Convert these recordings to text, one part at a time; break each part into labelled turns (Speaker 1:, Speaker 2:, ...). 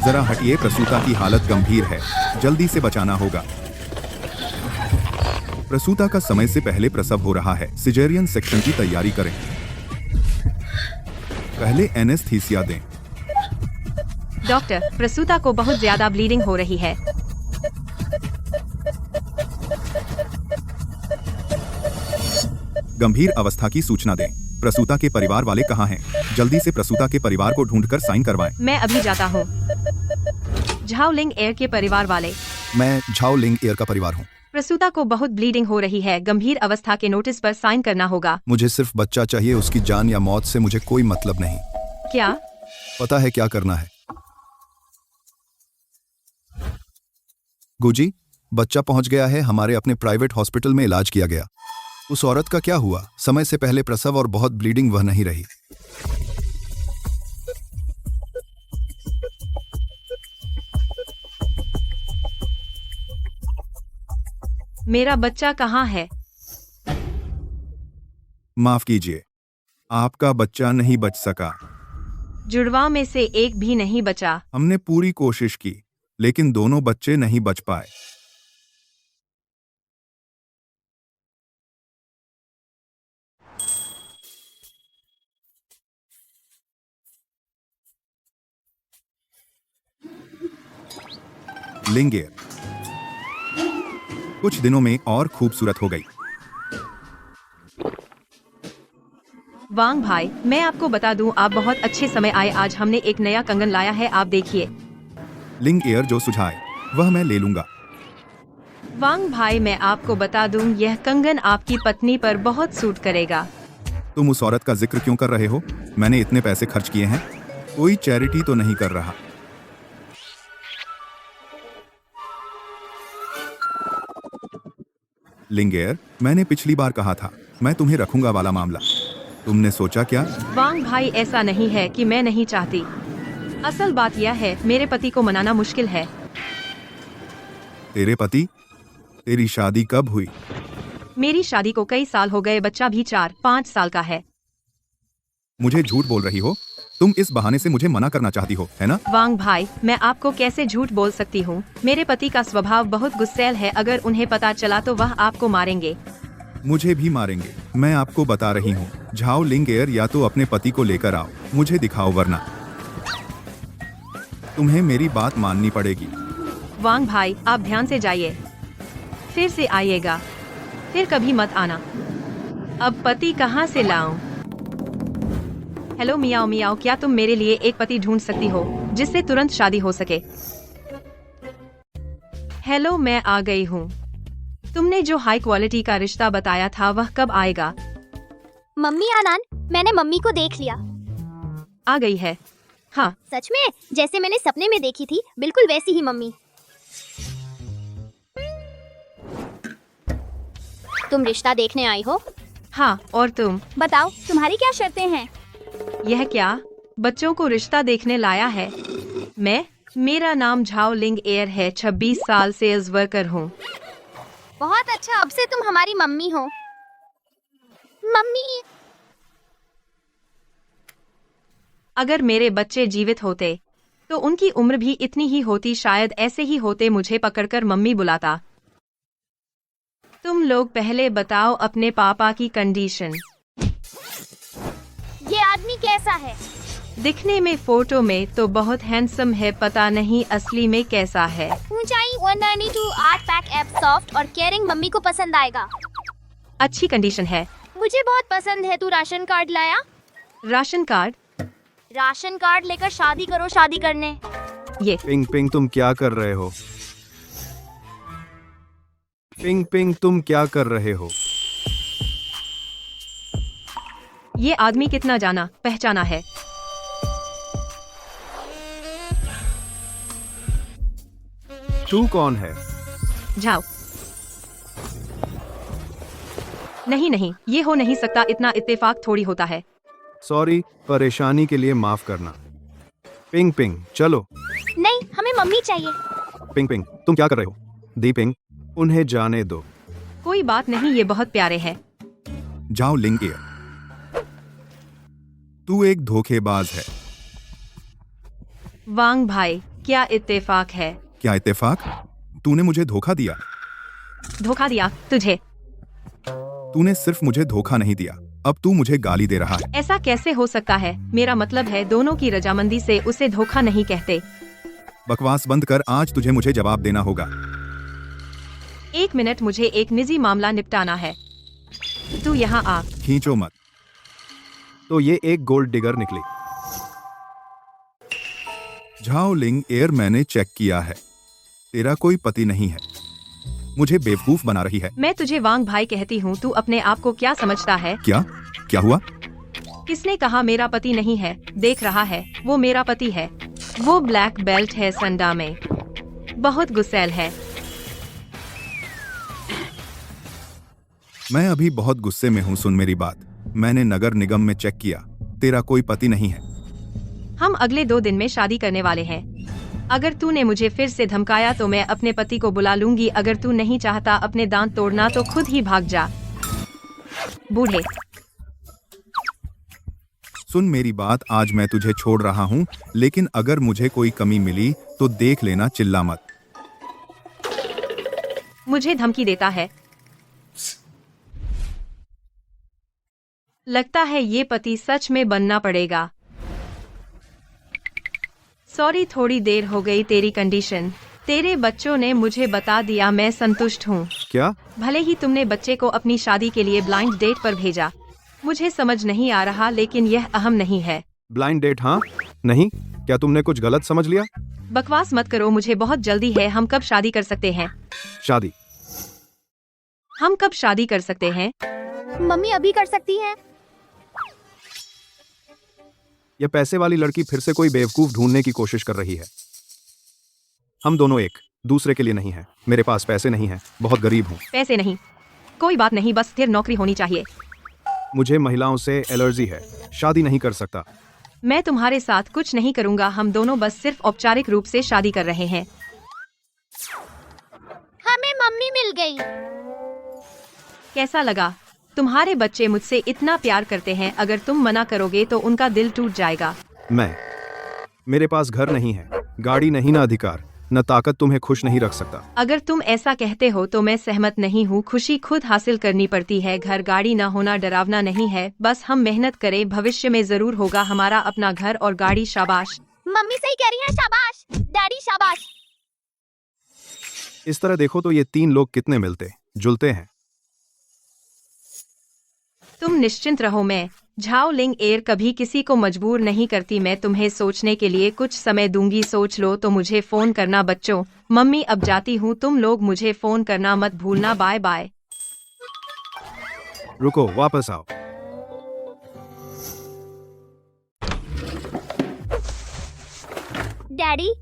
Speaker 1: जरा हटिए, प्रसूता की हालत गंभीर है, जल्दी से बचाना होगा। प्रसूता का समय से पहले प्रसव हो रहा है, सिजेरियन सेक्शन की तैयारी करें। पहले एनेस्थीसिया दें।
Speaker 2: डॉक्टर, प्रसूता को बहुत ज्यादा ब्लीडिंग हो रही है।
Speaker 1: गंभीर अवस्था की सूचना दें। प्रसूता के परिवार वाले कहाँ हैं? जल्दी से प्रसूता के परिवार को ढूंढकर साइन करवाएं।
Speaker 2: मैं अभी जाता हूँ। झाओलिंग एयर के परिवार वाले।
Speaker 1: मैं झाओलिंग एयर का परिवार हूँ।
Speaker 2: प्रसूता को बहुत ब्लीडिंग हो रही है, गंभीर अवस्था के नोटिस पर साइन करना होगा।
Speaker 1: मुझे सिर्फ बच्चा चाहिए, उसकी जान या मौत से मुझे कोई मतलब नहीं।
Speaker 2: क्या?
Speaker 1: पता है क्या करना है। गुजी, बच्चा पहुंच गया है, हमारे अपने प्राइवेट हॉस्पिटल में इलाज किया गया। उस औरत का क्या हुआ? समय से पहले प्रसव और बहुत ब्लीडिंग, वह नहीं रही।
Speaker 2: मेरा बच्चा कहाँ है?
Speaker 1: माफ कीजिए, आपका बच्चा नहीं बच सका।
Speaker 2: जुड़वा में से एक भी नहीं बचा।
Speaker 1: हमने पूरी कोशिश की, लेकिन दोनों बच्चे नहीं बच पाए। लिंगेर कुछ दिनों में और खूबसूरत हो गई।
Speaker 2: वांग भाई, मैं आपको बता दूं, आप बहुत अच्छे समय आए। आज हमने एक नया कंगन लाया है, आप देखिए।
Speaker 1: लिंग एयर जो सुझाए वह मैं ले लूंगा।
Speaker 2: वांग भाई, मैं आपको बता दूं, यह कंगन आपकी पत्नी पर बहुत सूट करेगा।
Speaker 1: तुम उस औरत का जिक्र क्यों कर रहे हो? मैंने इतने पैसे खर्च किए हैं, कोई चैरिटी तो नहीं कर रहा। लिंगेयर, मैंने पिछली बार कहा था मैं तुम्हें रखूंगा वाला मामला, तुमने सोचा क्या?
Speaker 2: वांग भाई, ऐसा नहीं है कि मैं नहीं चाहती। असल बात यह है, मेरे पति को मनाना मुश्किल है।
Speaker 1: तेरे पति? तेरी शादी कब हुई?
Speaker 2: मेरी शादी को कई साल हो गए, बच्चा भी 4-5 साल का है।
Speaker 1: मुझे झूठ बोल रही हो? तुम इस बहाने से मुझे मना करना चाहती हो, है ना?
Speaker 2: वांग भाई, मैं आपको कैसे झूठ बोल सकती हूँ? मेरे पति का स्वभाव बहुत गुस्सैल है, अगर उन्हें पता चला तो वह आपको मारेंगे।
Speaker 1: मुझे भी मारेंगे। मैं आपको बता रही हूँ, झाओ लिंग एयर, या तो अपने पति को लेकर आओ, मुझे दिखाओ, वरना तुम्हें मेरी बात माननी पड़ेगी।
Speaker 2: वांग भाई, आप ध्यान से जाइए, फिर से आइएगा, फिर कभी मत आना। अब पति कहाँ से लाऊं? हेलो मियाओ मियाओ, क्या तुम मेरे लिए एक पति ढूंढ सकती हो जिससे तुरंत शादी हो सके? हेलो, मैं आ गई हूँ। तुमने जो हाई क्वालिटी का रिश्ता बताया था वह कब आएगा?
Speaker 3: मम्मी आनान, मैंने मम्मी को देख लिया।
Speaker 2: आ गई है? हाँ।
Speaker 3: सच में? जैसे मैंने सपने में देखी थी, बिल्कुल वैसी ही मम्मी। तुम रिश्ता देखने आई हो?
Speaker 2: हाँ, और तुम?
Speaker 3: बताओ, तुम्हारी क्या शर्तें हैं?
Speaker 2: यह क्या, बच्चों को रिश्ता देखने लाया है? मेरा नाम झाओ लिंग एयर है, 26 साल सेल्स वर्कर हूँ।
Speaker 3: बहुत अच्छा, अब से तुम हमारी मम्मी हो। मम्मी।
Speaker 2: अगर मेरे बच्चे जीवित होते तो उनकी उम्र भी इतनी ही होती, शायद ऐसे ही होते, मुझे पकड़कर मम्मी बुलाता। तुम लोग पहले बताओ अपने पापा की कंडीशन।
Speaker 3: ये आदमी कैसा है?
Speaker 2: दिखने में फोटो में तो बहुत हैंडसम है, पता नहीं असली में कैसा है।
Speaker 3: ऊंचाई 192, 8 पैक एब, सॉफ्ट और केयरिंग, मम्मी को पसंद आएगा।
Speaker 2: अच्छी कंडीशन है।
Speaker 3: मुझे बहुत पसंद है। तू राशन कार्ड लाया?
Speaker 2: Ration card?
Speaker 3: राशन कार्ड लेकर शादी करो, शादी करने।
Speaker 2: ये
Speaker 1: पिंग पिंग, तुम क्या कर रहे हो? पिंग पिंग, तुम क्या कर रहे हो?
Speaker 2: ये आदमी कितना जाना पहचाना है।
Speaker 1: तू कौन है?
Speaker 2: जाओ। नहीं, ये हो नहीं सकता, इतना इत्तेफाक थोड़ी होता है।
Speaker 1: सॉरी, परेशानी के लिए माफ करना। पिंग पिंग, चलो।
Speaker 3: नहीं, हमें मम्मी चाहिए।
Speaker 1: पिंग पिंग, तुम क्या कर रहे हो? दी पिंग, उन्हें जाने दो।
Speaker 2: कोई बात नहीं, ये बहुत प्यारे हैं।
Speaker 1: जाओ लिंग एयर, तू एक धोखेबाज है।
Speaker 2: वांग भाई, क्या इत्तेफाक है।
Speaker 1: क्या इत्तेफाक? तूने मुझे धोखा दिया।
Speaker 2: धोखा दिया तुझे?
Speaker 1: तूने सिर्फ मुझे धोखा नहीं दिया, अब तू मुझे गाली दे रहा है।
Speaker 2: ऐसा कैसे हो सकता है? मेरा मतलब है दोनों की रजामंदी से उसे धोखा नहीं कहते।
Speaker 1: बकवास बंद कर, आज तुझे मुझे जवाब देना होगा।
Speaker 2: 1 मिनट, मुझे एक निजी मामला निपटाना है। तू यहाँ आ।
Speaker 1: खींचो मत। तो ये एक गोल्ड डिगर निकली। झाओलिंग एयर, मैंने चेक किया है, तेरा कोई पति नहीं है। मुझे बेवकूफ बना रही है।
Speaker 2: मैं तुझे वांग भाई कहती हूँ, तू अपने आप को क्या समझता है?
Speaker 1: क्या हुआ?
Speaker 2: किसने कहा मेरा पति नहीं है? देख रहा है, वो मेरा पति है। वो ब्लैक बेल्ट है संडा में, बहुत गुस्सैल है।
Speaker 1: मैं अभी बहुत गुस्से में हूँ, सुन मेरी बात। मैंने नगर निगम में चेक किया, तेरा कोई पति नहीं है।
Speaker 2: हम अगले 2 दिन में शादी करने वाले हैं। अगर तूने मुझे फिर से धमकाया तो मैं अपने पति को बुला लूंगी। अगर तू नहीं चाहता अपने दांत तोड़ना तो खुद ही भाग जा, बूढ़े।
Speaker 1: सुन मेरी बात, आज मैं तुझे छोड़ रहा हूँ, लेकिन अगर मुझे कोई कमी मिली तो देख लेना, चिल्ला मत।
Speaker 2: मुझे धमकी देता है। लगता है ये पति सच में बनना पड़ेगा। सॉरी, थोड़ी देर हो गई। तेरी कंडीशन, तेरे बच्चों ने मुझे बता दिया, मैं संतुष्ट हूँ।
Speaker 1: क्या?
Speaker 2: भले ही तुमने बच्चे को अपनी शादी के लिए ब्लाइंड डेट पर भेजा, मुझे समझ नहीं आ रहा, लेकिन यह अहम नहीं है।
Speaker 4: Blind date? हाँ नहीं, क्या तुमने कुछ गलत समझ लिया?
Speaker 2: बकवास मत करो, मुझे बहुत जल्दी है। हम कब शादी कर सकते हैं?
Speaker 4: शादी?
Speaker 2: हम कब शादी कर सकते हैं?
Speaker 3: मम्मी अभी कर सकती हैं।
Speaker 4: यह पैसे वाली लड़की फिर से कोई बेवकूफ ढूंढने की कोशिश कर रही है। हम दोनों एक दूसरे के लिए नहीं हैं। मेरे पास पैसे नहीं हैं, बहुत गरीब हूँ।
Speaker 2: पैसे नहीं, कोई बात नहीं, बस स्थिर नौकरी होनी चाहिए।
Speaker 4: मुझे महिलाओं से एलर्जी है, शादी नहीं कर सकता।
Speaker 2: मैं तुम्हारे साथ कुछ नहीं करूँगा, हम दोनों बस सिर्फ औपचारिक रूप से शादी कर रहे हैं।
Speaker 3: हमें मम्मी मिल गई।
Speaker 2: कैसा लगा? तुम्हारे बच्चे मुझसे इतना प्यार करते हैं, अगर तुम मना करोगे तो उनका दिल टूट जाएगा।
Speaker 4: मेरे पास घर नहीं है, गाड़ी नहीं, ना अधिकार, न ताकत तुम्हें खुश नहीं रख सकता।
Speaker 2: अगर तुम ऐसा कहते हो तो मैं सहमत नहीं हूँ। खुशी खुद हासिल करनी पड़ती है। घर गाड़ी न होना डरावना नहीं है, बस हम मेहनत करें, भविष्य में जरूर होगा हमारा अपना घर और गाड़ी। शाबाश।
Speaker 3: मम्मी सही कह रही है, शाबाश डैडी शाबाश।
Speaker 4: इस तरह देखो तो ये 3 लोग कितने मिलते जुलते हैं।
Speaker 2: तुम निश्चिंत रहो, मैं झाओलिंग एयर कभी किसी को मजबूर नहीं करती। मैं तुम्हें सोचने के लिए कुछ समय दूंगी, सोच लो तो मुझे फोन करना। बच्चों, मम्मी अब जाती हूँ, तुम लोग मुझे फोन करना मत भूलना। Bye bye.
Speaker 4: रुको, वापस आओ।
Speaker 3: डैडी,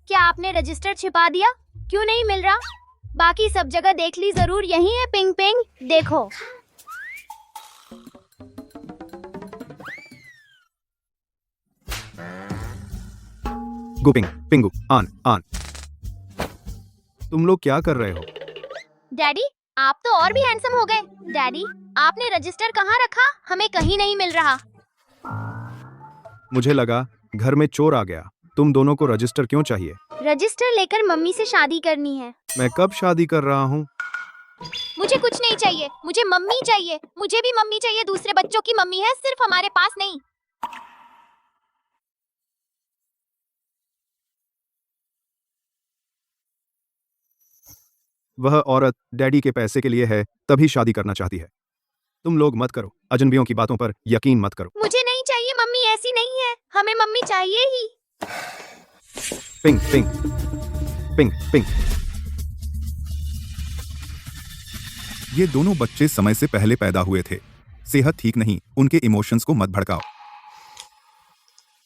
Speaker 3: क्या आपने रजिस्टर छिपा दिया? क्यों नहीं मिल रहा? बाकी सब जगह देख ली, जरूर यही है। पिंग पिंग, देखो।
Speaker 4: गुपिंग पिंगू आन आन। तुम लोग क्या कर रहे हो?
Speaker 3: डैडी, आप तो और भी हैंडसम हो गए। डैडी, आपने रजिस्टर कहाँ रखा? हमें कहीं नहीं मिल रहा।
Speaker 4: मुझे लगा घर में चोर आ गया। तुम दोनों को रजिस्टर क्यों चाहिए?
Speaker 3: रजिस्टर लेकर मम्मी से शादी करनी है।
Speaker 4: मैं कब शादी कर रहा हूँ?
Speaker 3: मुझे कुछ नहीं चाहिए, मुझे मम्मी चाहिए। मुझे भी मम्मी चाहिए, दूसरे बच्चों की मम्मी है, सिर्फ हमारे पास नहीं।
Speaker 4: वह औरत डैडी के पैसे के लिए है, तभी शादी करना चाहती है। तुम लोग मत करो, अजनबियों की बातों पर यकीन मत करो।
Speaker 3: मुझे नहीं चाहिए, मम्मी ऐसी नहीं है। हमें मम्मी चाहिए ही।
Speaker 4: Ping ping ping ping.
Speaker 1: ये दोनों बच्चे समय से पहले पैदा हुए थे। सेहत ठीक नहीं, उनके इमोशंस को मत भड़काओ।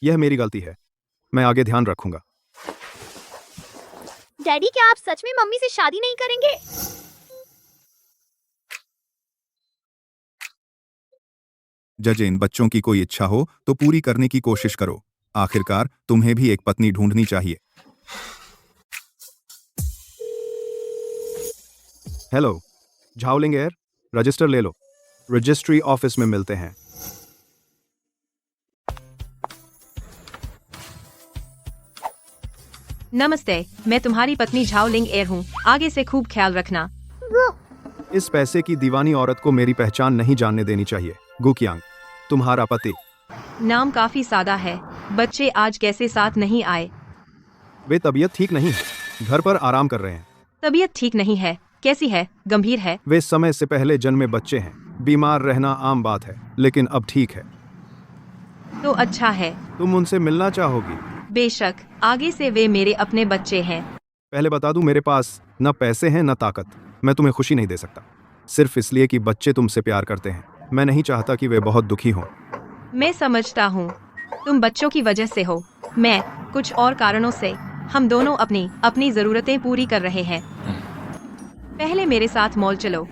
Speaker 4: यह मेरी गलती है, मैं आगे ध्यान रखूंगा।
Speaker 3: डैडी, क्या आप सच में मम्मी से शादी नहीं करेंगे?
Speaker 1: जज, इन बच्चों की कोई इच्छा हो तो पूरी करने की कोशिश करो। आखिरकार तुम्हें भी एक पत्नी ढूंढनी चाहिए।
Speaker 4: हेलो झाओलिंग एयर, रजिस्टर ले लो, रजिस्ट्री ऑफिस में मिलते हैं।
Speaker 2: नमस्ते, मैं तुम्हारी पत्नी झाओलिंग एर हूँ। आगे से खूब ख्याल रखना।
Speaker 4: इस पैसे की दीवानी औरत को मेरी पहचान नहीं जानने देनी चाहिए। गुकियांग, तुम्हारा पति।
Speaker 2: नाम काफी सादा है। बच्चे आज कैसे साथ नहीं आए?
Speaker 4: वे तबीयत ठीक नहीं है, घर पर आराम कर रहे हैं।
Speaker 2: तबीयत ठीक नहीं है? कैसी है? गंभीर है?
Speaker 4: वे समय से पहले जन्मे बच्चे हैं। बीमार रहना आम बात है, लेकिन अब ठीक है।
Speaker 2: तो अच्छा है।
Speaker 4: तुम उनसे मिलना चाहोगी?
Speaker 2: बेशक, आगे से वे मेरे अपने बच्चे हैं।
Speaker 4: पहले बता दूं, मेरे पास न पैसे हैं न ताकत। मैं तुम्हें खुशी नहीं दे सकता, सिर्फ इसलिए कि बच्चे तुमसे प्यार करते हैं। मैं नहीं चाहता कि वे बहुत दुखी हों।
Speaker 2: मैं समझता हूँ, तुम बच्चों की वजह से हो, मैं कुछ और कारणों से। हम दोनों अपनी अपनी जरूरतें पूरी कर रहे हैं। पहले मेरे साथ मॉल चलो।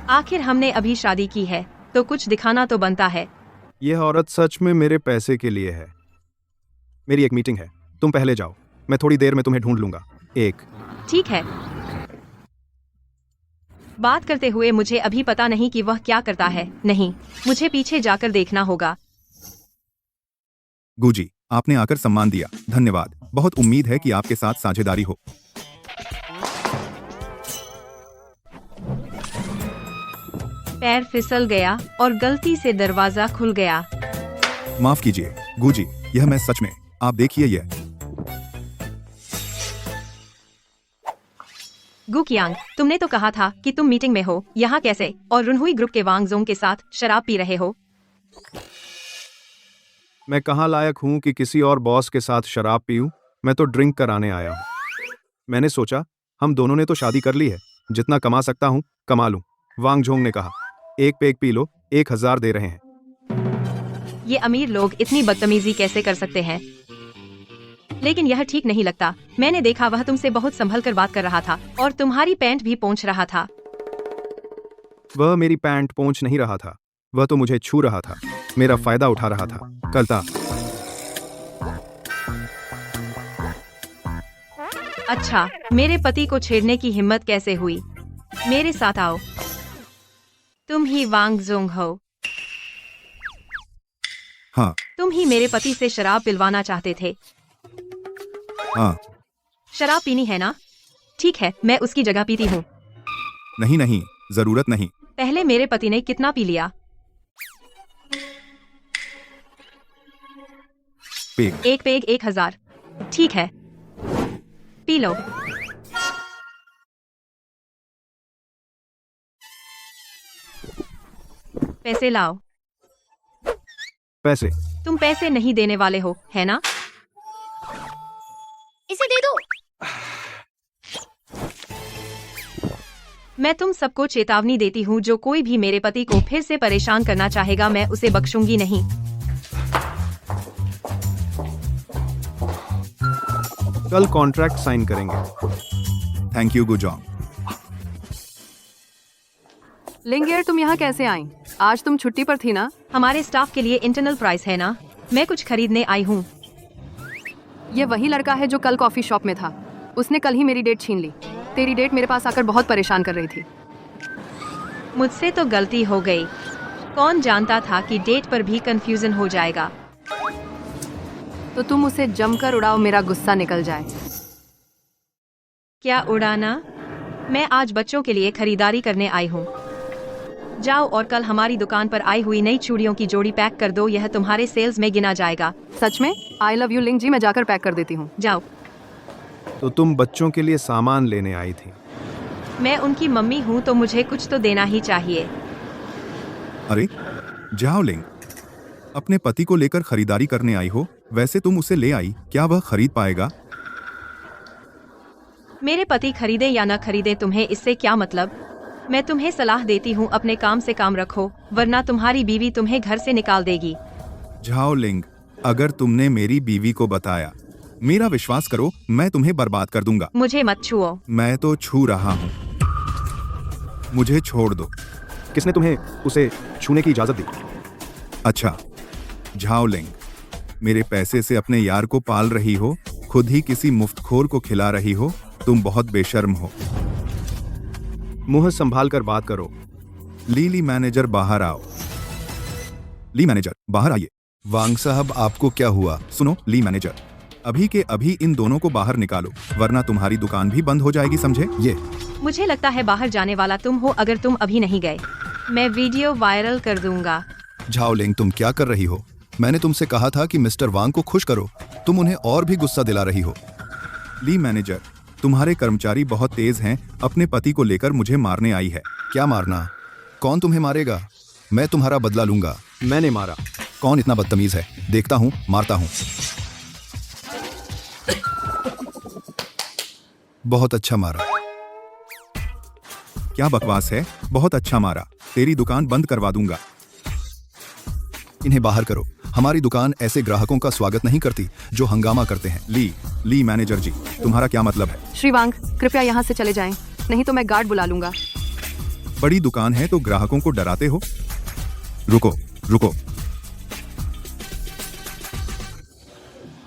Speaker 2: आखिर हमने अभी शादी की है, तो कुछ दिखाना तो बनता है।
Speaker 4: यह औरत सच में मेरे पैसे के लिए है। मेरी एक मीटिंग है, तुम पहले जाओ। मैं थोड़ी देर में तुम्हें ढूंढ लूंगा।
Speaker 2: ठीक है। बात करते हुए मुझे अभी पता नहीं कि वह क्या करता है। नहीं, मुझे पीछे जाकर देखना होगा।
Speaker 1: गुजी, आपने आकर सम्मान दिया, धन्यवाद। बहुत उम्मीद है कि आपके साथ साझेदारी हो।
Speaker 2: पैर फिसल गया और गलती से दरवाजा खुल गया।
Speaker 1: माफ कीजिए गुजी, यह मैं सच में। आप देखिए यह।
Speaker 2: गुकियांग, तुमने तो कहा था कि तुम मीटिंग में हो। यहाँ कैसे? और रुनहुई ग्रुप के वांगजोंग के साथ शराब पी रहे हो?
Speaker 4: मैं कहाँ लायक हूँ कि किसी और बॉस के साथ शराब पीऊं? मैं तो ड्रिंक कराने आया हूँ। मैंने सोचा हम दोनों ने तो शादी कर ली है, जितना कमा सकता हूँ कमा लूं। वांगझोंग ने कहा, एक पेग पी लो, 1000 दे रहे हैं।
Speaker 2: ये अमीर लोग इतनी बदतमीजी कैसे कर सकते हैं? लेकिन यह ठीक नहीं लगता। मैंने देखा वह तुमसे बहुत संभल कर बात कर रहा था और तुम्हारी पैंट भी पोंछ रहा था।
Speaker 4: वह मेरी पैंट पोंछ नहीं रहा था, वह तो मुझे छू रहा था, मेरा फायदा उठा रहा था। कलता।
Speaker 2: अच्छा, मेरे पति को छेड़ने की हिम्मत कैसे हुई? मेरे साथ आओ। तुम ही वांगजोंग हो?
Speaker 1: हाँ।
Speaker 2: तुम ही मेरे पति से शराब पिलवाना चाहते थे।
Speaker 1: हाँ।
Speaker 2: शराब पीनी है ना? ठीक है, मैं उसकी जगह पीती हूँ।
Speaker 1: नहीं नहीं, जरूरत नहीं।
Speaker 2: पहले मेरे पति ने कितना पी लिया?
Speaker 1: पेग।
Speaker 2: एक पेग 1000। ठीक है, पी लो। पैसे लाओ।
Speaker 4: पैसे?
Speaker 2: तुम पैसे नहीं देने वाले हो, है ना?
Speaker 3: इसे दे दो।
Speaker 2: मैं तुम सबको चेतावनी देती हूँ, जो कोई भी मेरे पति को फिर से परेशान करना चाहेगा, मैं उसे बख्शूंगी नहीं।
Speaker 4: कल कॉन्ट्रैक्ट साइन करेंगे।
Speaker 1: Thank you Gujong.
Speaker 5: लिंगेर, तुम यहाँ कैसे आई? आज तुम छुट्टी पर थी ना?
Speaker 2: हमारे स्टाफ के लिए इंटरनल प्राइस है ना, मैं कुछ खरीदने आई हूँ।
Speaker 5: ये वही लड़का है जो कल कॉफी शॉप में था। उसने कल ही मेरी डेट छीन ली। तेरी डेट मेरे पास आकर बहुत परेशान कर रही थी।
Speaker 2: मुझसे तो गलती हो गई। कौन जानता था कि डेट पर भी कंफ्यूजन हो जाएगा।
Speaker 5: तो तुम उसे जमकर उड़ाओ, मेरा गुस्सा निकल जाए।
Speaker 2: क्या उड़ाना? मैं आज बच्चों के लिए खरीदारी करने आई हूँ। जाओ और कल हमारी दुकान पर आई हुई नई चूड़ियों की जोड़ी पैक कर दो, यह तुम्हारे सेल्स में गिना जाएगा।
Speaker 5: सच में? आई लव यू लिंग जी, मैं जाकर पैक कर देती हूँ।
Speaker 2: जाओ।
Speaker 4: तो तुम बच्चों के लिए सामान लेने आई थी?
Speaker 2: मैं उनकी मम्मी हूँ, तो मुझे कुछ तो देना ही चाहिए।
Speaker 1: अरे झाओलिंग, अपने पति को लेकर खरीदारी करने आई हो? वैसे तुम उसे ले आई, क्या वह खरीद पाएगा?
Speaker 2: मेरे पति खरीदे या न खरीदे, तुम्हें इससे क्या मतलब? मैं तुम्हें सलाह देती हूँ, अपने काम से काम रखो, वरना तुम्हारी बीवी तुम्हें घर से निकाल देगी।
Speaker 1: झाओलिंग, अगर तुमने मेरी बीवी को बताया, मेरा विश्वास करो, मैं तुम्हें बर्बाद कर दूंगा।
Speaker 2: मुझे मत छुओ।
Speaker 1: मैं तो छू रहा हूँ, मुझे छोड़ दो।
Speaker 4: किसने तुम्हें उसे छूने की इजाजत दी?
Speaker 1: अच्छा झाओलिंग, मेरे पैसे से अपने यार को पाल रही हो, खुद ही किसी मुफ्तखोर को खिला रही हो। तुम बहुत बेशर्म हो।
Speaker 4: मुंह संभाल कर बात करो।
Speaker 1: ली मैनेजर बाहर आओ। ली मैनेजर बाहर आइए। वांग साहब, आपको क्या हुआ? सुनो ली मैनेजर, अभी के अभी इन दोनों को बाहर निकालो, वरना तुम्हारी दुकान भी बंद हो जाएगी, समझे? ये
Speaker 2: मुझे लगता है बाहर जाने वाला तुम हो अगर तुम अभी नहीं गए। मैं वीडियो वायरल कर दूंगा।
Speaker 1: झाओलिंग, तुम क्या कर रही हो? मैंने तुमसे कहा था कि मिस्टर वांग को खुश करो, तुम उन्हें और भी गुस्सा दिला रही हो। ली मैनेजर, तुम्हारे कर्मचारी बहुत तेज हैं, अपने पति को लेकर मुझे मारने आई है। क्या मारना? कौन तुम्हें मारेगा? मैं तुम्हारा बदला लूंगा।
Speaker 4: मैंने मारा।
Speaker 1: कौन इतना बदतमीज है? देखता हूँ, मारता हूँ। बहुत अच्छा मारा। क्या बकवास है? बहुत अच्छा मारा। तेरी दुकान बंद करवा दूंगा। इन्हें बाहर करो। हमारी दुकान ऐसे ग्राहकों का स्वागत नहीं करती जो हंगामा करते हैं। ली मैनेजर जी, तुम्हारा क्या मतलब है?
Speaker 5: श्री वांग, कृपया यहाँ से चले जाएं, नहीं तो मैं गार्ड बुला लूंगा।
Speaker 1: बड़ी दुकान है तो ग्राहकों को डराते हो? रुको।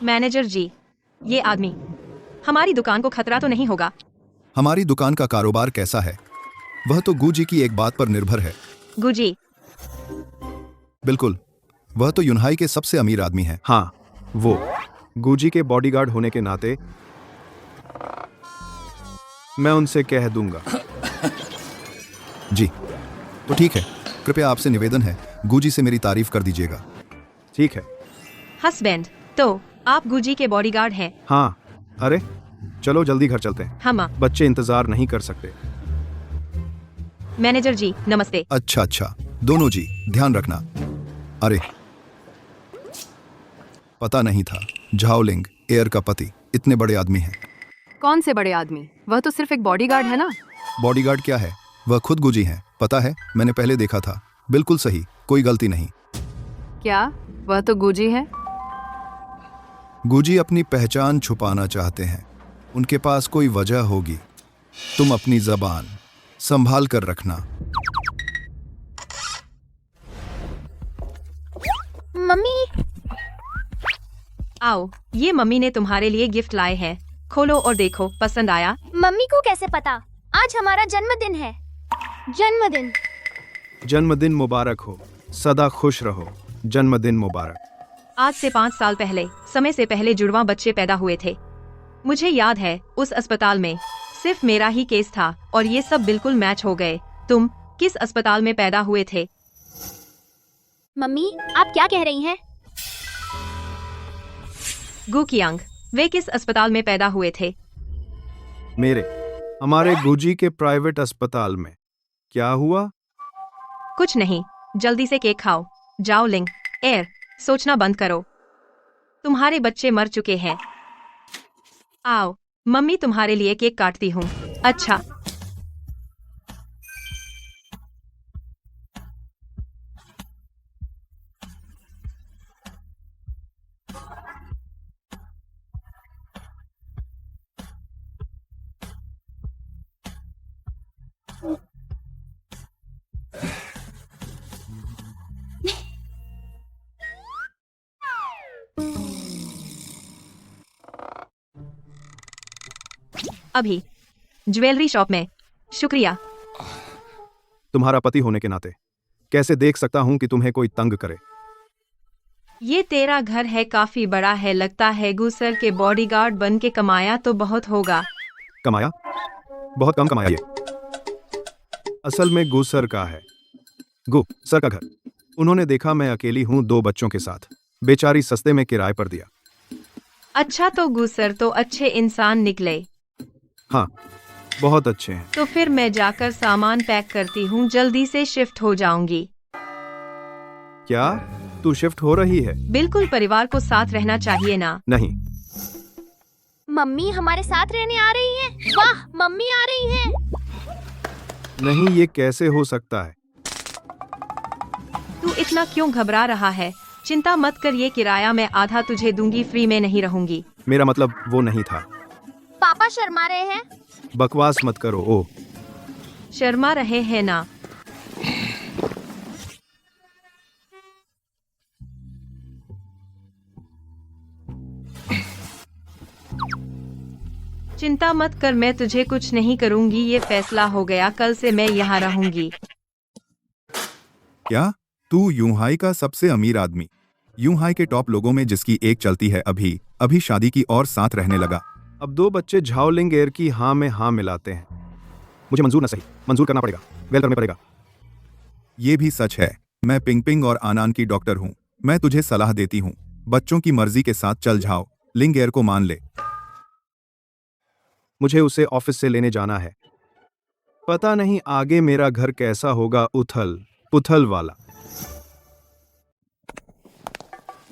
Speaker 2: मैनेजर जी, ये आदमी, हमारी दुकान को खतरा तो नहीं होगा?
Speaker 1: हमारी दुकान का कारोबार कैसा है वह तो गुजी की एक बात पर निर्भर है।
Speaker 2: गुजी?
Speaker 1: बिल्कुल, वह तो यूनहाई के सबसे अमीर आदमी है।
Speaker 4: हाँ, वो गुजी के बॉडीगार्ड होने के नाते मैं उनसे कह दूंगा।
Speaker 1: जी, तो ठीक है, कृपया आपसे निवेदन है, गुजी से मेरी तारीफ कर दीजिएगा।
Speaker 4: ठीक है।
Speaker 2: हस्बैंड, तो आप गुजी के बॉडीगार्ड हैं?
Speaker 4: हाँ, अरे चलो जल्दी घर चलते हैं,
Speaker 2: हम
Speaker 4: बच्चे इंतजार नहीं कर सकते।
Speaker 2: मैनेजर जी नमस्ते।
Speaker 1: अच्छा, दोनों जी ध्यान रखना। अरे, पता नहीं था झाओलिंग एयर का पति इतने बड़े आदमी हैं।
Speaker 5: कौन से बड़े आदमी? वह तो सिर्फ एक बॉडीगार्ड है ना।
Speaker 1: बॉडीगार्ड क्या है, वह खुद गुजी हैं, पता है, मैंने पहले देखा था। बिल्कुल सही, कोई गलती नहीं।
Speaker 5: क्या वह तो गुजी है?
Speaker 1: गुजी अपनी पहचान छुपाना चाहते हैं, उनके पास कोई वजह होगी। तुम अपनी जबान संभाल कर रखना।
Speaker 3: मम्मी,
Speaker 2: आओ, ये मम्मी ने तुम्हारे लिए गिफ्ट लाए हैं, खोलो और देखो, पसंद आया?
Speaker 3: मम्मी को कैसे पता? आज हमारा जन्मदिन है।
Speaker 4: जन्मदिन मुबारक हो, सदा खुश रहो। जन्मदिन मुबारक।
Speaker 2: आज से 5 साल पहले, समय से पहले जुड़वा बच्चे पैदा हुए थे। मुझे याद है, उस अस्पताल में सिर्फ मेरा ही केस था और ये सब बिल्कुल मैच हो गए। तुम किस अस्पताल में पैदा हुए थे?
Speaker 3: मम्मी, आप क्या कह रही हैं?
Speaker 2: गुकियांग, वे किस अस्पताल में पैदा हुए थे?
Speaker 4: हमारे गुजी के प्राइवेट अस्पताल में। क्या हुआ?
Speaker 2: कुछ नहीं, जल्दी से केक खाओ। झाओलिंग एयर, सोचना बंद करो। तुम्हारे बच्चे मर चुके हैं। आओ, मम्मी तुम्हारे लिए केक काटती हूँ। अच्छा, अभी ज्वेलरी शॉप में। शुक्रिया।
Speaker 4: तुम्हारा पति होने के नाते कैसे देख सकता हूँ कि तुम्हें कोई तंग करे।
Speaker 2: ये तेरा घर है, काफी बड़ा है, लगता है गुसर के बॉडीगार्ड बन के कमाया तो बहुत होगा।
Speaker 4: कमाया? बहुत कम कमाया ये। असल में गु सर का है, गु सर का घर। उन्होंने देखा मैं अकेली हूँ 2 बच्चों के साथ, बेचारी सस्ते में किराए पर दिया।
Speaker 2: अच्छा, तो गुसर तो अच्छे इंसान निकले।
Speaker 4: हाँ, बहुत अच्छे हैं।
Speaker 2: तो फिर मैं जाकर सामान पैक करती हूँ, जल्दी से शिफ्ट हो जाऊंगी।
Speaker 4: क्या तू शिफ्ट हो रही है?
Speaker 2: बिल्कुल, परिवार को साथ रहना चाहिए ना।
Speaker 4: नहीं।
Speaker 3: मम्मी हमारे साथ रहने आ रही हैं। वाह, मम्मी आ रही हैं।
Speaker 4: नहीं, ये कैसे हो सकता है?
Speaker 2: तू इतना क्यों घबरा रहा है? चिंता मत कर, ये किराया मैं आधा तुझे दूंगी, फ्री में नहीं रहूंगी।
Speaker 4: मेरा मतलब वो नहीं था।
Speaker 3: पापा शर्मा रहे हैं।
Speaker 4: बकवास मत करो। ओ,
Speaker 2: शर्मा रहे हैं ना? चिंता मत कर, मैं तुझे कुछ नहीं करूंगी। ये फैसला हो गया, कल से मैं यहाँ रहूंगी।
Speaker 1: क्या? तू यूनहाई का सबसे अमीर आदमी? यूं हाई के टॉप लोगों में जिसकी एक चलती है अभी अभी शादी की और साथ रहने लगा।
Speaker 4: अब 2 बच्चे झाओलिंग एयर की हाँ में हाँ मिलाते हैं। मुझे मंजूर न सही, मंजूर करना पड़ेगा, वेल करना पड़ेगा।
Speaker 1: ये भी सच है। मैं पिंग पिंग और आनान की डॉक्टर हूँ। मैं तुझे सलाह देती हूँ, बच्चों की मर्जी के साथ चल जाओ, लिंग एयर को मान ले।
Speaker 4: मुझे उसे ऑफिस से लेने जाना है। पता नहीं आगे मेरा घर कैसा होगा, उथल पुथल वाला।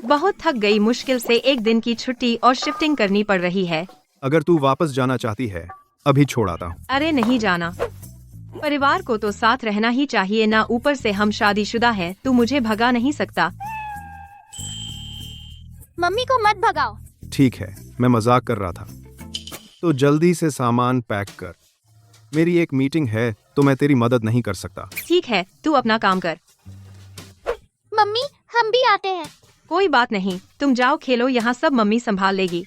Speaker 2: बहुत थक गई, मुश्किल से एक दिन की छुट्टी और शिफ्टिंग करनी पड़ रही है।
Speaker 4: अगर तू वापस जाना चाहती है, अभी छोड़ आता हूँ।
Speaker 2: अरे नहीं जाना, परिवार को तो साथ रहना ही चाहिए ना। ऊपर से हम शादीशुदा हैं, तू मुझे भगा नहीं सकता।
Speaker 3: मम्मी को मत भगाओ।
Speaker 4: ठीक है, मैं मजाक कर रहा था। तो जल्दी से सामान पैक कर, मेरी एक मीटिंग है तो मैं तेरी मदद नहीं कर सकता।
Speaker 2: ठीक है, तू अपना काम कर।
Speaker 3: मम्मी हम भी आते हैं।
Speaker 2: कोई बात नहीं, तुम जाओ खेलो, यहाँ सब मम्मी संभाल लेगी।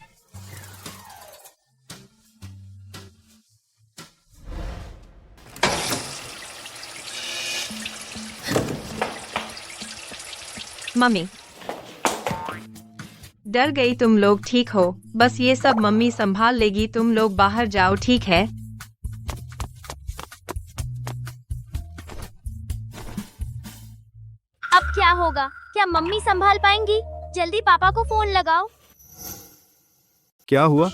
Speaker 2: मम्मी डर गई, तुम लोग ठीक हो? बस ये सब मम्मी संभाल लेगी, तुम लोग बाहर जाओ, ठीक है?
Speaker 3: अब क्या होगा? क्या मम्मी संभाल पाएंगी? जल्दी पापा को फोन लगाओ।
Speaker 4: क्या हुआ?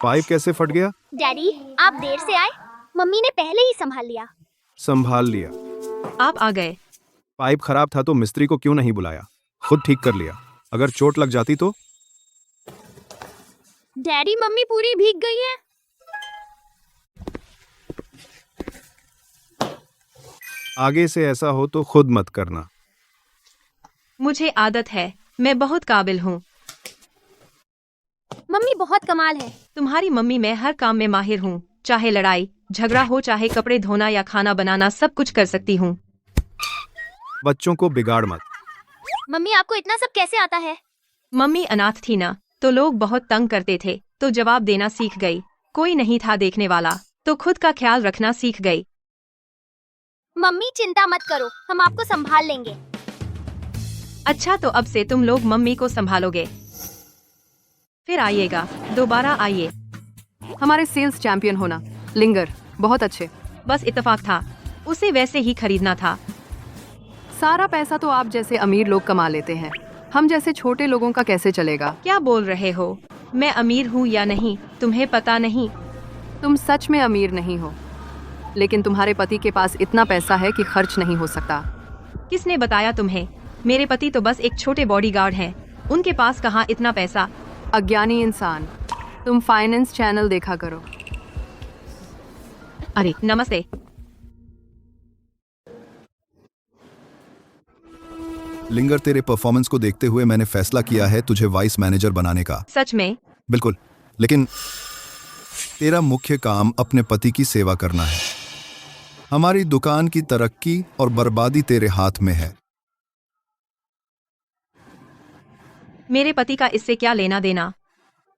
Speaker 4: पाइप कैसे फट गया?
Speaker 3: डैडी आप देर से आए, मम्मी ने पहले ही संभाल लिया।
Speaker 4: संभाल लिया?
Speaker 2: आप आ गए।
Speaker 4: पाइप खराब था तो मिस्त्री को क्यों नहीं बुलाया? खुद ठीक कर लिया। अगर चोट लग जाती तो?
Speaker 3: डैडी मम्मी पूरी भीग गई है।
Speaker 4: आगे से ऐसा हो तो खुद मत करना।
Speaker 2: मुझे आदत है, मैं बहुत काबिल हूँ।
Speaker 3: मम्मी बहुत कमाल है।
Speaker 2: तुम्हारी मम्मी, मैं हर काम में माहिर हूँ। चाहे लड़ाई झगड़ा हो, चाहे कपड़े धोना या खाना बनाना, सब कुछ कर सकती हूँ।
Speaker 4: बच्चों को बिगाड़ मत।
Speaker 3: मम्मी आपको इतना सब कैसे आता है?
Speaker 2: मम्मी अनाथ थी ना, तो लोग बहुत तंग करते थे, तो जवाब देना सीख गई। कोई नहीं था देखने वाला, तो खुद का ख्याल रखना सीख गई।
Speaker 3: मम्मी चिंता मत करो, हम आपको संभाल लेंगे।
Speaker 2: अच्छा, तो अब से तुम लोग मम्मी को संभालोगे। फिर आइएगा, दोबारा आइए।
Speaker 5: हमारे सेल्स चैंपियन होना, लिंगर, बहुत अच्छे।
Speaker 2: बस इत्तेफाक था, उसे वैसे ही खरीदना था।
Speaker 5: सारा पैसा तो आप जैसे अमीर लोग कमा लेते हैं, हम जैसे छोटे लोगों का कैसे चलेगा?
Speaker 2: क्या बोल रहे हो? मैं अमीर हूँ या नहीं, तुम्हें पता नहीं?
Speaker 5: तुम सच में अमीर नहीं हो, लेकिन तुम्हारे पति के पास इतना पैसा है कि खर्च नहीं हो सकता।
Speaker 2: किसने बताया तुम्हें? मेरे पति तो बस एक छोटे बॉडीगार्ड हैं, उनके पास कहाँ इतना पैसा।
Speaker 5: अज्ञानी इंसान, तुम फाइनेंस चैनल देखा करो।
Speaker 2: अरे नमस्ते।
Speaker 1: लिंगर, तेरे परफॉर्मेंस को देखते हुए मैंने फैसला किया है तुझे वाइस मैनेजर बनाने का।
Speaker 2: सच में?
Speaker 1: बिल्कुल, लेकिन तेरा मुख्य काम अपने पति की सेवा करना है। हमारी दुकान की तरक्की और बर्बादी तेरे हाथ में है।
Speaker 2: मेरे पति का इससे क्या लेना देना?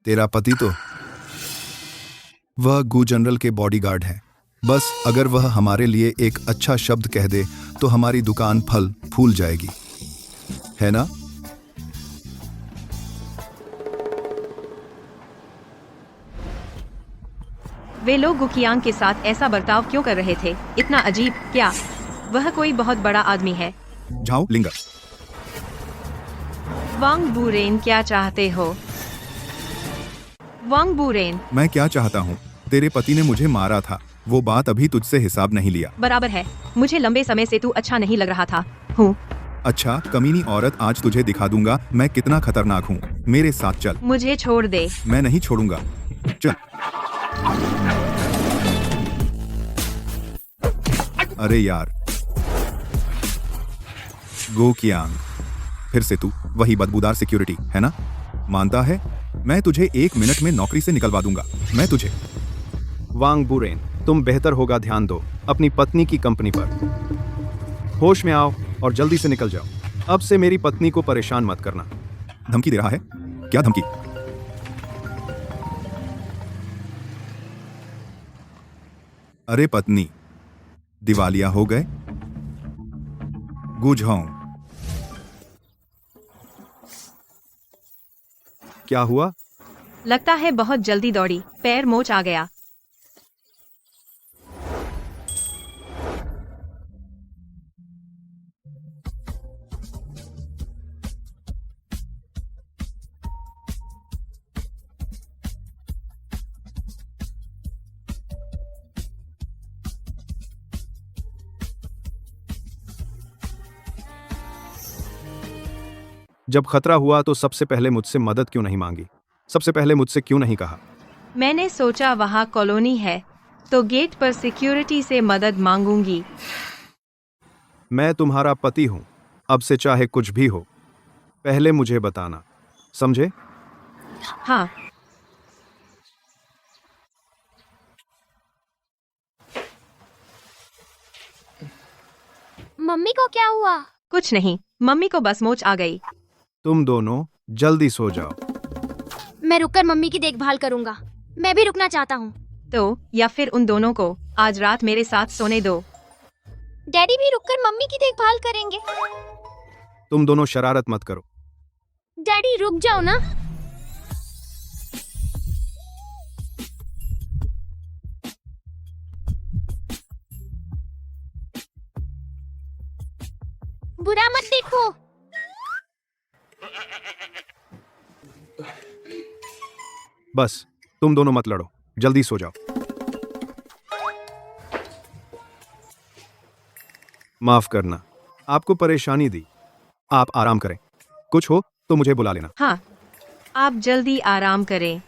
Speaker 1: तेरा पति तो वह गू जनरल के बॉडीगार्ड है। बस अगर वह हमारे लिए एक अच्छा शब्द कह दे तो हमारी दुकान फल फूल जाएगी, है ना?
Speaker 2: वे लोग गुकियांग के साथ ऐसा बर्ताव क्यों कर रहे थे? इतना अजीब। क्या वह कोई बहुत बड़ा आदमी है?
Speaker 1: जाओ लिंगर।
Speaker 2: वांग बुरेन, क्या चाहते हो? वांग बुरेन।
Speaker 1: मैं क्या चाहता हूँ? तेरे पति ने मुझे मारा था, वो बात अभी तुझसे हिसाब नहीं लिया।
Speaker 2: बराबर है, मुझे लंबे समय से तू अच्छा नहीं लग रहा था। हूँ।
Speaker 1: अच्छा कमीनी औरत, आज तुझे दिखा दूंगा मैं कितना खतरनाक हूँ। मेरे साथ चल।
Speaker 2: मुझे छोड़ दे।
Speaker 1: मैं नहीं छोड़ूंगा, चल। अरे यार, गो कियांग, फिर से तू वही बदबूदार सिक्योरिटी है ना? मानता है? मैं तुझे 1 मिनट में नौकरी से निकलवा दूंगा। मैं तुझे।
Speaker 4: वांग बुरेन, तुम बेहतर होगा ध्यान दो अपनी पत्नी की कंपनी पर। होश में आओ और जल्दी से निकल जाओ। अब से मेरी पत्नी को परेशान मत करना।
Speaker 1: धमकी दे रहा है? क्या धमकी? अरे पत्नी, दिवालिया हो गए? गुझाऊं?
Speaker 4: क्या हुआ?
Speaker 2: लगता है बहुत जल्दी दौड़ी, पैर मोच आ गया।
Speaker 4: जब खतरा हुआ तो सबसे पहले मुझसे मदद क्यों नहीं मांगी? सबसे पहले मुझसे क्यों नहीं कहा?
Speaker 2: मैंने सोचा वहाँ कॉलोनी है, तो गेट पर सिक्योरिटी से मदद मांगूंगी।
Speaker 4: मैं तुम्हारा पति हूं, अब से चाहे कुछ भी हो, पहले मुझे बताना, समझे?
Speaker 2: हाँ।
Speaker 3: मम्मी को क्या हुआ?
Speaker 2: कुछ नहीं, मम्मी को बस मोच आ गई।
Speaker 4: तुम दोनों जल्दी सो जाओ।
Speaker 3: मैं रुककर मम्मी की देखभाल करूंगा। मैं भी रुकना चाहता हूँ।
Speaker 2: तो या फिर उन दोनों को आज रात मेरे साथ सोने दो।
Speaker 3: डैडी भी रुककर मम्मी की देखभाल करेंगे।
Speaker 4: तुम दोनों शरारत मत करो।
Speaker 3: डैडी रुक जाओ ना। बुरा मत देखो।
Speaker 4: बस तुम दोनों मत लड़ो, जल्दी सो जाओ। माफ करना, आपको परेशानी दी। आप आराम करें, कुछ हो तो मुझे बुला लेना।
Speaker 2: हाँ, आप जल्दी आराम करें।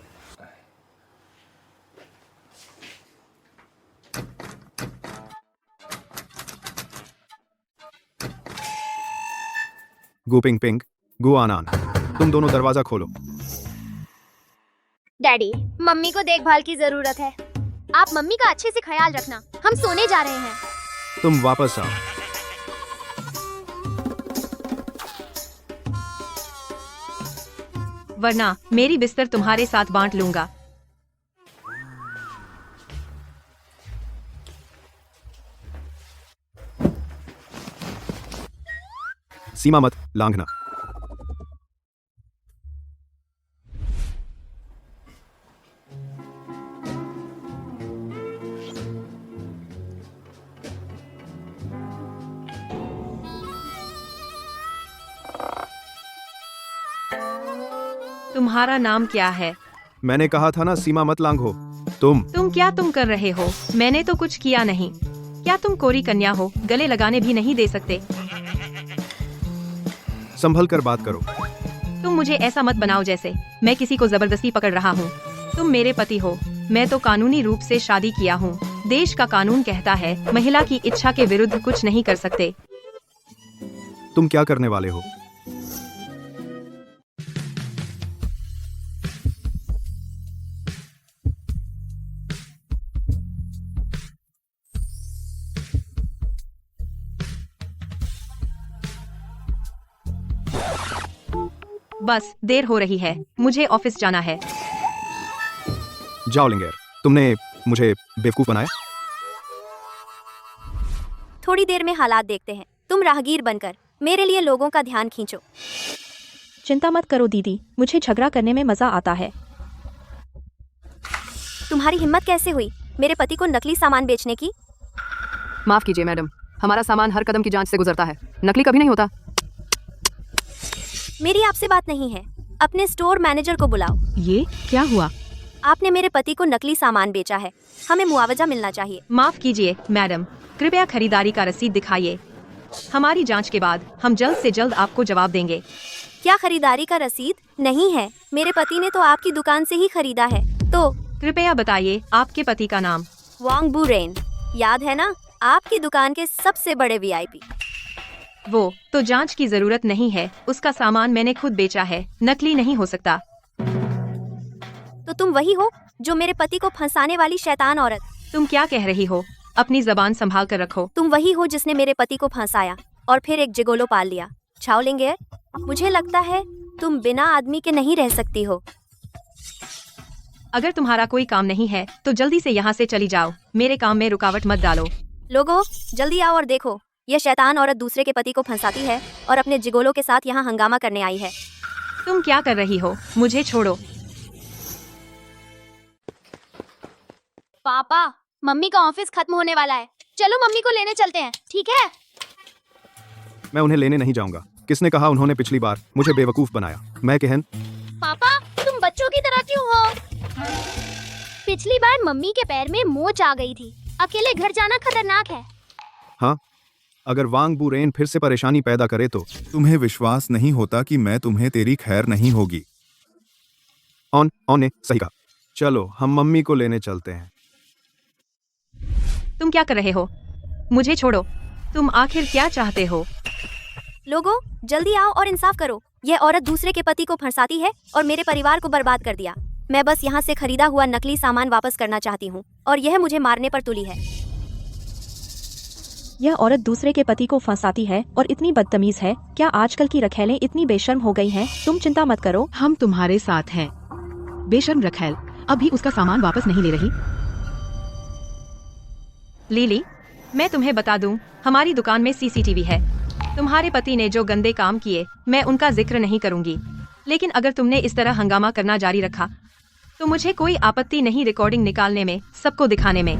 Speaker 4: गु पिंग पिंग, गु आनान, तुम दोनों दरवाजा खोलो।
Speaker 3: डैडी, मम्मी को देखभाल की जरूरत है। आप मम्मी का अच्छे से ख्याल रखना। हम सोने जा रहे हैं।
Speaker 4: तुम वापस आओ।
Speaker 2: वरना मेरी बिस्तर तुम्हारे साथ बांट लूंगा।
Speaker 4: सीमा मत लांघना।
Speaker 2: तुम्हारा नाम क्या है?
Speaker 4: मैंने कहा था ना, सीमा मत लांघो। तुम
Speaker 2: तुम कर रहे हो? मैंने तो कुछ किया नहीं। क्या तुम कोरी कन्या हो? गले लगाने भी नहीं दे सकते।
Speaker 4: संभल कर बात करो।
Speaker 2: तुम मुझे ऐसा मत बनाओ जैसे मैं किसी को जबरदस्ती पकड़ रहा हूँ। तुम मेरे पति हो। मैं तो कानूनी रूप से शादी किया हूँ। देश का कानून कहता है महिला की इच्छा के विरुद्ध कुछ नहीं कर सकते।
Speaker 4: तुम क्या करने वाले हो?
Speaker 2: बस देर हो रही है, मुझे ऑफिस जाना है।
Speaker 4: जाओ लिंगेर, तुमने मुझे बेवकूफ बनाया।
Speaker 6: थोड़ी देर में हालात देखते हैं। तुम राहगीर बनकर मेरे लिए लोगों का ध्यान खींचो।
Speaker 2: चिंता मत करो दीदी, मुझे झगड़ा करने में मजा आता है।
Speaker 6: तुम्हारी हिम्मत कैसे हुई मेरे पति को नकली सामान बेचने की?
Speaker 5: माफ कीजिए मैडम, हमारा सामान हर कदम की जांच से गुजरता है, नकली कभी नहीं होता।
Speaker 6: मेरी आपसे बात नहीं है, अपने स्टोर मैनेजर को बुलाओ।
Speaker 2: ये क्या हुआ?
Speaker 6: आपने मेरे पति को नकली सामान बेचा है, हमें मुआवजा मिलना चाहिए।
Speaker 2: माफ कीजिए मैडम, कृपया खरीदारी का रसीद दिखाइए। हमारी जांच के बाद हम जल्द से जल्द आपको जवाब देंगे।
Speaker 6: क्या खरीदारी का रसीद नहीं है? मेरे पति ने तो आपकी दुकान से ही खरीदा है। तो
Speaker 2: कृपया बताइए आपके पति का नाम।
Speaker 6: वांग बू रेन, याद है ना, आपकी दुकान के सबसे बड़े वीआईपी।
Speaker 2: वो तो जांच की जरूरत नहीं है, उसका सामान मैंने खुद बेचा है, नकली नहीं हो सकता।
Speaker 6: तो तुम वही हो जो मेरे पति को फंसाने वाली शैतान औरत।
Speaker 2: तुम क्या कह रही हो? अपनी जबान संभाल कर रखो।
Speaker 6: तुम वही हो जिसने मेरे पति को फंसाया और फिर एक जिगोलो पाल लिया। छाओ लिंगेर, मुझे लगता है तुम बिना आदमी के नहीं रह सकती हो।
Speaker 2: अगर तुम्हारा कोई काम नहीं है तो जल्दी से यहाँ से चली जाओ, मेरे काम में रुकावट मत डालो।
Speaker 6: लोगों, जल्दी आओ और देखो, यह शैतान औरत दूसरे के पति को फंसाती है और अपने जिगोलो के साथ यहाँ हंगामा करने आई है।
Speaker 2: तुम क्या कर रही हो? मुझे छोड़ो।
Speaker 3: पापा, मम्मी का ऑफिस खत्म होने वाला है, चलो मम्मी को लेने चलते हैं, ठीक है?
Speaker 4: मैं उन्हें लेने नहीं जाऊंगा। किसने कहा उन्होंने पिछली बार मुझे बेवकूफ बनाया? मैं कहन
Speaker 3: पापा, तुम बच्चों की तरह क्यों हो? पिछली बार मम्मी के पैर में मोच आ गई थी। अकेले घर जाना खतरनाक है।
Speaker 4: हाँ, अगर वांग बुरेन फिर से परेशानी पैदा करे तो
Speaker 1: तुम्हें विश्वास नहीं होता कि मैं तुम्हें तेरी खैर नहीं होगी।
Speaker 4: ऑन ने सही कहा। चलो हम मम्मी को लेने चलते हैं।
Speaker 2: तुम क्या कर रहे हो? मुझे छोड़ो। तुम आखिर क्या चाहते हो?
Speaker 6: लोगों, जल्दी आओ और इंसाफ करो। यह औरत दूसरे के पति को फंसाती है और मेरे परिवार को बर्बाद कर दिया। मैं बस यहाँ से खरीदा हुआ नकली सामान वापस करना चाहती हूँ और यह मुझे मारने पर तुली है।
Speaker 7: यह औरत दूसरे के पति को फंसाती है और इतनी बदतमीज है। क्या आजकल की रखैलें इतनी बेशर्म हो गई हैं? तुम चिंता मत करो,
Speaker 8: हम तुम्हारे साथ हैं। बेशर्म रखैल अभी उसका सामान वापस नहीं ले रही।
Speaker 2: लीली, मैं तुम्हें बता दूं, हमारी दुकान में सीसीटीवी है। तुम्हारे पति ने जो गंदे काम किए, मैं उनका जिक्र नहीं करूंगी, लेकिन अगर तुमने इस तरह हंगामा करना जारी रखा तो मुझे कोई आपत्ति नहीं रिकॉर्डिंग निकालने में, सबको दिखाने में।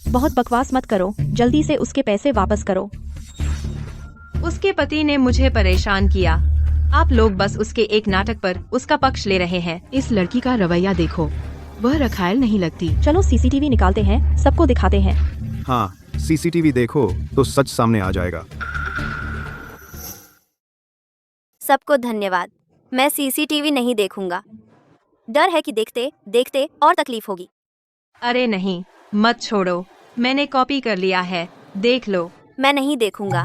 Speaker 7: बहुत बकवास मत करो, जल्दी से उसके पैसे वापस करो।
Speaker 2: उसके पति ने मुझे परेशान किया। आप लोग बस उसके एक नाटक पर उसका पक्ष ले रहे हैं।
Speaker 8: इस लड़की का रवैया देखो, वह रखायल नहीं लगती।
Speaker 7: चलो सीसीटीवी निकालते हैं, सबको दिखाते हैं।
Speaker 4: हाँ, सीसीटीवी देखो तो सच सामने आ जाएगा।
Speaker 6: सबको धन्यवाद। मैं सीसीटीवी नहीं देखूंगा। डर है कि देखते देखते और तकलीफ होगी।
Speaker 2: अरे नहीं, मत छोड़ो, मैंने कॉपी कर लिया है, देख लो।
Speaker 6: मैं नहीं देखूंगा।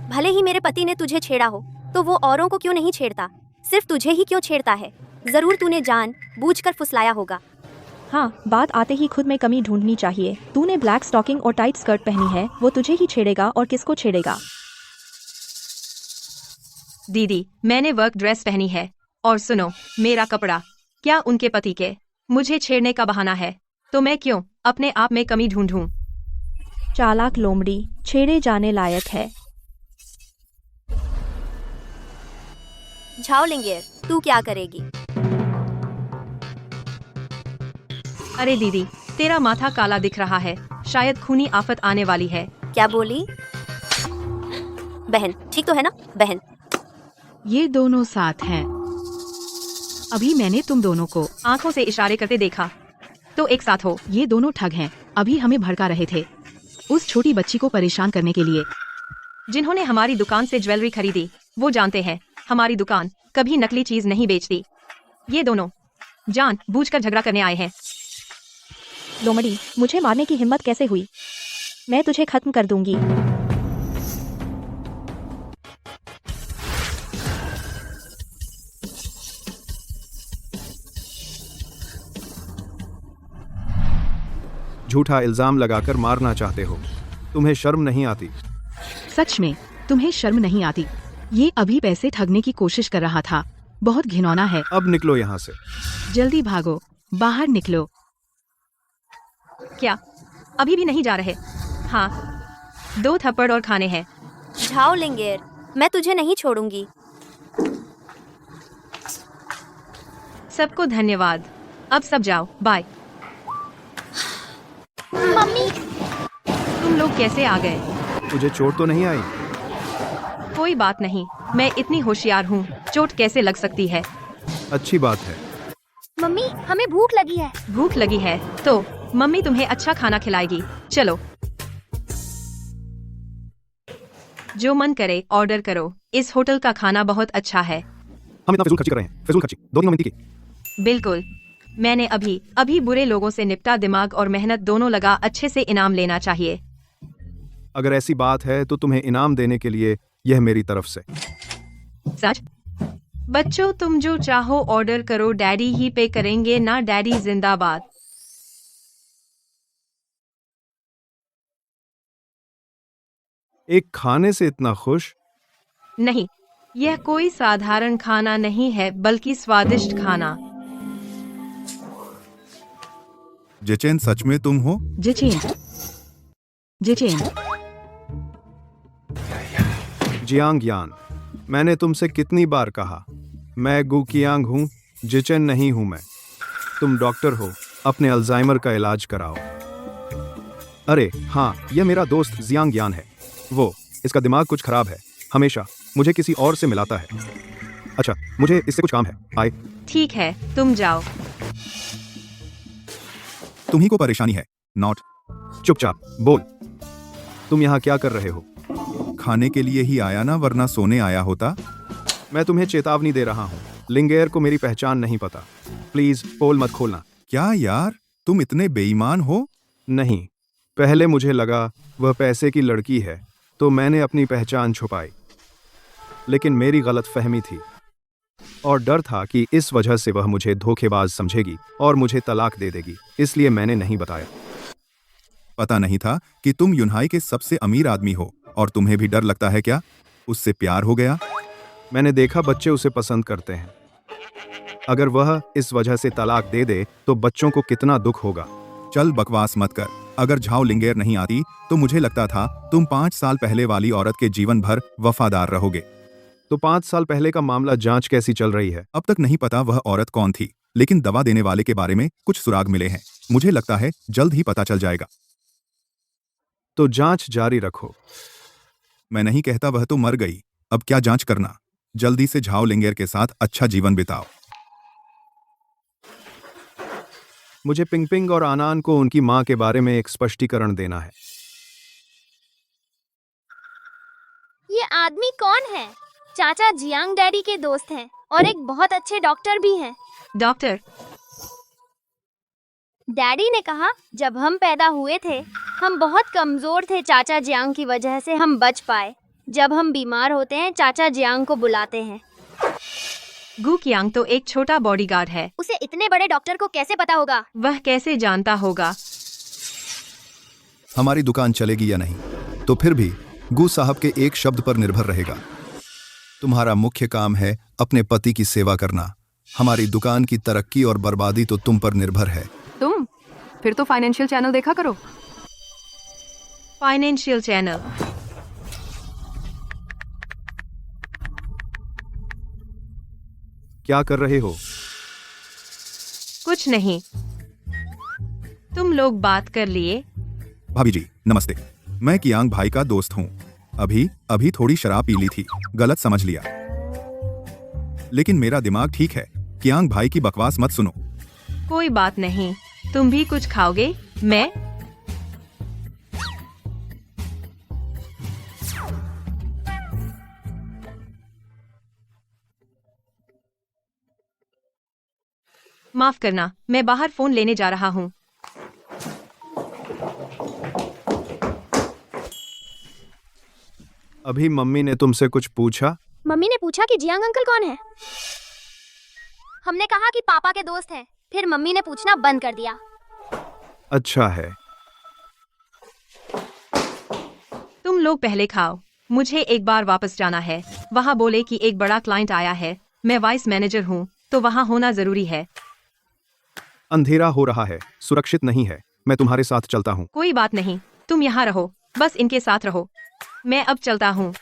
Speaker 6: भले ही मेरे पति ने तुझे छेड़ा हो, तो वो औरों को क्यों नहीं छेड़ता? सिर्फ तुझे ही क्यों छेड़ता है? जरूर तूने जान बूझकर फुसलाया होगा।
Speaker 7: हाँ, बात आते ही खुद में कमी ढूंढनी चाहिए। तूने ब्लैक स्टॉकिंग और टाइट स्कर्ट पहनी है, वो तुझे ही छेड़ेगा और किसको छेड़ेगा?
Speaker 2: दीदी, मैंने वर्क ड्रेस पहनी है। और सुनो, मेरा कपड़ा क्या उनके पति के मुझे छेड़ने का बहाना है? तो मैं क्यों अपने आप में कमी ढूंढूं?
Speaker 7: चालाक लोमड़ी, छेड़े जाने लायक है।
Speaker 6: झाओलिंगेर, तू क्या करेगी?
Speaker 2: अरे दीदी, तेरा माथा काला दिख रहा है, शायद खूनी आफत आने वाली है।
Speaker 6: क्या बोली? बहन, ठीक तो है ना बहन?
Speaker 8: ये दोनों साथ हैं। अभी मैंने तुम दोनों को
Speaker 2: आंखों से इशारे करते देखा, तो एक साथ हो।
Speaker 8: ये दोनों ठग हैं। अभी हमें भड़का रहे थे उस छोटी बच्ची को परेशान करने के लिए।
Speaker 2: जिन्होंने हमारी दुकान से ज्वेलरी खरीदी, वो जानते हैं हमारी दुकान कभी नकली चीज नहीं बेचती। ये दोनों जानबूझकर झगड़ा करने आए हैं।
Speaker 7: लोमड़ी, मुझे मारने की हिम्मत कैसे हुई? मैं तुझे खत्म कर दूंगी।
Speaker 4: झूठा इल्जाम लगाकर मारना चाहते हो? तुम्हें शर्म नहीं आती?
Speaker 8: सच में तुम्हें शर्म नहीं आती? ये अभी पैसे ठगने की कोशिश कर रहा था। बहुत घिनौना है।
Speaker 4: अब निकलो यहाँ से।
Speaker 8: जल्दी भागो, बाहर निकलो।
Speaker 2: क्या अभी भी नहीं जा रहे? हाँ, 2 थप्पड़ और खाने हैं।
Speaker 6: झाओलिंगेर, मैं तुझे नहीं छोड़ूंगी।
Speaker 2: सबको धन्यवाद। अब सब जाओ, बाय।
Speaker 3: मम्मी,
Speaker 2: तुम लोग कैसे आ गए?
Speaker 4: तुझे चोट तो नहीं आई?
Speaker 2: कोई बात नहीं, मैं इतनी होशियार हूँ, चोट कैसे लग सकती है?
Speaker 4: अच्छी बात है।
Speaker 3: मम्मी, हमें भूख लगी है।
Speaker 2: भूख लगी है तो मम्मी तुम्हें अच्छा खाना खिलाएगी। चलो, जो मन करे ऑर्डर करो। इस होटल का खाना बहुत अच्छा है।
Speaker 4: हम इतना फिजूल खर्ची कर रहे हैं। फिजूल खर्ची 2 मिनट की।
Speaker 2: बिल्कुल, मैंने अभी बुरे लोगों से निपटा। दिमाग और मेहनत दोनों लगा, अच्छे से इनाम लेना चाहिए।
Speaker 4: अगर ऐसी बात है तो तुम्हें इनाम देने के लिए यह मेरी तरफ से।
Speaker 2: सच? बच्चों, तुम जो चाहो ऑर्डर करो, डैडी ही पे करेंगे ना। डैडी जिंदाबाद।
Speaker 4: एक खाने से इतना खुश?
Speaker 2: नहीं, यह कोई साधारण खाना नहीं है, बल्कि स्वादिष्ट खाना।
Speaker 1: जिचेन, सच में तुम हो?
Speaker 8: जिचेन, जिचेन,
Speaker 4: जियांग यान, मैंने तुमसे कितनी बार कहा, मैं गु कियांग हूँ, जिचेन नहीं हूँ मैं। तुम डॉक्टर हो, अपने अल्जाइमर का इलाज कराओ। अरे हाँ, यह मेरा दोस्त जियांग यान है। वो, इसका दिमाग कुछ खराब है, हमेशा मुझे किसी और से मिलाता है। अच्छा, मुझे इससे कुछ काम है, आए।
Speaker 2: ठीक है, तुम जाओ।
Speaker 1: तुम्ही को परेशानी है, नॉट।
Speaker 4: चुपचाप बोल, तुम यहाँ क्या कर रहे हो?
Speaker 1: खाने के लिए ही आया ना, वरना सोने आया होता।
Speaker 4: मैं तुम्हें चेतावनी दे रहा हूँ, लिंगेयर को मेरी पहचान नहीं पता। प्लीज पोल मत खोलना।
Speaker 1: क्या यार, तुम इतने बेईमान हो?
Speaker 4: नहीं, पहले मुझे लगा वह पैसे की लड़की है, तो मैंने अपनी पहचान छुपाई। लेकिन मेरी गलतफहमी थी और डर था कि इस वजह से वह मुझे धोखेबाज समझेगी और मुझे तलाक दे देगी, इसलिए मैंने नहीं बताया।
Speaker 1: पता नहीं था कि तुम यूनहाई के सबसे अमीर आदमी हो, और तुम्हें भी डर लगता है क्या? उससे प्यार हो गया?
Speaker 4: मैंने देखा बच्चे उसे पसंद करते हैं। अगर वह इस वजह से तलाक दे दे तो बच्चों को कितना दुख होगा।
Speaker 1: चल बकवास मत कर। अगर झाओ लिंगेर नहीं आती तो मुझे लगता था तुम 5 साल पहले वाली औरत के जीवन भर वफादार रहोगे।
Speaker 4: तो 5 साल पहले का मामला जांच कैसी चल रही है?
Speaker 1: अब तक नहीं पता वह औरत कौन थी, लेकिन दवा देने वाले के बारे में कुछ सुराग मिले हैं। मुझे लगता है जल्द ही पता चल जाएगा।
Speaker 4: तो जांच जारी रखो।
Speaker 1: मैं नहीं कहता वह तो मर गई, अब क्या जांच करना। जल्दी से झाओ लिंगेर के साथ अच्छा जीवन बिताओ।
Speaker 4: मुझे पिंगपिंग और आनान को उनकी मां के बारे में एक स्पष्टीकरण देना है।
Speaker 3: ये आदमी कौन है? चाचा जियांग डैडी के दोस्त हैं और एक बहुत अच्छे डॉक्टर भी हैं।
Speaker 2: डॉक्टर,
Speaker 3: डैडी ने कहा जब हम पैदा हुए थे हम बहुत कमजोर थे, चाचा जियांग की वजह से हम बच पाए। जब हम बीमार होते हैं चाचा जियांग को बुलाते हैं।
Speaker 2: गु कियांग तो एक छोटा बॉडीगार्ड है।
Speaker 3: उसे इतने बड़े डॉक्टर को कैसे पता होगा?
Speaker 2: वह कैसे जानता होगा?
Speaker 1: हमारी दुकान चलेगी या नहीं, तो फिर भी गु साहब के एक शब्द पर निर्भर रहेगा। तुम्हारा मुख्य काम है अपने पति की सेवा करना। हमारी दुकान की तरक्की और बर्बादी तो तुम पर निर्भर है।
Speaker 5: तुम फिर तो फाइनेंशियल चैनल देखा करो।
Speaker 2: Financial channel?
Speaker 4: क्या कर रहे हो?
Speaker 2: कुछ नहीं। तुम लोग बात कर लिए?
Speaker 1: भाभी जी नमस्ते, मैं कियांग भाई का दोस्त हूँ। अभी थोड़ी शराब पी ली थी, गलत समझ लिया। लेकिन मेरा दिमाग ठीक है। कियांग भाई की बकवास मत सुनो।
Speaker 2: कोई बात नहीं, तुम भी कुछ खाओगे? मैं माफ करना, मैं बाहर फोन लेने जा रहा हूँ।
Speaker 4: अभी मम्मी ने तुमसे कुछ पूछा?
Speaker 3: मम्मी ने पूछा कि जियांग अंकल कौन है। हमने कहा कि पापा के दोस्त हैं। फिर मम्मी ने पूछना बंद कर दिया।
Speaker 4: अच्छा है।
Speaker 2: तुम लोग पहले खाओ, मुझे एक बार वापस जाना है। वहाँ बोले कि एक बड़ा क्लाइंट आया है। मैं वाइस मैनेजर हूँ, तो वहाँ होना जरूरी है।
Speaker 4: अंधेरा हो रहा है, सुरक्षित नहीं है। मैं तुम्हारे साथ चलता हूँ।
Speaker 2: कोई बात नहीं, तुम यहाँ रहो, बस इनके साथ रहो। मैं अब चलता हूँ।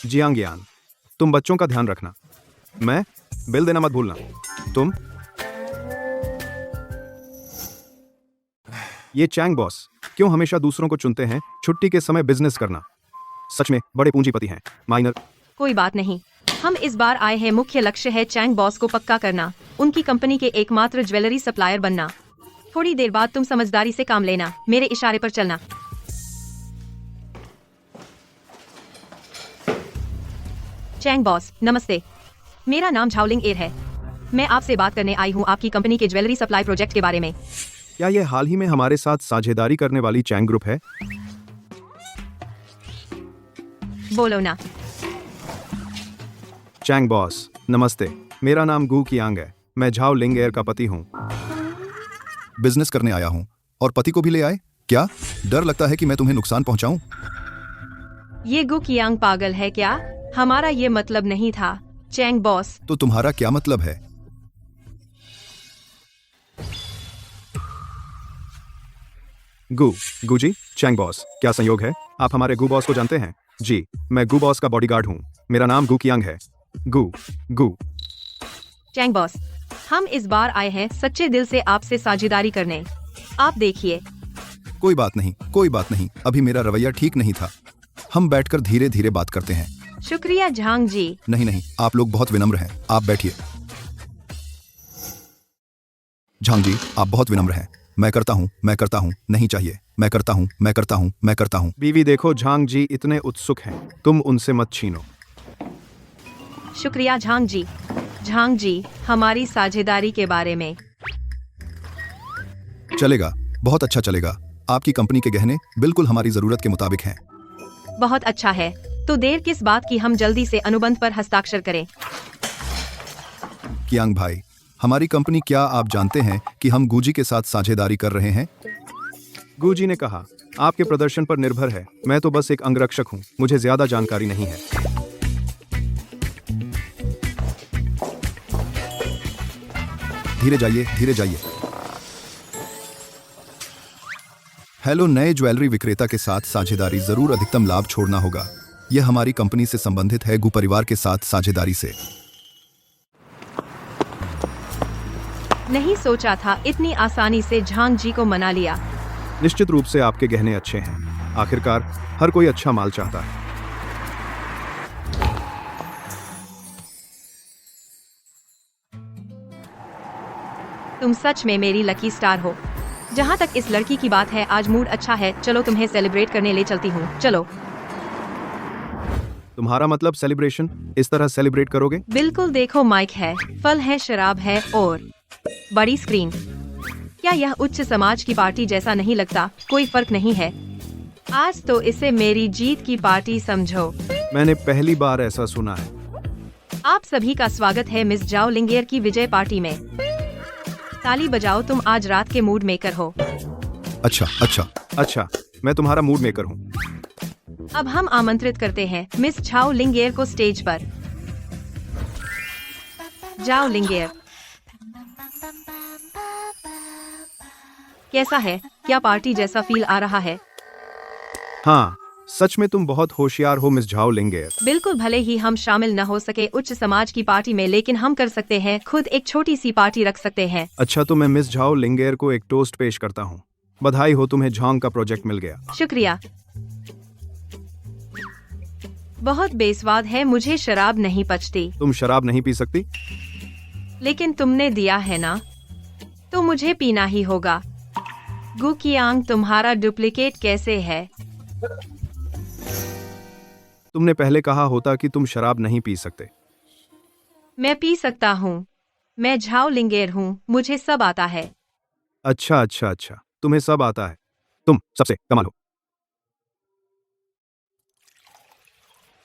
Speaker 4: जियांग यान, तुम बच्चों का ध्यान रखना। मैं बिल देना मत भूलना। तुम ये चैंग बॉस क्यों हमेशा दूसरों को चुनते हैं? छुट्टी के समय बिजनेस करना। सच में बड़े पूंजीपति हैं। माइनर
Speaker 2: कोई बात नहीं, हम इस बार आए हैं। मुख्य लक्ष्य है चैंग बॉस को पक्का करना, उनकी कंपनी के एकमात्र ज्वेलरी सप्लायर बनना। थोड़ी देर बाद तुम समझदारी से काम लेना, मेरे इशारे पर चलना। चैंग बॉस नमस्ते, मेरा नाम झाओलिंग एर है। मैं आपसे बात करने आई हूँ आपकी कंपनी के ज्वेलरी सप्लाई प्रोजेक्ट के बारे में।
Speaker 4: क्या ये हाल ही में हमारे साथ साझेदारी करने वाली चैंग ग्रुप है?
Speaker 2: बोलो ना।
Speaker 4: चैंग बॉस नमस्ते, मेरा नाम गु कियांग है। मैं झाओ लिंग एर का पति हूँ।
Speaker 1: बिजनेस करने आया हूँ, और पति को भी ले आए? क्या डर लगता है कि मैं तुम्हें नुकसान पहुंचाऊं?
Speaker 2: ये गु कियांग पागल है क्या? हमारा ये मतलब नहीं था चैंग बॉस।
Speaker 1: तो तुम्हारा क्या मतलब है?
Speaker 4: गुजी, चैंग बॉस, क्या संयोग है? आप हमारे गु बॉस को जानते हैं? जी, मैं गू बॉस का बॉडीगार्ड हूँ। मेरा नाम गू कियांग है। गू गू।
Speaker 2: चैंग बॉस, हम इस बार आए हैं सच्चे दिल से आपसे साझेदारी करने। आप देखिए।
Speaker 1: कोई बात नहीं, कोई बात नहीं, अभी मेरा रवैया ठीक नहीं था। हम बैठकर धीरे धीरे बात करते हैं।
Speaker 2: शुक्रिया झांग जी।
Speaker 1: नहीं नहीं, आप लोग बहुत विनम्र हैं, आप बैठिए। झांग जी, आप बहुत विनम्र हैं। मैं करता हूँ, नहीं चाहिए। मैं करता हूँ।
Speaker 4: बीवी देखो, झांग जी इतने उत्सुक हैं, तुम उनसे मत छीनो।
Speaker 2: शुक्रिया झांग जी। झांग जी, हमारी साझेदारी के बारे में।
Speaker 1: चलेगा, बहुत अच्छा चलेगा। आपकी कंपनी के गहने बिल्कुल हमारी जरूरत के मुताबिक हैं।
Speaker 2: बहुत अच्छा है। तो देर किस बात की, हम जल्दी से अनुबंध पर हस्ताक्षर करें।
Speaker 1: कियांग भाई, हमारी कंपनी, क्या आप जानते हैं कि हम गूजी के साथ साझेदारी कर रहे हैं?
Speaker 4: गू जी ने कहा, आपके प्रदर्शन पर निर्भर है। मैं तो बस एक अंगरक्षक हूँ, मुझे ज्यादा जानकारी नहीं है।
Speaker 1: धीरे जाइए। हेलो, नए ज्वेलरी विक्रेता के साथ साझेदारी, जरूर अधिकतम लाभ छोड़ना होगा। यह हमारी कंपनी से संबंधित है, गू परिवार के साथ साझेदारी से।
Speaker 2: नहीं सोचा था इतनी आसानी से झांग जी को मना लिया।
Speaker 4: निश्चित रूप से आपके गहने अच्छे हैं। आखिरकार हर कोई अच्छा माल चाहता है।
Speaker 2: तुम सच में मेरी लकी स्टार हो। जहाँ तक इस लड़की की बात है, आज मूड अच्छा है। चलो तुम्हें सेलिब्रेट करने ले चलती हूँ। चलो।
Speaker 4: तुम्हारा मतलब सेलिब्रेशन? इस तरह सेलिब्रेट करोगे?
Speaker 2: बिल्कुल, देखो, माइक है, फल है, शराब है और बड़ी स्क्रीन। क्या यह उच्च समाज की पार्टी जैसा नहीं लगता? कोई फर्क नहीं है। आज तो इसे मेरी जीत की पार्टी समझो।
Speaker 4: मैंने पहली बार ऐसा सुना है।
Speaker 2: आप सभी का स्वागत है मिस जाओ लिंगेर की विजय पार्टी में। ताली बजाओ, तुम आज रात के मूड मेकर हो।
Speaker 1: अच्छा।
Speaker 4: मैं तुम्हारा मूड मेकर हूँ।
Speaker 2: अब हम आमंत्रित करते हैं मिस झाओ लिंगेर को स्टेज पर। जाओ लिंगेर, कैसा है? क्या पार्टी जैसा फील आ रहा है?
Speaker 4: हाँ, सच में तुम बहुत होशियार हो मिस झाओ लिंगेर।
Speaker 2: बिल्कुल, भले ही हम शामिल न हो सके उच्च समाज की पार्टी में, लेकिन हम कर सकते हैं, खुद एक छोटी सी पार्टी रख सकते हैं।
Speaker 4: अच्छा, तो मैं मिस झाओ लिंगेर को एक टोस्ट पेश करता हूँ। बधाई हो, तुम्हें झांग का प्रोजेक्ट मिल गया।
Speaker 2: शुक्रिया। बहुत बेस्वाद है, मुझे शराब नहीं पचती।
Speaker 4: तुम शराब नहीं पी सकती?
Speaker 2: लेकिन तुमने दिया है ना, तो मुझे पीना ही होगा। गू कियांग, तुम्हारा डुप्लीकेट कैसे है?
Speaker 4: तुमने पहले कहा होता कि तुम शराब नहीं पी सकते।
Speaker 2: मैं पी सकता हूँ। मैं झाओ लिंगेर हूँ, मुझे सब आता है।
Speaker 4: अच्छा, तुम्हें सब आता है। तुम सबसे कमाल हो।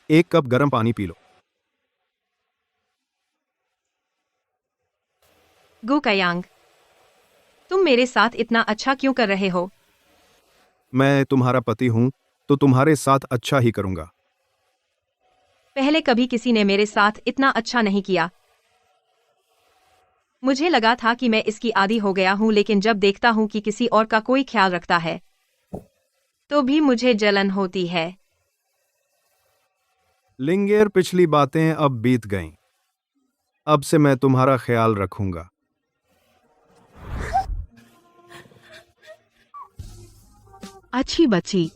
Speaker 4: एक कप गर्म पानी पी लो।
Speaker 2: गू कियांग, तुम मेरे साथ इतना अच्छा क्यों कर रहे हो?
Speaker 4: मैं तुम्हारा पति हूँ, तो तुम्हारे साथ अच्छा ही करूंगा।
Speaker 2: पहले कभी किसी ने मेरे साथ इतना अच्छा नहीं किया। मुझे लगा था कि मैं इसकी आदी हो गया हूँ, लेकिन जब देखता हूँ कि किसी और का कोई ख्याल रखता है, तो भी मुझे जलन होती है।
Speaker 4: लिंगेर, पिछली बातें अब बीत गईं। अब से मैं तुम्हारा ख्याल रखूंगा।
Speaker 8: अच्छी बच्ची।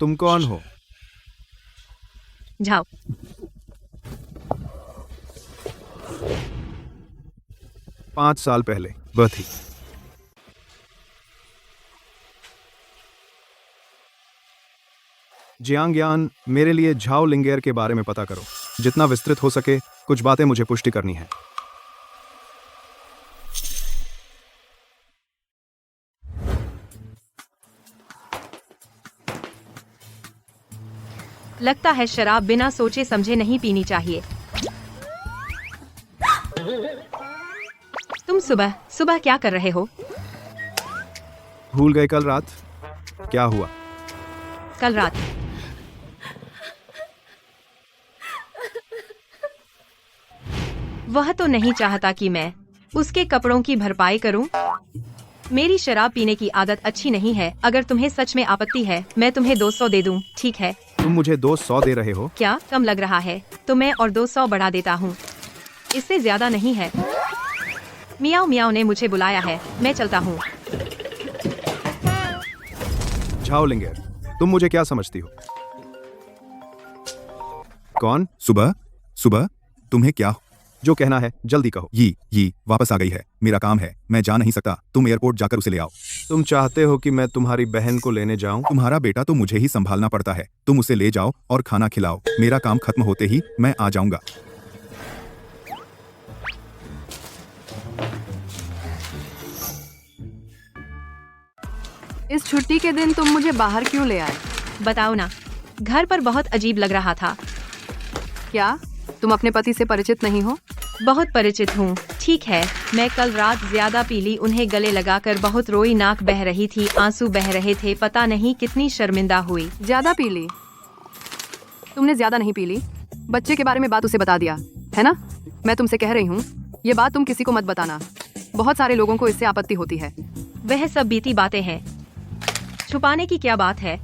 Speaker 4: तुम कौन हो?
Speaker 2: झाओ।
Speaker 4: 5 साल पहले बर्थी। जियांगयान, मेरे लिए झाओ लिंगेर के बारे में पता करो। जितना विस्तृत हो सके, कुछ बातें मुझे पुष्टि करनी है।
Speaker 2: लगता है शराब बिना सोचे समझे नहीं पीनी चाहिए। तुम सुबह सुबह क्या कर रहे हो?
Speaker 4: भूल गए कल रात क्या हुआ?
Speaker 2: कल रात। वह तो नहीं चाहता कि मैं उसके कपड़ों की भरपाई करूं। मेरी शराब पीने की आदत अच्छी नहीं है। अगर तुम्हें सच में आपत्ति है, मैं तुम्हें 200 दे दूं, ठीक है?
Speaker 4: तुम मुझे 200 दे रहे हो?
Speaker 2: क्या कम लग रहा है? तो मैं और 200 बढ़ा देता हूँ, इससे ज्यादा नहीं है। मियाओ मियाओ ने मुझे बुलाया है, मैं चलता हूँ।
Speaker 4: झाओ लिंगेर, तुम मुझे क्या समझती हो? कौन?
Speaker 1: सुबह सुबह तुम्हें क्या?
Speaker 4: जो कहना है जल्दी कहो।
Speaker 1: ये वापस आ गई है, मेरा काम है, मैं जा नहीं सकता। तुम एयरपोर्ट जाकर उसे ले आओ।
Speaker 4: तुम चाहते हो कि मैं तुम्हारी बहन को लेने जाऊं?
Speaker 1: तुम्हारा बेटा तो मुझे ही संभालना पड़ता है। तुम उसे ले जाओ और खाना खिलाओ। मेरा काम खत्म होते ही मैं आ जाऊंगा।
Speaker 5: इस छुट्टी के दिन तुम मुझे बाहर क्यों ले आए?
Speaker 2: बताओ ना, घर पर बहुत अजीब लग रहा था।
Speaker 5: क्या तुम अपने पति से परिचित नहीं हो?
Speaker 2: बहुत परिचित हूँ। ठीक है, मैं कल रात ज्यादा पी ली, उन्हें गले लगाकर बहुत रोई, नाक बह रही थी, आंसू बह रहे थे, पता नहीं कितनी शर्मिंदा हुई।
Speaker 5: ज्यादा पी ली? तुमने ज्यादा नहीं पी ली। बच्चे के बारे में बात उसे बता दिया है ना? मैं तुमसे कह रही हूँ, ये बात तुम किसी को मत बताना। बहुत सारे लोगों को इससे आपत्ति होती है।
Speaker 2: वह सब बीती बातें हैं, छुपाने की क्या बात है?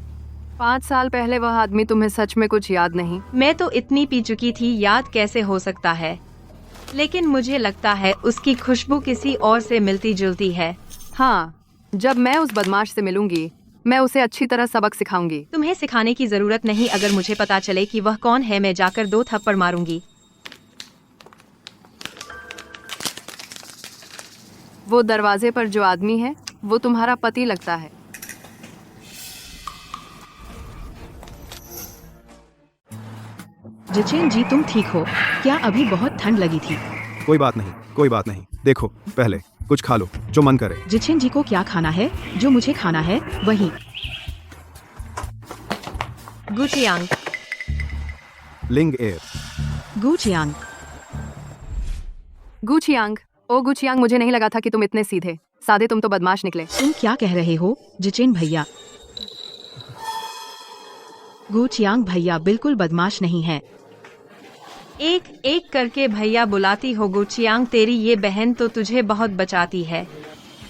Speaker 5: 5 साल पहले वह आदमी तुम्हें सच में कुछ याद नहीं?
Speaker 2: मैं तो इतनी पी चुकी थी, याद कैसे हो सकता है? लेकिन मुझे लगता है उसकी खुशबू किसी और से मिलती जुलती है।
Speaker 5: हाँ, जब मैं उस बदमाश से मिलूंगी, मैं उसे अच्छी तरह सबक सिखाऊंगी।
Speaker 2: तुम्हें सिखाने की जरूरत नहीं। अगर मुझे पता चले कि वह कौन है, मैं जाकर 2 थप्पड़ मारूंगी।
Speaker 5: वो दरवाजे पर जो आदमी है, वो तुम्हारा पति लगता है।
Speaker 8: जिचेन जी, तुम ठीक हो? क्या अभी बहुत ठंड लगी थी?
Speaker 4: कोई बात नहीं, कोई बात नहीं। देखो, पहले कुछ खा लो जो मन करे।
Speaker 8: जिचेन जी को क्या खाना है? जो मुझे खाना है वही।
Speaker 2: गुचियांग,
Speaker 4: लिंग एयर।
Speaker 8: गुचियांग।
Speaker 5: गुचियांग, ओ गुचियांग, मुझे नहीं लगा था कि तुम इतने सीधे सादे, तुम तो बदमाश निकले।
Speaker 8: तुम क्या कह रहे हो जिचेन भैया? गुचियांग भैया बिल्कुल बदमाश नहीं है।
Speaker 2: एक एक करके भैया बुलाती हो। गुचियांग, तेरी ये बहन तो तुझे बहुत बचाती है।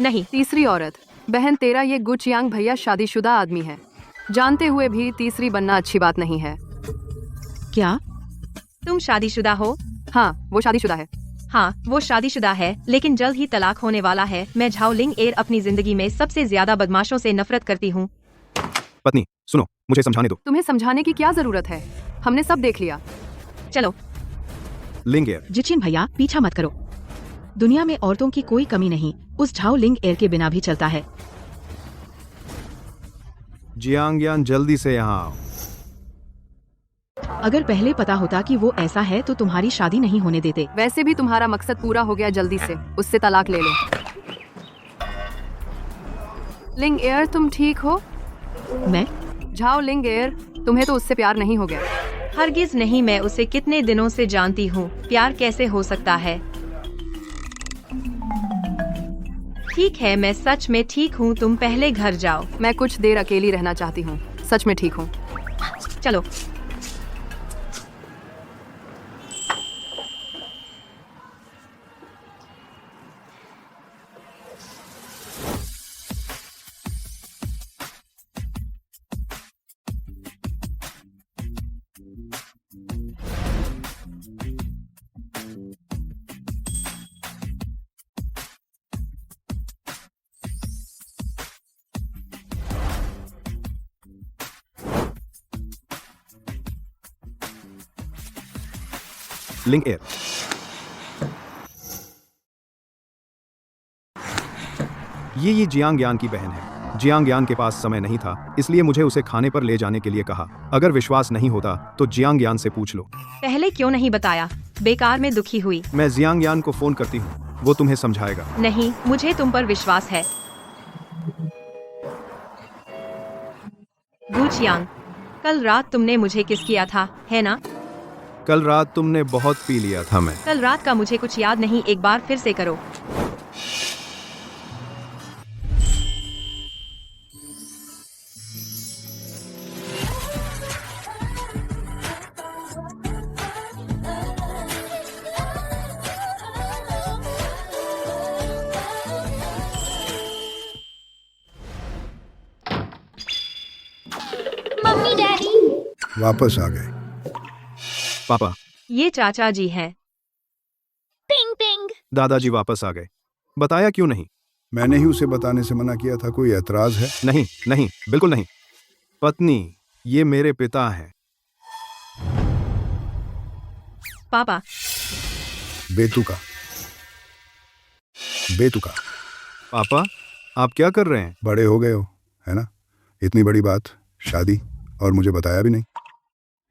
Speaker 2: नहीं,
Speaker 5: तीसरी औरत बहन तेरा ये गुचियांग भैया शादीशुदा आदमी है। जानते हुए भी तीसरी बनना अच्छी बात नहीं है।
Speaker 8: क्या
Speaker 2: तुम शादीशुदा हो?
Speaker 5: हाँ, वो शादीशुदा है।
Speaker 2: हाँ, वो शादीशुदा है, लेकिन जल्द ही तलाक होने वाला है। मैं झाओ लिंग एर अपनी जिंदगी में सबसे ज्यादा बदमाशों से नफरत करती हूँ।
Speaker 4: पत्नी सुनो, मुझे समझाने दो।
Speaker 5: तुम्हें समझाने की क्या जरूरत है? हमने सब देख लिया।
Speaker 2: चलो।
Speaker 4: लिंग एयर।
Speaker 8: जिचेन भैया, पीछा मत करो। दुनिया में औरतों की कोई कमी नहीं, उस झाओ लिंग एयर के बिना भी चलता है।
Speaker 4: जियांग यान, जल्दी से यहाँ आओ।
Speaker 8: अगर पहले पता होता कि वो ऐसा है तो तुम्हारी शादी नहीं होने देते।
Speaker 5: वैसे भी तुम्हारा मकसद पूरा हो गया, जल्दी से उससे तलाक ले लो। लिंग एयर, तुम ठीक हो?
Speaker 8: मैं?
Speaker 5: झाओ लिंग एयर, तुम्हें तो उससे प्यार नहीं हो गया?
Speaker 2: हरगिज नहीं, मैं उसे कितने दिनों से जानती हूँ, प्यार कैसे हो सकता है? ठीक है, मैं सच में ठीक हूँ, तुम पहले घर जाओ।
Speaker 5: मैं कुछ देर अकेली रहना चाहती हूँ, सच में ठीक हूँ।
Speaker 2: चलो।
Speaker 4: लिंग एयर। ये जियांग यान की बहन है। जियांग यान के पास समय नहीं था, इसलिए मुझे उसे खाने पर ले जाने के लिए कहा। अगर विश्वास नहीं होता तो जियांग यान से पूछ लो।
Speaker 2: पहले क्यों नहीं बताया? बेकार में दुखी हुई।
Speaker 4: मैं जियांग यान को फोन करती हूँ, वो तुम्हें समझाएगा।
Speaker 2: नहीं, मुझे तुम पर विश्वास है। गुचियांग, कल रात तुमने मुझे किस किया था, है ना?
Speaker 4: कल रात तुमने बहुत पी लिया था। मैं
Speaker 2: कल रात का मुझे कुछ याद नहीं, एक बार फिर से करो।
Speaker 9: वापस आ गए।
Speaker 4: पापा,
Speaker 2: ये चाचा जी हैं।
Speaker 3: Ping ping.
Speaker 4: दादाजी वापस आ गए। बताया क्यों नहीं?
Speaker 9: मैंने ही उसे बताने से मना किया था। कोई एतराज है?
Speaker 4: नहीं नहीं, बिल्कुल नहीं। पत्नी, ये मेरे पिता हैं।
Speaker 2: पापा,
Speaker 9: बेतुका बेतुका।
Speaker 4: पापा, आप क्या कर रहे हैं?
Speaker 9: बड़े हो गए हो, है ना? इतनी बड़ी बात, शादी, और मुझे बताया भी नहीं।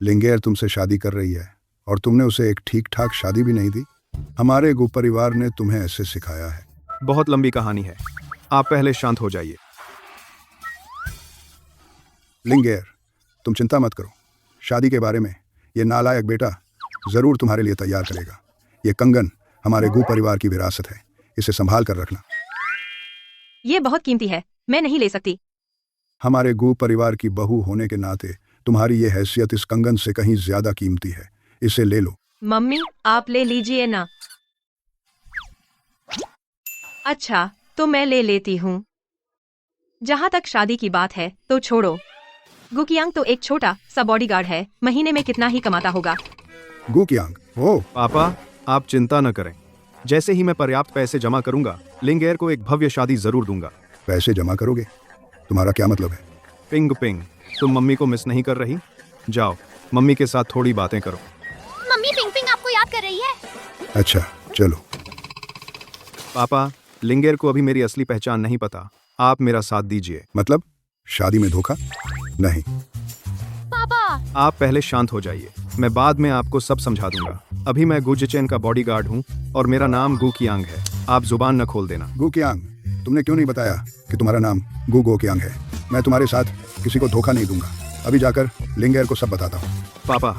Speaker 9: लिंगेर तुमसे शादी कर रही है और तुमने उसे एक ठीक ठाक शादी भी नहीं दी। हमारे गो परिवार ने तुम्हें ऐसे सिखाया है।
Speaker 4: बहुत लंबी कहानी है, आप पहले शांत हो जाइए।
Speaker 9: लिंगेर, तुम चिंता मत करो। शादी के बारे में ये नालायक बेटा जरूर तुम्हारे लिए तैयार करेगा। ये कंगन हमारे गो परिवार की विरासत है, इसे संभाल कर रखना।
Speaker 2: ये बहुत कीमती है, मैं नहीं ले सकती।
Speaker 9: हमारे गो परिवार की बहू होने के नाते तुम्हारी ये हैसियत इस कंगन से कहीं ज्यादा कीमती है। इसे ले लो।
Speaker 2: मम्मी, आप ले लीजिए ना। अच्छा, तो मैं ले लेती हूँ। जहाँ तक शादी की बात है तो छोड़ो। गुकियांग तो एक छोटा सा बॉडीगार्ड है, महीने में कितना ही कमाता होगा।
Speaker 9: गुकियांग, ओ
Speaker 4: पापा, आप चिंता न करें। जैसे ही मैं पर्याप्त पैसे जमा करूंगा, लिंगेर को एक भव्य शादी जरूर दूंगा।
Speaker 9: पैसे जमा करोगे? तुम्हारा क्या मतलब है?
Speaker 4: पिंग पिंग, तुम मम्मी को मिस नहीं कर रही? जाओ, मम्मी के साथ थोड़ी बातें करो।
Speaker 3: मम्मी पिंग पिंग आपको याद कर रही है।
Speaker 9: अच्छा, चलो।
Speaker 4: पापा, लिंगेर को अभी मेरी असली पहचान नहीं पता। आप मेरा साथ दीजिए।
Speaker 9: मतलब शादी में धोखा? नहीं।
Speaker 3: पापा,
Speaker 4: आप पहले शांत हो जाइए, मैं बाद में आपको सब समझा दूंगा। अभी मैं गु जिचेन का बॉडीगार्ड हूँ और मेरा नाम गु कियांग है। आप जुबान न खोल देना।
Speaker 9: गुकियांग, तुमने क्यों नहीं बताया कि तुम्हारा नाम गु गोकियांग है? मैं तुम्हारे साथ किसी को धोखा नहीं दूंगा। अभी जाकर लिंगेर को सब बताता हूँ।
Speaker 4: पापा,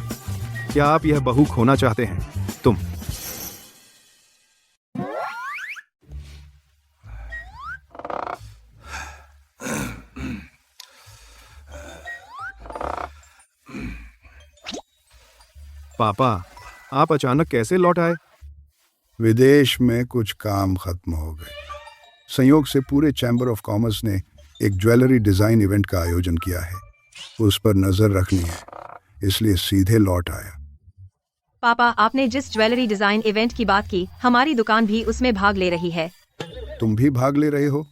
Speaker 4: क्या आप यह बहू खोना चाहते हैं? तुम पापा, आप अचानक कैसे लौट आए?
Speaker 9: विदेश में कुछ काम खत्म हो गए। संयोग से पूरे चैम्बर ऑफ कॉमर्स ने एक ज्वेलरी डिजाइन इवेंट का आयोजन किया है। उस पर नजर रखनी है, इसलिए सीधे लौट आया।
Speaker 2: पापा, आपने जिस ज्वेलरी डिजाइन इवेंट की बात की, हमारी दुकान भी उसमें भाग ले रही है।
Speaker 9: तुम भी भाग ले रहे हो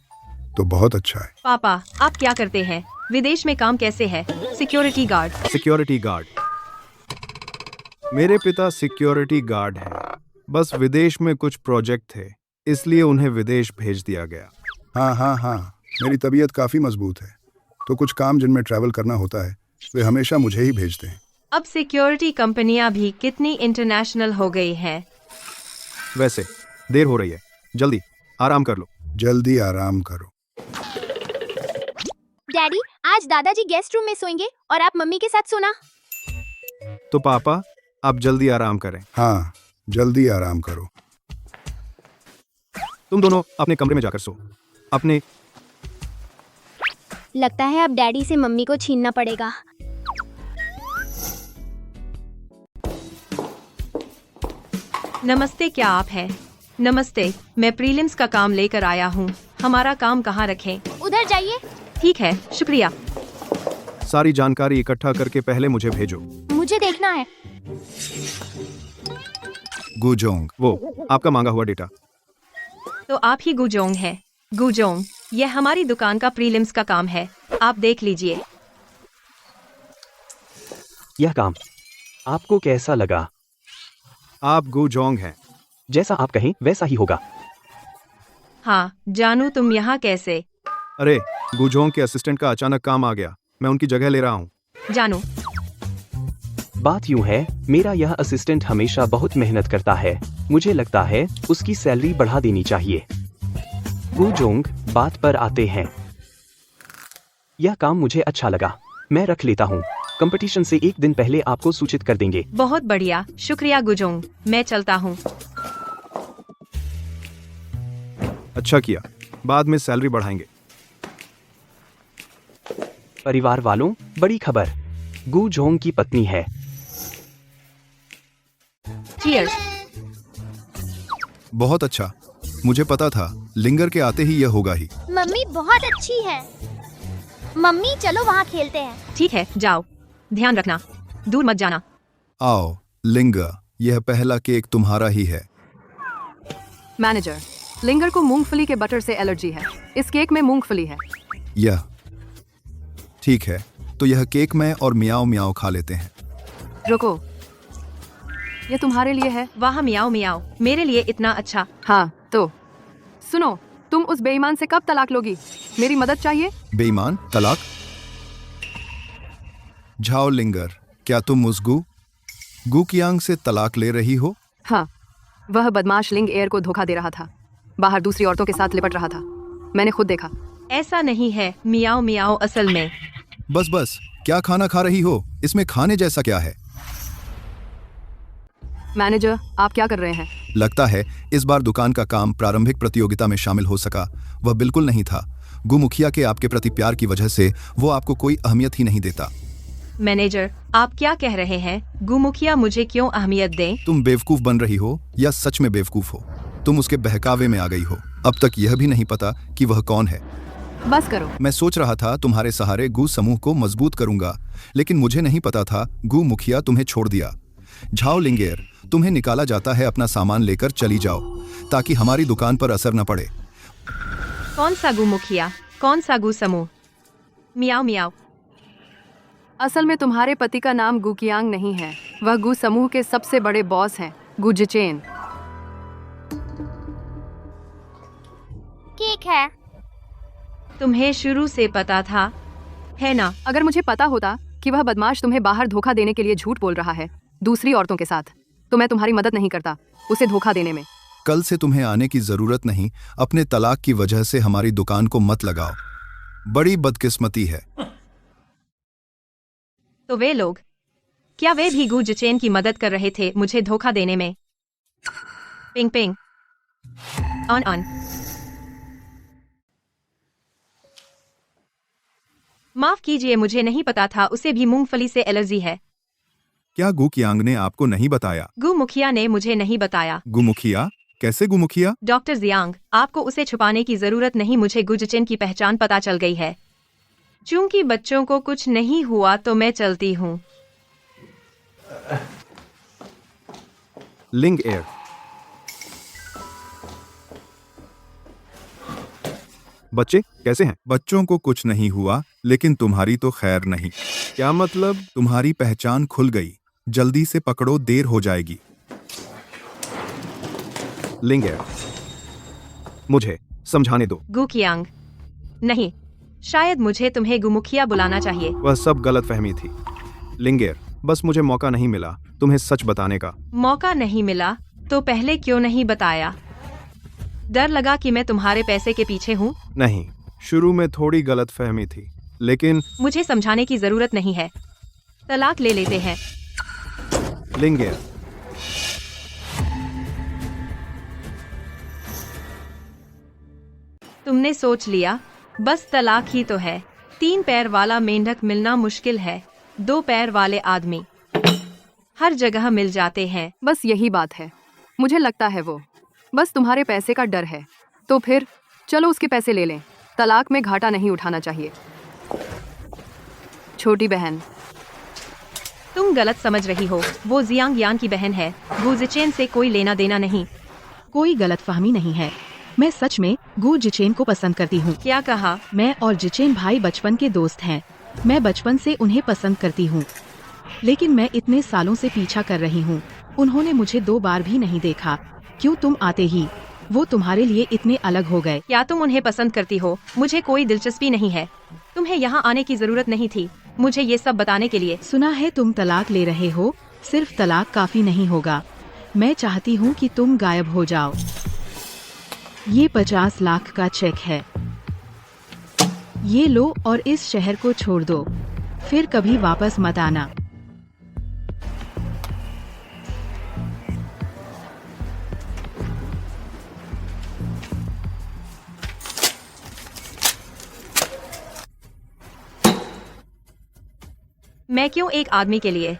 Speaker 9: तो बहुत अच्छा है।
Speaker 2: पापा, आप क्या करते हैं? विदेश में काम कैसे है? Security guard.
Speaker 4: Security guard? मेरे पिता सिक्योरिटी गार्ड हैं। बस विदेश में कुछ प्रोजेक्ट थे, इसलिए उन्हें विदेश भेज दिया गया।
Speaker 9: हाँ, मेरी तबीयत काफी मजबूत है, तो कुछ काम जिनमें ट्रैवल करना होता है वे हमेशा मुझे ही भेजते हैं।
Speaker 2: अब सिक्योरिटी कंपनियां भी कितनी इंटरनेशनल हो गई हैं।
Speaker 4: वैसे देर हो रही है, जल्दी आराम कर लो।
Speaker 9: जल्दी आराम करो।
Speaker 3: डैडी, आज दादाजी गेस्ट रूम में सोएंगे और आप मम्मी के साथ सोना।
Speaker 4: तो पापा, आप जल्दी आराम करें।
Speaker 9: हाँ, जल्दी आराम करो।
Speaker 4: तुम दोनों अपने कमरे में जाकर सो। अपने
Speaker 3: लगता है अब डैडी से मम्मी को छीनना पड़ेगा।
Speaker 2: नमस्ते, क्या आप हैं? नमस्ते, मैं प्रीलिम्स का काम लेकर आया हूँ। हमारा काम कहाँ रखें?
Speaker 3: उधर जाइए।
Speaker 2: ठीक है, शुक्रिया।
Speaker 4: सारी जानकारी इकट्ठा करके पहले मुझे भेजो।
Speaker 3: मुझे देखना है।
Speaker 1: गुजोंग,
Speaker 4: वो आपका मांगा हुआ डेटा।
Speaker 2: तो आप ही गुजोंग हैं। गुजोंग, यह हमारी दुकान का प्रीलिम्स का काम है, आप देख लीजिए।
Speaker 10: यह काम आपको कैसा लगा?
Speaker 4: आप गुजोंग हैं।
Speaker 10: जैसा आप कहें वैसा ही होगा।
Speaker 2: हाँ, जानू, तुम यहाँ कैसे?
Speaker 4: अरे, गुजोंग के असिस्टेंट का अचानक काम आ गया, मैं उनकी जगह ले रहा हूँ।
Speaker 2: जानू,
Speaker 10: बात यूं है, मेरा यह असिस्टेंट हमेशा बहुत मेहनत करता है। मुझे लगता है उसकी सैलरी बढ़ा देनी चाहिए। गुजोंग, बात पर आते हैं। यह काम मुझे अच्छा लगा, मैं रख लेता हूँ। कंपटीशन से एक दिन पहले आपको सूचित कर देंगे।
Speaker 2: बहुत बढ़िया, शुक्रिया गुजोंग, मैं चलता हूँ।
Speaker 4: अच्छा किया, बाद में सैलरी बढ़ाएंगे।
Speaker 10: परिवार वालों, बड़ी खबर, गुजोंग की पत्नी है।
Speaker 2: चीयर्स।
Speaker 1: बहुत अच्छा, मुझे पता था लिंगर के आते ही यह होगा ही।
Speaker 3: मम्मी बहुत अच्छी है। मम्मी, चलो वहाँ खेलते हैं।
Speaker 2: ठीक है, जाओ, ध्यान रखना। दूर मत जाना।
Speaker 1: आओ लिंगर, यह पहला केक तुम्हारा ही है।
Speaker 5: मैनेजर, लिंगर को मूंगफली के बटर से एलर्जी है। इस केक में मूंगफली है।
Speaker 1: यह ठीक है, तो यह केक मैं और मियाओ मियाओ खा लेते हैं।
Speaker 5: रुको, ये तुम्हारे लिए है।
Speaker 2: वाह मियाओ मियाओ, मेरे लिए इतना अच्छा।
Speaker 5: हाँ तो सुनो, तुम उस बेईमान से कब तलाक लोगी? मेरी मदद चाहिए।
Speaker 1: बेईमान? तलाक? झाओ लिंगर, क्या तुम उस गू कियांग से तलाक ले रही हो?
Speaker 5: हाँ, वह बदमाश लिंग एयर को धोखा दे रहा था। बाहर दूसरी औरतों के साथ लिपट रहा था। मैंने खुद देखा।
Speaker 2: ऐसा नहीं है मियाओ मियाओ, असल में।
Speaker 1: बस, क्या खाना खा रही हो? इसमें खाने जैसा क्या है?
Speaker 5: मैनेजर, आप क्या कर रहे हैं?
Speaker 1: लगता है इस बार दुकान का काम प्रारंभिक प्रतियोगिता में शामिल हो सका। वह बिल्कुल नहीं था। गु मुखिया के आपके प्रति प्यार की वजह से वो आपको कोई अहमियत ही नहीं देता।
Speaker 2: मैनेजर, आप क्या कह रहे हैं? गु मुखिया मुझे क्यों अहमियत दें?
Speaker 1: तुम बेवकूफ बन रही हो या सच में बेवकूफ हो? तुम उसके बहकावे में आ गई हो। अब तक यह भी नहीं पता कि वह कौन है।
Speaker 5: बस करो।
Speaker 1: मैं सोच रहा था तुम्हारे सहारे गु समूह को मजबूत करूंगा, लेकिन मुझे नहीं पता था गु मुखिया तुम्हें छोड़ दिया। झाओ लिंगेर, तुम्हें निकाला जाता है। अपना सामान लेकर चली जाओ ताकि हमारी दुकान पर असर न पड़े।
Speaker 2: कौन सा गु मुखिया, कौन सा गु समूह? मियाओ मियाओ।
Speaker 5: असल में तुम्हारे पति का नाम गु कियांग नहीं है। वह गु समूह के सबसे बड़े बॉस हैं, गु जिचेन।
Speaker 3: केक है।
Speaker 2: तुम्हें शुरू से पता था, है ना?
Speaker 5: अगर मुझे पता होता कि वह बदमाश तुम्हें बाहर धोखा देने के लिए झूठ बोल रहा है दूसरी औरतों के साथ, तो मैं तुम्हारी मदद नहीं करता उसे धोखा देने में।
Speaker 1: कल से तुम्हें आने की जरूरत नहीं। अपने तलाक की वजह से हमारी दुकान को मत लगाओ। बड़ी बदकिस्मती है।
Speaker 2: तो वे लोग, क्या वे भी गु जिचेन की मदद कर रहे थे मुझे धोखा देने में? Ping ping on. माफ कीजिए, मुझे नहीं पता था उसे भी मूंगफली से एलर्जी है।
Speaker 1: क्या गु कियांग ने आपको नहीं बताया?
Speaker 2: गु मुखिया ने मुझे नहीं बताया।
Speaker 1: गु मुखिया? कैसे गु मुखिया?
Speaker 2: डॉक्टर जियांग, आपको उसे छुपाने की जरूरत नहीं। मुझे गु जिचेन की पहचान पता चल गई है। चूंकि बच्चों को कुछ नहीं हुआ तो मैं चलती हूँ।
Speaker 4: लिंग एयर, बच्चे कैसे हैं?
Speaker 1: बच्चों को कुछ नहीं हुआ, लेकिन तुम्हारी तो खैर नहीं।
Speaker 4: क्या मतलब?
Speaker 1: तुम्हारी पहचान खुल गई। जल्दी से पकड़ो, देर हो जाएगी।
Speaker 4: लिंग एयर, मुझे समझाने दो।
Speaker 2: गु कियांग, नहीं, शायद मुझे तुम्हें गु मुखिया बुलाना चाहिए।
Speaker 4: वह सब गलतफहमी थी। लिंग एयर, बस मुझे मौका नहीं मिला तुम्हें सच बताने का।
Speaker 2: मौका नहीं मिला तो पहले क्यों नहीं बताया? डर लगा कि मैं तुम्हारे पैसे के पीछे हूँ?
Speaker 4: नहीं, शुरू में थोड़ी गलतफहमी थी, लेकिन
Speaker 2: मुझे समझाने की जरूरत नहीं है। तलाक ले लेते हैं।
Speaker 4: लिंग एयर,
Speaker 2: तुमने सोच लिया? बस तलाक ही तो है। 3 पैर वाला मेंढक मिलना मुश्किल है। 2 पैर वाले आदमी हर जगह मिल जाते हैं।
Speaker 5: बस यही बात है। मुझे लगता है वो बस तुम्हारे पैसे का डर है। तो फिर चलो उसके पैसे ले लें। तलाक में घाटा नहीं उठाना चाहिए। छोटी बहन,
Speaker 2: तुम गलत समझ रही हो। वो जियांग यान की बहन है। गु जिचेन से कोई लेना देना नहीं।
Speaker 8: कोई गलतफहमी नहीं है। मैं सच में गु जिचेन को पसंद करती हूँ।
Speaker 2: क्या कहा?
Speaker 8: मैं और जिचेन भाई बचपन के दोस्त हैं। मैं बचपन से उन्हें पसंद करती हूँ, लेकिन मैं इतने सालों से पीछा कर रही हूँ। उन्होंने मुझे 2 बार भी नहीं देखा। क्यों तुम आते ही वो तुम्हारे लिए इतने अलग हो गए?
Speaker 2: क्या तुम उन्हें पसंद करती हो? मुझे कोई दिलचस्पी नहीं है। तुम्हें यहाँ आने की जरूरत नहीं थी मुझे ये सब बताने के लिए।
Speaker 8: सुना है तुम तलाक ले रहे हो। सिर्फ तलाक काफी नहीं होगा। मैं चाहती हूँ कि तुम गायब हो जाओ। ये 50 लाख का चेक है। ये लो और इस शहर को छोड़ दो। फिर कभी वापस मत आना।
Speaker 2: मैं क्यों एक आदमी के लिए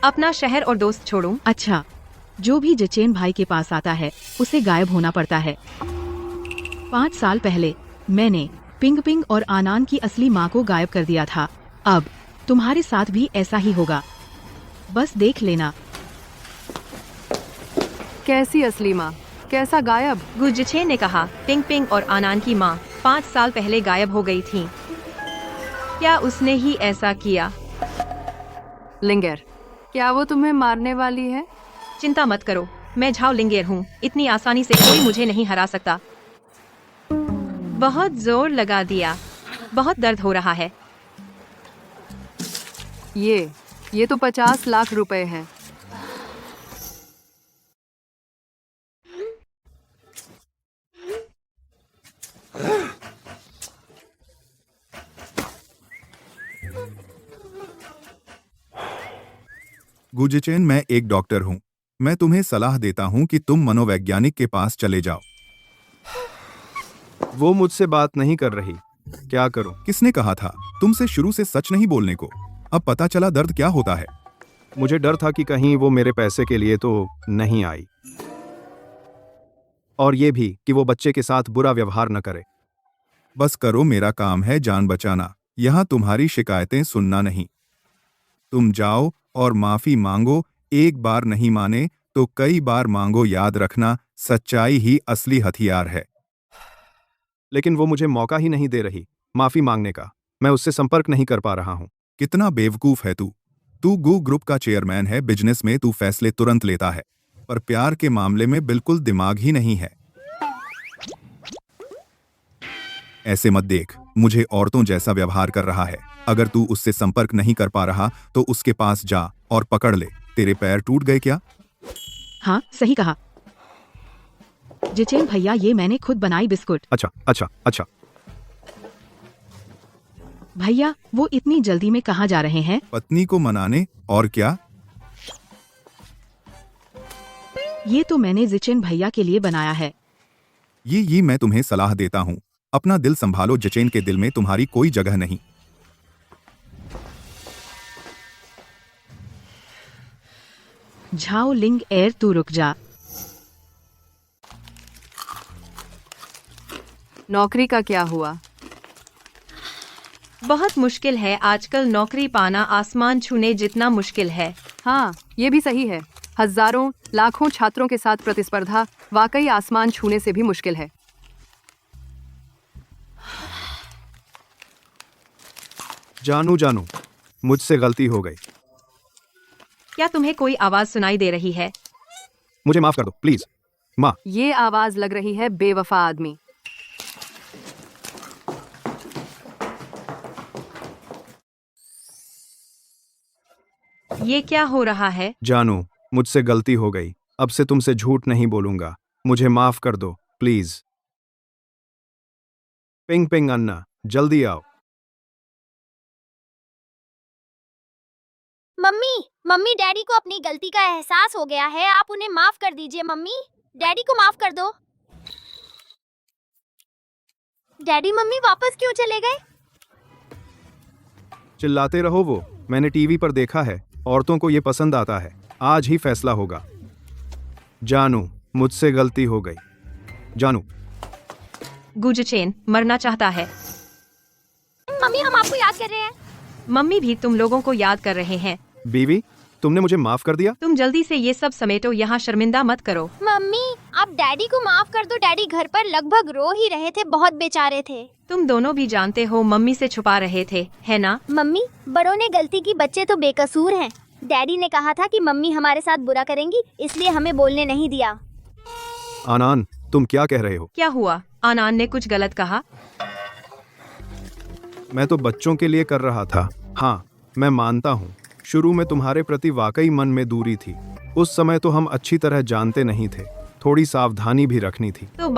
Speaker 2: अपना शहर और दोस्त छोड़ूं?
Speaker 8: अच्छा, जो भी जिचेन भाई के पास आता है उसे गायब होना पड़ता है। 5 साल पहले मैंने पिंग पिंग और आनान की असली माँ को गायब कर दिया था। अब तुम्हारे साथ भी ऐसा ही होगा। बस देख लेना।
Speaker 5: कैसी असली माँ, कैसा गायब?
Speaker 2: गुजचे ने कहा। पिंग पिंग और आनान की माँ 5 साल पहले गायब हो गई थी। क्या उसने ही ऐसा किया?
Speaker 5: लिंगर, क्या वो तुम्हें मारने वाली है?
Speaker 2: चिंता मत करो, मैं झाओ लिंगेर हूँ। इतनी आसानी से कोई मुझे नहीं हरा सकता। बहुत जोर लगा दिया। बहुत दर्द हो रहा है।
Speaker 5: ये तो 50 लाख रुपए हैं।
Speaker 1: गुजिचेन, मैं एक डॉक्टर हूँ। मैं तुम्हें सलाह देता हूँ कि तुम मनोवैज्ञानिक के पास चले जाओ।
Speaker 4: वो मुझसे बात नहीं कर रही, क्या करूं?
Speaker 1: किसने कहा था तुमसे शुरू से सच नहीं बोलने को? अब पता चला दर्द क्या होता है।
Speaker 4: मुझे डर था कि कहीं वो मेरे पैसे के लिए तो नहीं आई, और ये भी कि वो बच्चे के साथ बुरा व्यवहार न करे।
Speaker 1: बस करो, मेरा काम है जान बचाना, यहाँ तुम्हारी शिकायतें सुनना नहीं। तुम जाओ और माफी मांगो। एक बार नहीं माने तो कई बार मांगो। याद रखना, सच्चाई ही असली हथियार है।
Speaker 4: लेकिन वो मुझे मौका ही नहीं दे रही माफी मांगने का। मैं उससे संपर्क नहीं कर पा रहा हूं।
Speaker 1: कितना बेवकूफ है तू। तू गू ग्रुप का चेयरमैन है। बिजनेस में तू फैसले तुरंत लेता है, पर प्यार के मामले में बिल्कुल दिमाग ही नहीं है। ऐसे मत देख, मुझे औरतों जैसा व्यवहार कर रहा है। अगर तू उससे संपर्क नहीं कर पा रहा तो उसके पास जा और पकड़ ले। तेरे पैर टूट गए क्या?
Speaker 8: हाँ, सही कहा जिचेन भैया, ये मैंने खुद बनाई बिस्कुट।
Speaker 4: अच्छा।
Speaker 8: भैया, वो इतनी जल्दी में कहाँ जा रहे हैं?
Speaker 1: पत्नी को मनाने। और क्या?
Speaker 8: ये तो मैंने जिचेन भैया के लिए बनाया है।
Speaker 1: ये मैं तुम्हें सलाह देता हूँ, अपना दिल संभालो। जचेन के दिल में तुम्हारी कोई जगह नहीं।
Speaker 8: झाओ लिंग एर, तू रुक जा।
Speaker 5: नौकरी का क्या हुआ?
Speaker 2: बहुत मुश्किल है आजकल नौकरी पाना, आसमान छूने जितना मुश्किल है।
Speaker 5: हाँ, ये भी सही है। हजारों लाखों छात्रों के साथ प्रतिस्पर्धा वाकई आसमान छूने से भी मुश्किल है।
Speaker 4: जानू, मुझसे गलती हो गई।
Speaker 2: क्या तुम्हें कोई आवाज सुनाई दे रही है?
Speaker 4: मुझे माफ कर दो प्लीज माँ।
Speaker 5: ये आवाज लग रही है बेवफा आदमी।
Speaker 2: ये क्या हो रहा है?
Speaker 4: जानू, मुझसे गलती हो गई। अब से तुमसे झूठ नहीं बोलूंगा। मुझे माफ कर दो प्लीज। पिंग पिंग अन्ना, जल्दी आओ।
Speaker 3: मम्मी डैडी को अपनी गलती का एहसास हो गया है। आप उन्हें माफ कर दीजिए। मम्मी, डैडी को माफ कर दो। डैडी, मम्मी वापस क्यों चले गए?
Speaker 4: चिल्लाते रहो, वो मैंने टीवी पर देखा है। औरतों को ये पसंद आता है। आज ही फैसला होगा। जानू, मुझसे गलती हो गई। जानू।
Speaker 2: गुजचेन मरना चाहता है।
Speaker 3: मम्मी, हम आपको याद कर रहे हैं।
Speaker 2: मम्मी भी तुम लोगों को याद कर रहे हैं।
Speaker 4: बीवी, तुमने मुझे माफ कर दिया।
Speaker 2: तुम जल्दी से ये सब समेटो, यहाँ शर्मिंदा मत करो।
Speaker 3: मम्मी, आप डैडी को माफ कर दो। डैडी घर पर लगभग रो ही रहे थे, बहुत बेचारे थे।
Speaker 2: तुम दोनों भी जानते हो मम्मी से छुपा रहे थे, है ना?
Speaker 3: मम्मी, बड़ों ने गलती की, बच्चे तो बेकसूर हैं। डैडी ने कहा था कि मम्मी हमारे साथ बुरा करेंगी, इसलिए हमें बोलने नहीं दिया।
Speaker 4: आनान, तुम क्या कह रहे हो?
Speaker 2: क्या हुआ? आनान ने कुछ गलत कहा?
Speaker 4: मैं तो बच्चों के लिए कर रहा था। हाँ, मैं मानता हूँ शुरू में तुम्हारे प्रति वाकई मन में दूरी थी। उस समय तो हम अच्छी तरह जानते नहीं थे। थोड़ी सावधानी भी रखनी थी।
Speaker 2: तो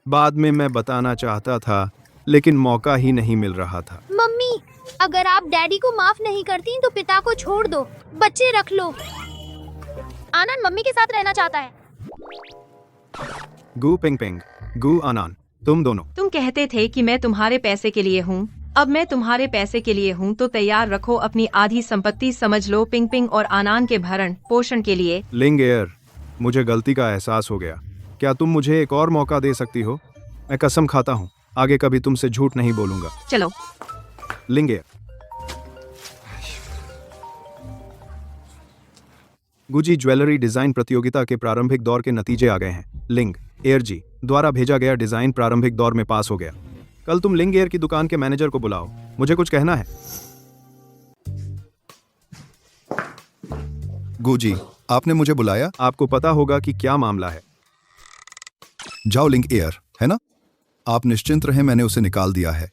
Speaker 2: बाद में
Speaker 4: मैं बताना चाहता था, लेकिन मौका ही नहीं मिल रहा था।
Speaker 3: मम्मी, अगर आप डैडी को माफ नहीं करती तो पिता को छोड़ दो, बच्चे रख लो। आनंद मम्मी के साथ रहना चाहता है।
Speaker 4: गू पिंग पिंग, गू आनान, तुम दोनों।
Speaker 2: तुम कहते थे कि मैं तुम्हारे पैसे के लिए हूँ। अब मैं तुम्हारे पैसे के लिए हूँ तो तैयार रखो अपनी आधी संपत्ति, समझ लो, पिंग पिंग और आनान के भरण पोषण के लिए।
Speaker 4: लिंग एयर, मुझे गलती का एहसास हो गया। क्या तुम मुझे एक और मौका दे सकती हो? मैं कसम खाता हूँ आगे कभी तुमसे झूठ नहीं बोलूंगा।
Speaker 2: चलो।
Speaker 4: लिंग एयर, गुजी ज्वेलरी डिजाइन प्रतियोगिता के प्रारंभिक दौर के नतीजे आ गए हैं। लिंग एयर जी द्वारा भेजा गया डिजाइन प्रारंभिक दौर में पास हो गया। कल तुम लिंग एयर की दुकान के मैनेजर को बुलाओ, मुझे कुछ कहना है।
Speaker 1: गुजी, आपने मुझे बुलाया?
Speaker 4: आपको पता होगा कि क्या मामला है।
Speaker 1: जाओ लिंग एयर, है ना? आप निश्चिंत रहें, मैंने उसे निकाल दिया है।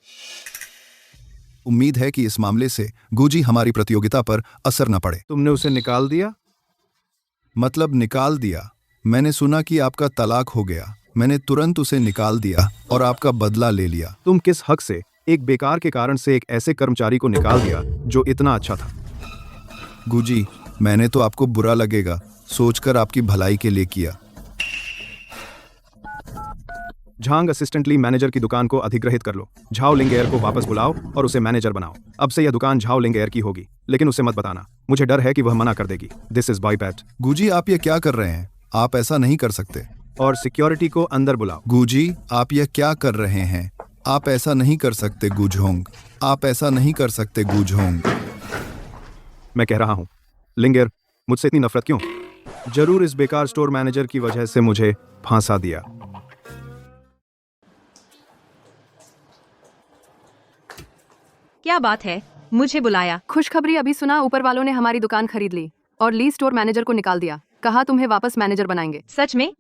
Speaker 1: उम्मीद है कि इस मामले से गुजी हमारी प्रतियोगिता पर असर न पड़े।
Speaker 4: तुमने उसे निकाल दिया?
Speaker 1: मतलब निकाल दिया? मैंने सुना कि आपका तलाक हो गया। मैंने तुरंत उसे निकाल दिया और आपका बदला ले लिया।
Speaker 4: तुम किस हक से एक बेकार के कारण से एक ऐसे कर्मचारी को निकाल दिया जो इतना अच्छा था?
Speaker 1: गुजी, मैंने तो आपको बुरा लगेगा सोचकर आपकी भलाई के लिए किया।
Speaker 4: झांग असिस्टेंटली मैनेजर की दुकान को अधिग्रहित कर लो। झाओ लिंग एयर को वापस बुलाओ और उसे मैनेजर बनाओ। अब से यह दुकान झाओ लिंग एयर की होगी, लेकिन उसे मत बताना, मुझे डर है कि वह मना कर देगी। This is by bat.
Speaker 1: Guzzi, आप ये क्या कर रहे हैं? आप ऐसा नहीं कर सकते।
Speaker 4: और सिक्योरिटी को अंदर बुलाओ।
Speaker 1: गुजी, आप यह क्या कर रहे हैं? आप ऐसा नहीं कर सकते गुजहोंग। आप ऐसा नहीं कर सकते गुजहोंग।
Speaker 4: मैं कह रहा हूं, लिंग एयर, मुझसे इतनी नफरत क्यों? जरूर इस बेकार स्टोर मैनेजर की वजह से मुझे फांसा दिया।
Speaker 2: क्या बात है, मुझे बुलाया?
Speaker 5: खुशखबरी अभी सुना, ऊपर वालों ने हमारी दुकान खरीद ली और ली स्टोर मैनेजर को निकाल दिया। कहा तुम्हें वापस मैनेजर बनाएंगे।
Speaker 2: सच में?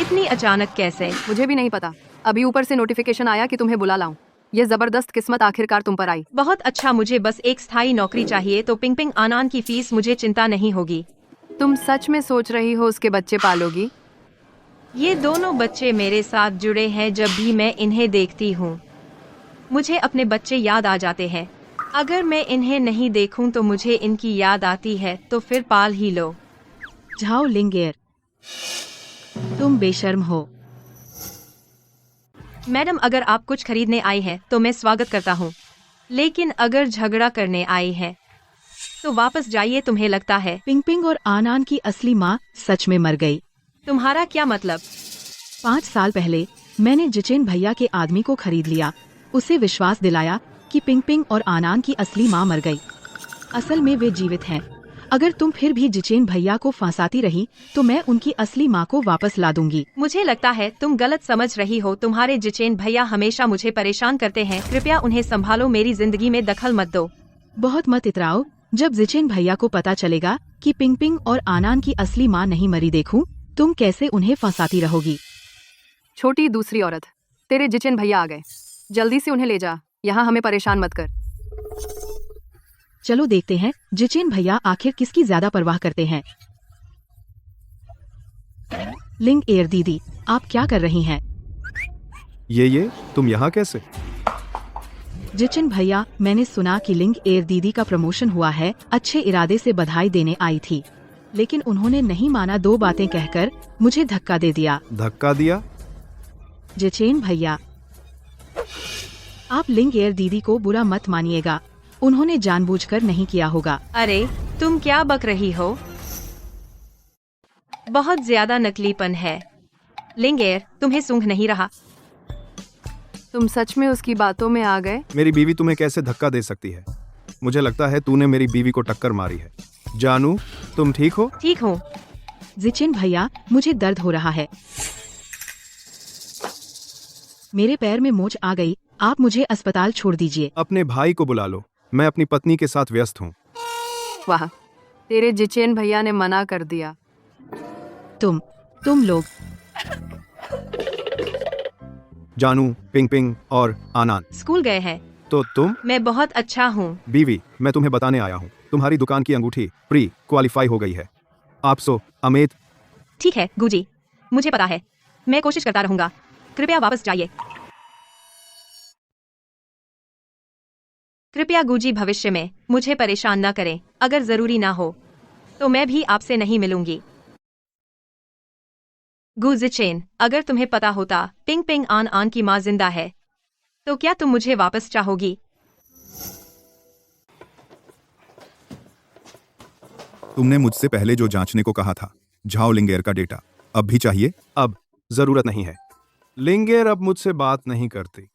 Speaker 2: इतनी अचानक कैसे?
Speaker 5: मुझे भी नहीं पता, अभी ऊपर से नोटिफिकेशन आया कि तुम्हें बुला लाऊं। ये जबरदस्त किस्मत आखिरकार तुम पर आई।
Speaker 2: बहुत अच्छा, मुझे बस एक स्थायी नौकरी चाहिए, तो पिंग पिंग आनान की फीस मुझे चिंता नहीं होगी।
Speaker 5: तुम सच में सोच रही हो उसके बच्चे पालोगी?
Speaker 2: ये दोनों बच्चे मेरे साथ जुड़े हैं। जब भी मैं इन्हें देखती हूँ मुझे अपने बच्चे याद आ जाते हैं। अगर मैं इन्हें नहीं देखूं तो मुझे इनकी याद आती है, तो फिर पाल ही लो।
Speaker 8: झाओ लिंग एयर, तुम बेशर्म हो।
Speaker 2: मैडम, अगर आप कुछ खरीदने आई हैं तो मैं स्वागत करता हूँ, लेकिन अगर झगड़ा करने आई हैं तो वापस जाइए। तुम्हें लगता है
Speaker 8: पिंग पिंग और आनान की असली माँ सच में मर गई?
Speaker 2: तुम्हारा क्या मतलब?
Speaker 8: 5 साल पहले मैंने जिचेन भैया के आदमी को खरीद लिया, उसे विश्वास दिलाया कि पिंग पिंग और आनान की असली माँ मर गई। असल में वे जीवित हैं। अगर तुम फिर भी जिचेन भैया को फंसाती रही तो मैं उनकी असली माँ को वापस ला दूंगी।
Speaker 2: मुझे लगता है तुम गलत समझ रही हो। तुम्हारे जिचेन भैया हमेशा मुझे परेशान करते हैं। कृपया उन्हें संभालो, मेरी जिंदगी में दखल मत दो।
Speaker 8: बहुत मत इतराओ। जब जिचेन भैया को पता चलेगा कि पिंग पिंग और आनान की असली माँ नहीं मरी, देखूं तुम कैसे उन्हें फंसाती रहोगी।
Speaker 5: छोटी दूसरी औरत, तेरे जिचेन भैया आ गए, जल्दी से उन्हें ले जा, यहाँ हमें परेशान मत कर।
Speaker 8: चलो देखते हैं जिचेन भैया आखिर किसकी ज्यादा परवाह करते हैं। लिंग एयर दीदी, आप क्या कर रही हैं?
Speaker 4: ये तुम यहाँ कैसे?
Speaker 8: जिचेन भैया, मैंने सुना कि लिंग एयर दीदी का प्रमोशन हुआ है। अच्छे इरादे से बधाई देने आई थी, लेकिन उन्होंने नहीं माना। 2 बातें कहकर मुझे धक्का दे दिया।
Speaker 4: धक्का दिया?
Speaker 8: जिचेन भैया, आप लिंग एयर दीदी को बुरा मत मानिएगा, उन्होंने जानबूझकर नहीं किया होगा।
Speaker 2: अरे तुम क्या बक रही हो? बहुत ज्यादा नकलीपन है। लिंग एयर, तुम्हें सूंघ नहीं रहा?
Speaker 5: तुम सच में उसकी बातों में आ गए?
Speaker 4: मेरी बीवी तुम्हें कैसे धक्का दे सकती है? मुझे लगता है तूने मेरी बीवी को टक्कर मारी है। जानू, तुम ठीक हो?
Speaker 2: ठीक हूँ।
Speaker 8: जिचेन भैया, मुझे दर्द हो रहा है, मेरे पैर में मोच आ गई, आप मुझे अस्पताल छोड़ दीजिए।
Speaker 4: अपने भाई को बुला लो, मैं अपनी पत्नी के साथ व्यस्त हूँ।
Speaker 5: वाह, तेरे जिचेन भैया ने मना कर दिया।
Speaker 8: तुम लोग।
Speaker 4: जानू, पिंग पिंग और आनान
Speaker 2: स्कूल गए हैं।
Speaker 4: तो तुम?
Speaker 2: मैं बहुत अच्छा हूँ।
Speaker 4: बीवी, मैं तुम्हें बताने आया हूँ, तुम्हारी दुकान की अंगूठी प्री क्वालिफाई हो गई है। आप सो अमित।
Speaker 2: ठीक है गुजी, मुझे पता है, मैं कोशिश करता रहूंगा। कृपया वापस जाइए। कृपया गुजी, भविष्य में मुझे परेशान न करें। अगर जरूरी ना हो तो मैं भी आपसे नहीं मिलूंगी। गुजिचेन, अगर तुम्हें पता होता पिंग पिंग आन आन की माँ जिंदा है तो क्या तुम मुझे वापस चाहोगी?
Speaker 1: तुमने मुझसे पहले जो जांचने को कहा था, झाओ लिंग एयर का डेटा, अब भी चाहिए?
Speaker 4: अब जरूरत नहीं है। लिंग एयर अब मुझसे बात नहीं करती।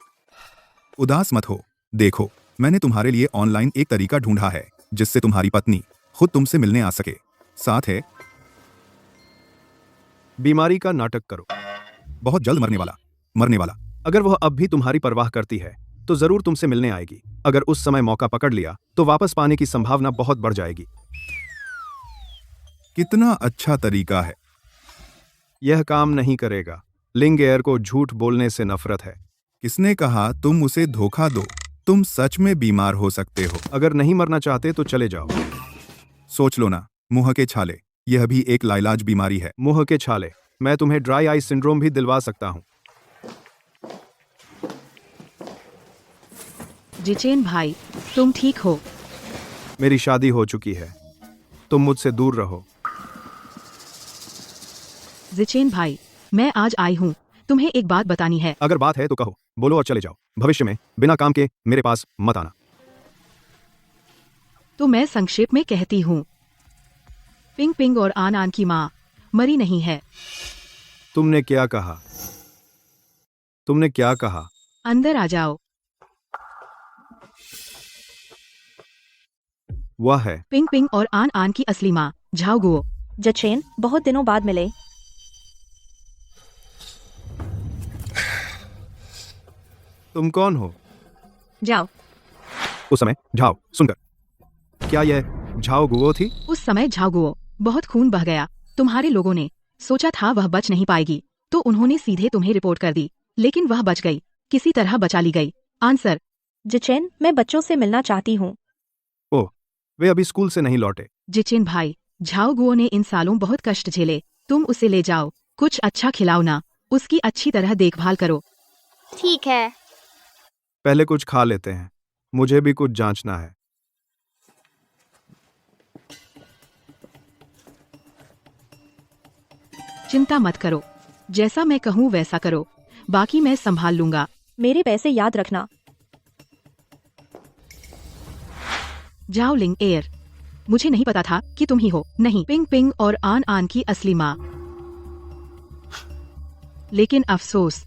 Speaker 1: उदास मत हो। देखो, मैंने तुम्हारे लिए ऑनलाइन एक तरीका ढूंढा है जिससे तुम्हारी पत्नी खुद तुमसे मिलने आ सके। साथ है
Speaker 4: बीमारी का नाटक करो।
Speaker 1: बहुत जल्द मरने वाला।
Speaker 4: अगर वह अब भी तुम्हारी परवाह करती है तो जरूर तुमसे मिलने आएगी। अगर उस समय मौका पकड़ लिया तो वापस पाने की संभावना बहुत बढ़ जाएगी।
Speaker 1: कितना अच्छा तरीका है।
Speaker 4: यह काम नहीं करेगा। लिंगेयर को झूठ बोलने से नफरत है।
Speaker 1: किसने कहा तुम उसे धोखा दो? तुम सच में बीमार हो सकते हो।
Speaker 4: अगर नहीं मरना चाहते तो चले जाओ।
Speaker 1: सोच लो ना, मुंह के छाले, यह भी एक लाइलाज बीमारी है।
Speaker 4: मुंह के छाले, मैं तुम्हें ड्राई आई सिंड्रोम भी दिलवा सकता हूँ।
Speaker 8: जिचेन भाई, तुम ठीक हो?
Speaker 4: मेरी शादी हो चुकी है। तुम मुझसे दूर रहो।
Speaker 8: जिचेन भाई, मैं आज आई हूँ, तुम्हें एक बात बतानी है।
Speaker 4: अगर बात है तो कहो, बोलो और चले जाओ। भविष्य में बिना काम के मेरे पास मत आना।
Speaker 8: तो मैं संक्षेप में कहती हूँ, पिंग पिंग और आन आन की माँ मरी नहीं है।
Speaker 4: तुमने क्या कहा? तुमने क्या कहा?
Speaker 8: अंदर आ जाओ।
Speaker 4: वह है
Speaker 8: पिंग पिंग और आन आन की असली माँ झाओ गुओ।
Speaker 7: जचेन, बहुत दिनों बाद मिले।
Speaker 4: तुम कौन हो?
Speaker 2: जाओ।
Speaker 4: उस समय झाओ सुनकर क्या यह झाओ गुओ थी?
Speaker 8: उस समय झाओ गुओ बहुत खून बह गया। तुम्हारे लोगों ने सोचा था वह बच नहीं पाएगी, तो उन्होंने सीधे तुम्हें रिपोर्ट कर दी, लेकिन वह बच गई, किसी तरह बचा ली गई। आंसर।
Speaker 7: जिचेन, मैं बच्चों से मिलना चाहती हूँ।
Speaker 4: ओह, वे अभी स्कूल से नहीं लौटे।
Speaker 8: जिचेन भाई, झाओ गुओ ने इन सालों बहुत कष्ट झेले। तुम उसे ले जाओ, कुछ अच्छा खिलाओ ना, उसकी अच्छी तरह देखभाल करो।
Speaker 3: ठीक है।
Speaker 4: पहले कुछ खा लेते हैं, मुझे भी कुछ जांचना है।
Speaker 8: चिंता मत करो, जैसा मैं कहूँ वैसा करो, बाकी मैं संभाल लूंगा।
Speaker 7: मेरे पैसे याद रखना।
Speaker 8: जाओ लिंग एयर, मुझे नहीं पता था कि तुम ही हो। नहीं, पिंग पिंग और आन आन की असली माँ। लेकिन अफसोस,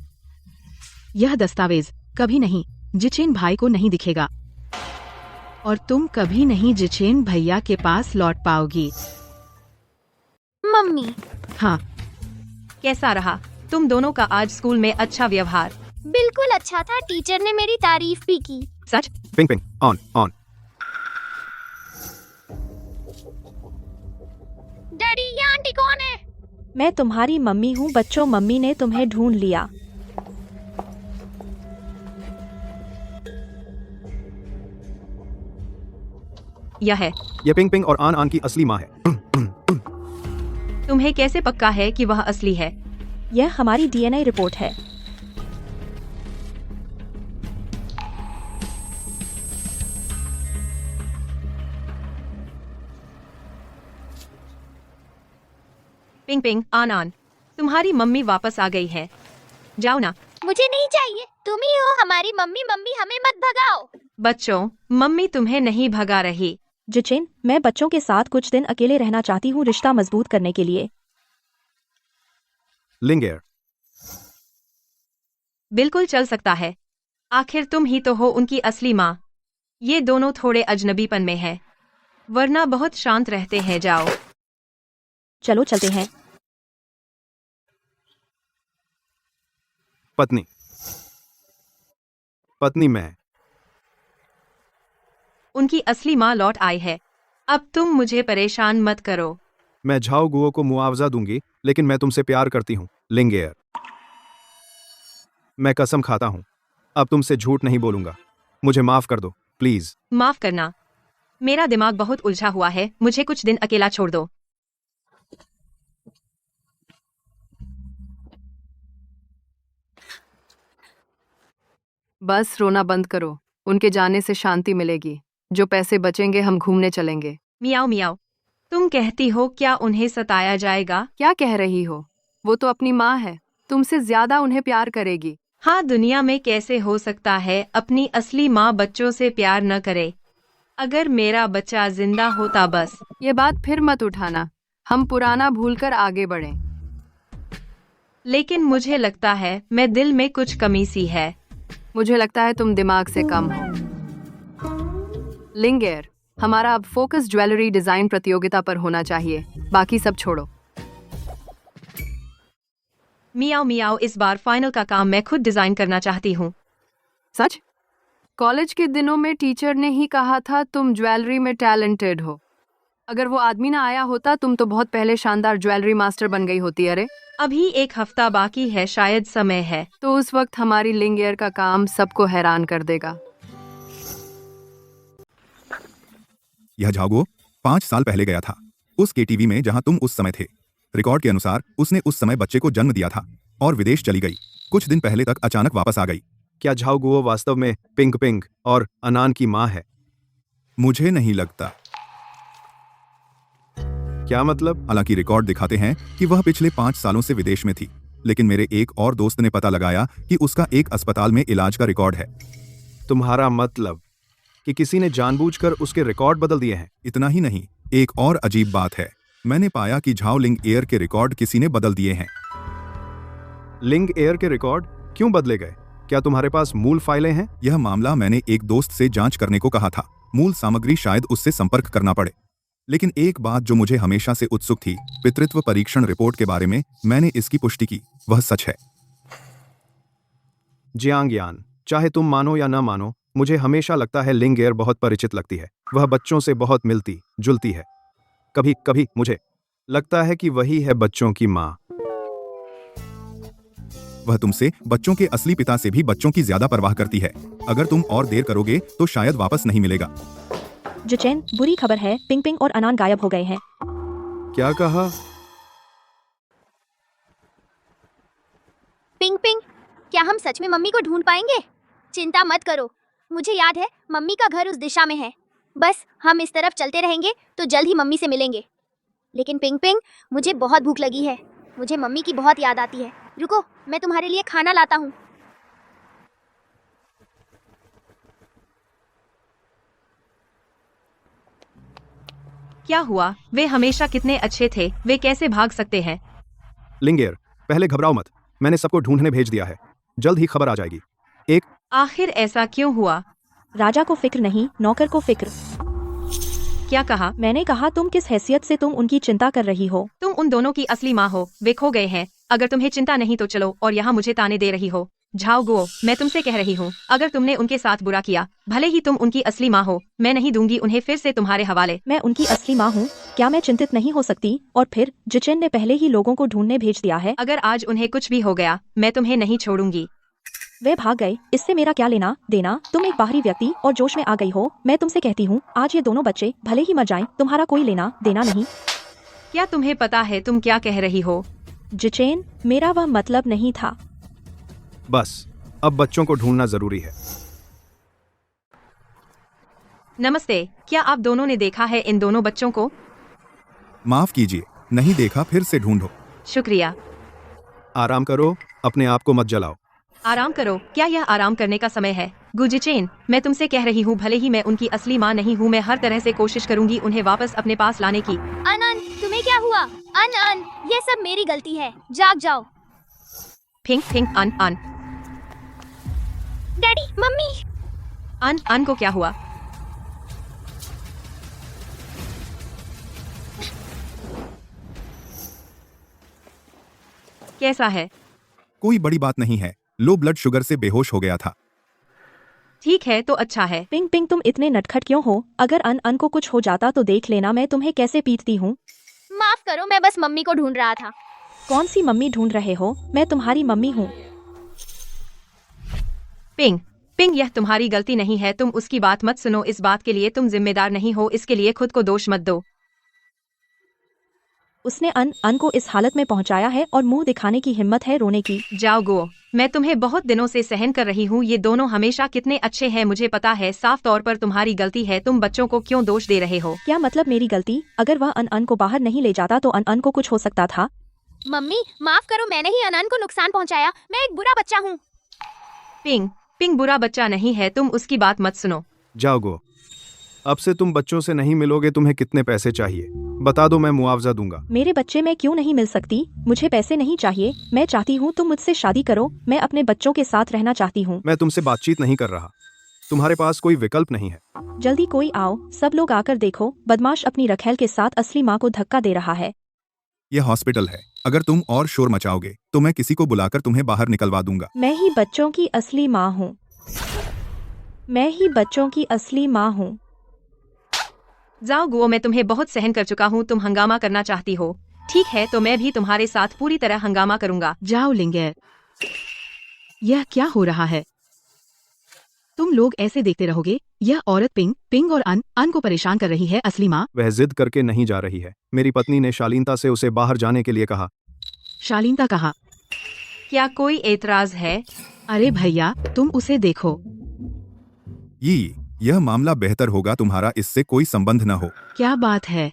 Speaker 8: यह दस्तावेज कभी नहीं जिचेन भाई को नहीं दिखेगा, और तुम कभी नहीं जिचेन भैया के पास लौट पाओगी।
Speaker 3: मम्मी।
Speaker 8: हाँ,
Speaker 2: कैसा रहा तुम दोनों का आज स्कूल में? अच्छा व्यवहार?
Speaker 3: बिल्कुल अच्छा था, टीचर ने मेरी तारीफ भी की।
Speaker 2: सच?
Speaker 4: Ping ping on on.
Speaker 3: Daddy, ये आंटी कौन है?
Speaker 7: मैं तुम्हारी मम्मी हूँ बच्चों, मम्मी ने तुम्हें ढूंढ लिया।
Speaker 2: यह है।
Speaker 4: ये पिंग पिंग और आन आन की असली माँ है।
Speaker 2: तुम्हें कैसे पक्का है कि वह असली है?
Speaker 7: यह हमारी डीएनए रिपोर्ट है।
Speaker 2: पिंग पिंग, आन आन, तुम्हारी मम्मी वापस आ गई है। जाओ ना।
Speaker 3: मुझे नहीं चाहिए, तुम ही हो हमारी मम्मी। मम्मी, हमें मत भगाओ।
Speaker 2: बच्चों, मम्मी तुम्हें नहीं भगा रही।
Speaker 7: जिचेन, मैं बच्चों के साथ कुछ दिन अकेले रहना चाहती हूँ, रिश्ता मजबूत करने के लिए।
Speaker 4: लिंगेयर,
Speaker 2: बिल्कुल चल सकता है, आखिर तुम ही तो हो उनकी असली माँ। ये दोनों थोड़े अजनबीपन में है, वरना बहुत शांत रहते हैं। जाओ।
Speaker 7: चलो चलते हैं।
Speaker 4: पत्नी, पत्नी मैं।
Speaker 2: उनकी असली माँ लौट आई है। अब तुम मुझे परेशान मत करो।
Speaker 4: मैं झाओ गुओ को मुआवजा दूंगी, लेकिन मैं तुमसे प्यार करती हूँ लिंगेयर। मैं कसम खाता हूँ, अब तुमसे झूठ नहीं बोलूंगा। मुझे माफ कर दो प्लीज।
Speaker 2: माफ करना, मेरा दिमाग बहुत उलझा हुआ है, मुझे कुछ दिन अकेला छोड़ दो।
Speaker 5: बस रोना बंद करो, उनके जाने से शांति मिलेगी। जो पैसे बचेंगे हम घूमने चलेंगे।
Speaker 2: मियाओ मियाओ, तुम कहती हो क्या उन्हें सताया जाएगा?
Speaker 5: क्या कह रही हो? वो तो अपनी माँ है, तुमसे ज्यादा उन्हें प्यार करेगी।
Speaker 2: हाँ, दुनिया में कैसे हो सकता है अपनी असली माँ बच्चों से प्यार न करे? अगर मेरा बच्चा जिंदा होता बस।
Speaker 5: ये बात फिर मत उठाना, हम पुराना भूलकर आगे बढ़ें।
Speaker 2: लेकिन मुझे लगता है मैं दिल में कुछ कमी सी है।
Speaker 5: मुझे लगता है तुम दिमाग से कम हो। लिंगेयर, हमारा अब फोकस ज्वेलरी डिजाइन प्रतियोगिता पर होना चाहिए, बाकी सब छोड़ो।
Speaker 2: मियाओ मियाओ, इस बार फाइनल का काम मैं खुद डिजाइन करना चाहती हूँ।
Speaker 5: सच? कॉलेज के दिनों में टीचर ने ही कहा था तुम ज्वेलरी में टैलेंटेड हो। अगर वो आदमी ना आया होता तुम तो बहुत पहले शानदार ज्वेलरी मास्टर बन गई होती। अरे
Speaker 2: अभी 1 हफ्ता बाकी है, शायद समय है।
Speaker 5: तो उस वक्त हमारी लिंग एयर का काम सबको हैरान कर देगा।
Speaker 1: यह झाओगुओ 5 साल पहले गया था उस केटीवी में जहां तुम उस समय थे। रिकॉर्ड के अनुसार उसने उस समय बच्चे को जन्म दिया था और विदेश चली गई। कुछ दिन पहले तक अचानक वापस आ गई।
Speaker 4: क्या झाओगुओ वास्तव में पिंग पिंग और अनान की माँ है?
Speaker 1: मुझे नहीं लगता।
Speaker 4: क्या मतलब?
Speaker 1: हालांकि रिकॉर्ड दिखाते हैं कि वह पिछले 5 सालों से विदेश में थी, लेकिन मेरे एक और दोस्त ने पता लगाया कि उसका एक अस्पताल में इलाज का रिकॉर्ड है।
Speaker 4: तुम्हारा मतलब कि किसी ने जानबूझकर उसके रिकॉर्ड बदल दिए हैं?
Speaker 1: इतना ही नहीं, एक और अजीब बात है। मैंने पाया कि झाओ लिंग एयर के रिकॉर्ड किसी ने बदल दिए हैं।
Speaker 4: लिंग एयर के रिकॉर्ड क्यों बदले गए? क्या तुम्हारे पास मूल फाइलें हैं?
Speaker 1: यह मामला मैंने एक दोस्त से जांच करने को कहा था। मूल सामग्री शायद उससे संपर्क करना पड़े। लेकिन एक बात जो मुझे हमेशा से उत्सुक थी, पितृत्व परीक्षण रिपोर्ट के बारे में, मैंने इसकी पुष्टि की। वह सच है।
Speaker 4: जियांग यान, चाहे तुम मानो या न मानो, मुझे हमेशा लगता है लिंग एयर बहुत परिचित लगती है। वह बच्चों से बहुत मिलती जुलती है। कभी कभी मुझे लगता है कि वही है बच्चों की माँ।
Speaker 1: वह तुमसे बच्चों के असली पिता से भी बच्चों की ज्यादा परवाह करती है। अगर तुम और देर करोगे तो शायद वापस नहीं मिलेगा।
Speaker 7: जिचेन, बुरी खबर है, पिंग पिंग और अनान गायब हो गए हैं।
Speaker 4: क्या कहा?
Speaker 3: पिंग पिंग, क्या हम सच में मम्मी को ढूंढ पाएंगे? चिंता मत करो, मुझे याद है मम्मी का घर उस दिशा में है। बस हम इस तरफ चलते रहेंगे तो जल्द ही मम्मी से मिलेंगे। लेकिन पिंग पिंग, मुझे बहुत भूख लगी है। मुझे मम्मी की बहुत याद आती है। रुको, मैं तुम्हारे लिए खाना लाता हूँ।
Speaker 2: क्या हुआ? वे हमेशा कितने अच्छे थे, वे कैसे भाग सकते हैं?
Speaker 4: लिंग एयर, पहले घबराओ मत। मैंने सबको ढूंढने भेज दिया है। जल्द ही खबर आ जाएगी।
Speaker 2: आखिर ऐसा क्यों हुआ?
Speaker 7: राजा को फिक्र नहीं, नौकर को फिक्र।
Speaker 2: क्या कहा?
Speaker 7: मैंने कहा तुम किस हैसियत से तुम उनकी चिंता कर रही हो?
Speaker 2: तुम उन दोनों की असली माँ हो। वे खो गए हैं। अगर तुम्हें चिंता नहीं तो चलो, और यहाँ मुझे ताने दे रही हो। झाओगुओ, मैं तुमसे कह रही हूँ, अगर तुमने उनके साथ बुरा किया, भले ही तुम उनकी असली माँ हो, मैं नहीं दूंगी उन्हें फिर से तुम्हारे हवाले।
Speaker 7: मैं उनकी असली माँ हूँ, क्या मैं चिंतित नहीं हो सकती? और फिर जिचेन ने पहले ही लोगों को ढूंढने भेज दिया है।
Speaker 2: अगर आज उन्हें कुछ भी हो गया, मैं तुम्हें नहीं छोड़ूंगी।
Speaker 7: वे भाग गए, इससे मेरा क्या लेना देना? तुम एक बाहरी व्यक्ति और जोश में आ गई हो। मैं तुमसे कहती हूँ, आज ये दोनों बच्चे भले ही मर जाएं, तुम्हारा कोई लेना देना नहीं।
Speaker 2: क्या तुम्हें पता है तुम क्या कह रही हो?
Speaker 7: जिचेन, मेरा वह मतलब नहीं था।
Speaker 4: बस अब बच्चों को ढूंढना जरूरी है।
Speaker 2: नमस्ते, क्या आप दोनों ने देखा है इन दोनों बच्चों को?
Speaker 1: माफ कीजिए, नहीं देखा, फिर से ढूंढो।
Speaker 2: शुक्रिया।
Speaker 4: आराम करो, अपने आप को मत जलाओ।
Speaker 2: आराम करो? क्या यह आराम करने का समय है? गुजिचेन, मैं तुमसे कह रही हूँ, भले ही मैं उनकी असली माँ नहीं हूँ, मैं हर तरह से कोशिश करूंगी उन्हें वापस अपने पास लाने की।
Speaker 3: अनन, तुम्हें क्या हुआ? अनन, ये सब मेरी गलती है, जाग जाओ।
Speaker 2: फिंग फिंग अन अन।
Speaker 3: Daddy, mummy.
Speaker 2: अन अन को क्या हुआ? कैसा है?
Speaker 1: कोई बड़ी बात नहीं है, लो ब्लड शुगर से बेहोश हो गया था।
Speaker 2: ठीक है तो अच्छा है।
Speaker 7: पिंग पिंग, तुम इतने नटखट क्यों हो? अगर अन को कुछ हो जाता तो देख लेना मैं तुम्हें कैसे पीटती हूँ।
Speaker 3: माफ करो, मैं बस मम्मी को ढूंढ रहा था।
Speaker 7: कौन सी मम्मी ढूंढ रहे हो? मैं तुम्हारी मम्मी हूँ।
Speaker 2: पिंग पिंग, यह तुम्हारी गलती नहीं है, तुम उसकी बात मत सुनो। इस बात के लिए तुम जिम्मेदार नहीं हो, इसके लिए खुद को दोष मत दो।
Speaker 7: उसने अन को इस हालत में पहुंचाया है और मुंह दिखाने की हिम्मत है रोने की।
Speaker 2: झाओगुओ, मैं तुम्हें बहुत दिनों से सहन कर रही हूँ। ये दोनों हमेशा कितने अच्छे हैं, मुझे पता है। साफ तौर पर तुम्हारी गलती है। तुम बच्चों को क्यों दोष दे रहे हो?
Speaker 7: क्या मतलब मेरी गलती? अगर वह अन को बाहर नहीं ले जाता तो अन को कुछ हो सकता था।
Speaker 3: मम्मी, माफ करो, मैंने ही अनन को नुकसान पहुंचाया। मैं एक बुरा बच्चा हूँ।
Speaker 2: पिंग पिंग बुरा बच्चा नहीं है, तुम उसकी बात मत सुनो।
Speaker 4: जाओगो, अब से तुम बच्चों से नहीं मिलोगे। तुम्हें कितने पैसे चाहिए बता दो, मैं मुआवजा दूंगा।
Speaker 7: मेरे बच्चे मैं क्यों नहीं मिल सकती? मुझे पैसे नहीं चाहिए, मैं चाहती हूँ तुम मुझसे शादी करो। मैं अपने बच्चों के साथ रहना चाहती हूँ।
Speaker 4: मैं तुमसे बातचीत नहीं कर रहा। तुम्हारे पास कोई विकल्प नहीं है।
Speaker 7: जल्दी कोई आओ, सब लोग आकर देखो, बदमाश अपनी रखेल के साथ असली माँ को धक्का दे रहा है।
Speaker 1: यह हॉस्पिटल है, अगर तुम और शोर मचाओगे तो मैं किसी को बुलाकर तुम्हें बाहर निकलवा दूंगा।
Speaker 7: मैं ही बच्चों की असली माँ हूँ। मैं ही बच्चों की असली माँ हूँ।
Speaker 2: जाओ गुओ, मैं तुम्हें बहुत सहन कर चुका हूँ। तुम हंगामा करना चाहती हो, ठीक है, तो मैं भी तुम्हारे साथ पूरी तरह हंगामा करूंगा।
Speaker 8: जाओ लिंगे, यह क्या हो रहा है? तुम लोग ऐसे देखते रहोगे? यह औरत पिंग और अन को परेशान कर रही है। असली माँ
Speaker 4: वह जिद करके नहीं जा रही है। मेरी पत्नी ने शालीनता से उसे बाहर जाने के लिए कहा।
Speaker 8: शालीनता कहा।
Speaker 2: क्या कोई एतराज है?
Speaker 8: अरे भैया, तुम उसे देखो।
Speaker 1: यह मामला बेहतर होगा तुम्हारा इससे कोई संबंध न हो।
Speaker 8: क्या बात है?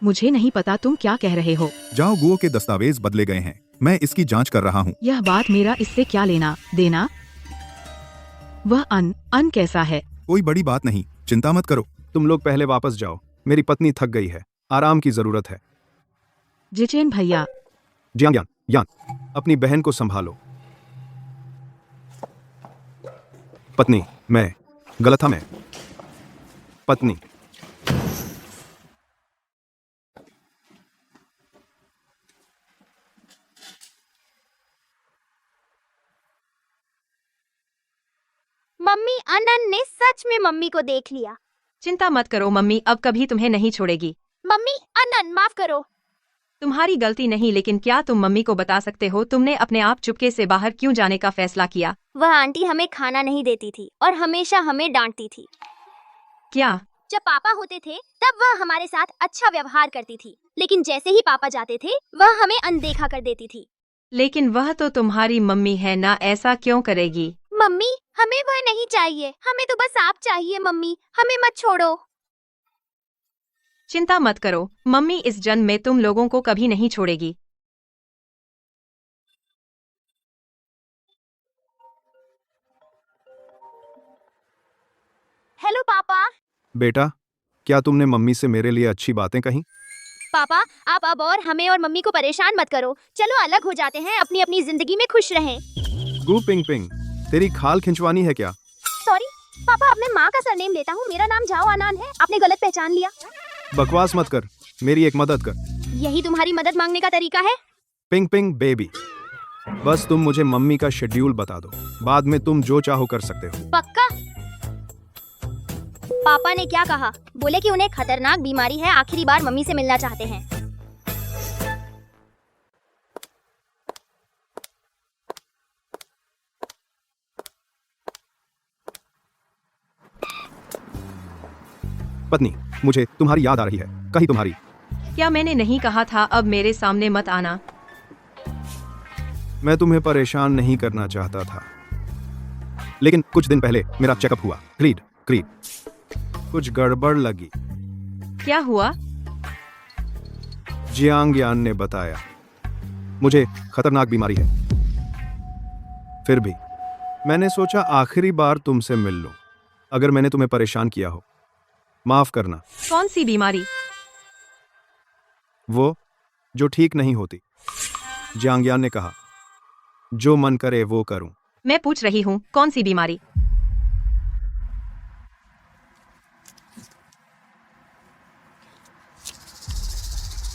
Speaker 8: मुझे नहीं पता तुम क्या कह रहे हो।
Speaker 1: जाओ, गुओ के दस्तावेज बदले गए हैं, मैं इसकी जांच कर रहा हूँ।
Speaker 8: यह बात मेरा इससे क्या लेना देना? वह अन कैसा है?
Speaker 1: कोई बड़ी बात नहीं, चिंता मत करो।
Speaker 4: तुम लोग पहले वापस जाओ, मेरी पत्नी थक गई है, आराम की जरूरत है।
Speaker 8: जिचेन भैया।
Speaker 4: यान, अपनी बहन को संभालो। पत्नी, मैं गलत था। मैं पत्नी।
Speaker 3: मम्मी, अनन ने सच में मम्मी को देख लिया।
Speaker 2: चिंता मत करो मम्मी, अब कभी तुम्हें नहीं छोड़ेगी।
Speaker 3: मम्मी, अनन माफ करो।
Speaker 2: तुम्हारी गलती नहीं, लेकिन क्या तुम मम्मी को बता सकते हो तुमने अपने आप चुपके से बाहर क्यों जाने का फैसला किया?
Speaker 3: वह आंटी हमें खाना नहीं देती थी और हमेशा हमें डांटती थी।
Speaker 2: क्या?
Speaker 3: जब पापा होते थे तब वह हमारे साथ अच्छा व्यवहार करती थी, लेकिन जैसे ही पापा जाते थे वह हमें अनदेखा कर देती थी।
Speaker 2: लेकिन वह तो तुम्हारी मम्मी है ना, ऐसा क्यों करेगी?
Speaker 3: मम्मी, हमें वह नहीं चाहिए, हमें तो बस आप चाहिए। मम्मी, हमें मत छोड़ो।
Speaker 2: चिंता मत करो मम्मी, इस जन्म में तुम लोगों को कभी नहीं छोड़ेगी।
Speaker 3: हेलो पापा।
Speaker 4: बेटा, क्या तुमने मम्मी से मेरे लिए अच्छी बातें कहीं?
Speaker 3: पापा, आप अब और हमें और मम्मी को परेशान मत करो। चलो अलग हो जाते हैं, अपनी अपनी जिंदगी में खुश रहें।
Speaker 4: गु पिंग, तेरी खाल खिंचवानी है क्या?
Speaker 3: सॉरी पापा, अब मैं माँ का सरनेम लेता हूँ। मेरा नाम झाओ अनान है। आपने गलत पहचान लिया।
Speaker 4: बकवास मत कर, मेरी एक मदद कर।
Speaker 3: यही तुम्हारी मदद मांगने का तरीका है?
Speaker 4: पिंग बेबी, बस तुम मुझे मम्मी का शेड्यूल बता दो, बाद में तुम जो चाहो कर सकते हो।
Speaker 3: पक्का? पापा ने क्या कहा? बोले कि उन्हें खतरनाक बीमारी है, आखिरी बार मम्मी से मिलना चाहते हैं।
Speaker 4: पत्नी, मुझे तुम्हारी याद आ रही है। कहीं तुम्हारी?
Speaker 2: क्या मैंने नहीं कहा था अब मेरे सामने मत आना?
Speaker 4: मैं तुम्हें परेशान नहीं करना चाहता था, लेकिन कुछ दिन पहले मेरा चेकअप हुआ। क्रीड कुछ गड़बड़ लगी।
Speaker 2: क्या हुआ?
Speaker 4: जियांग यान ने बताया मुझे खतरनाक बीमारी है। फिर भी मैंने सोचा आखिरी बार तुमसे मिल लूं। अगर मैंने तुम्हें परेशान किया हो, माफ करना।
Speaker 2: कौन सी बीमारी?
Speaker 4: वो जो ठीक नहीं होती। जियांग यान ने कहा जो मन करे वो करूं।
Speaker 2: मैं पूछ रही हूँ, कौन सी बीमारी?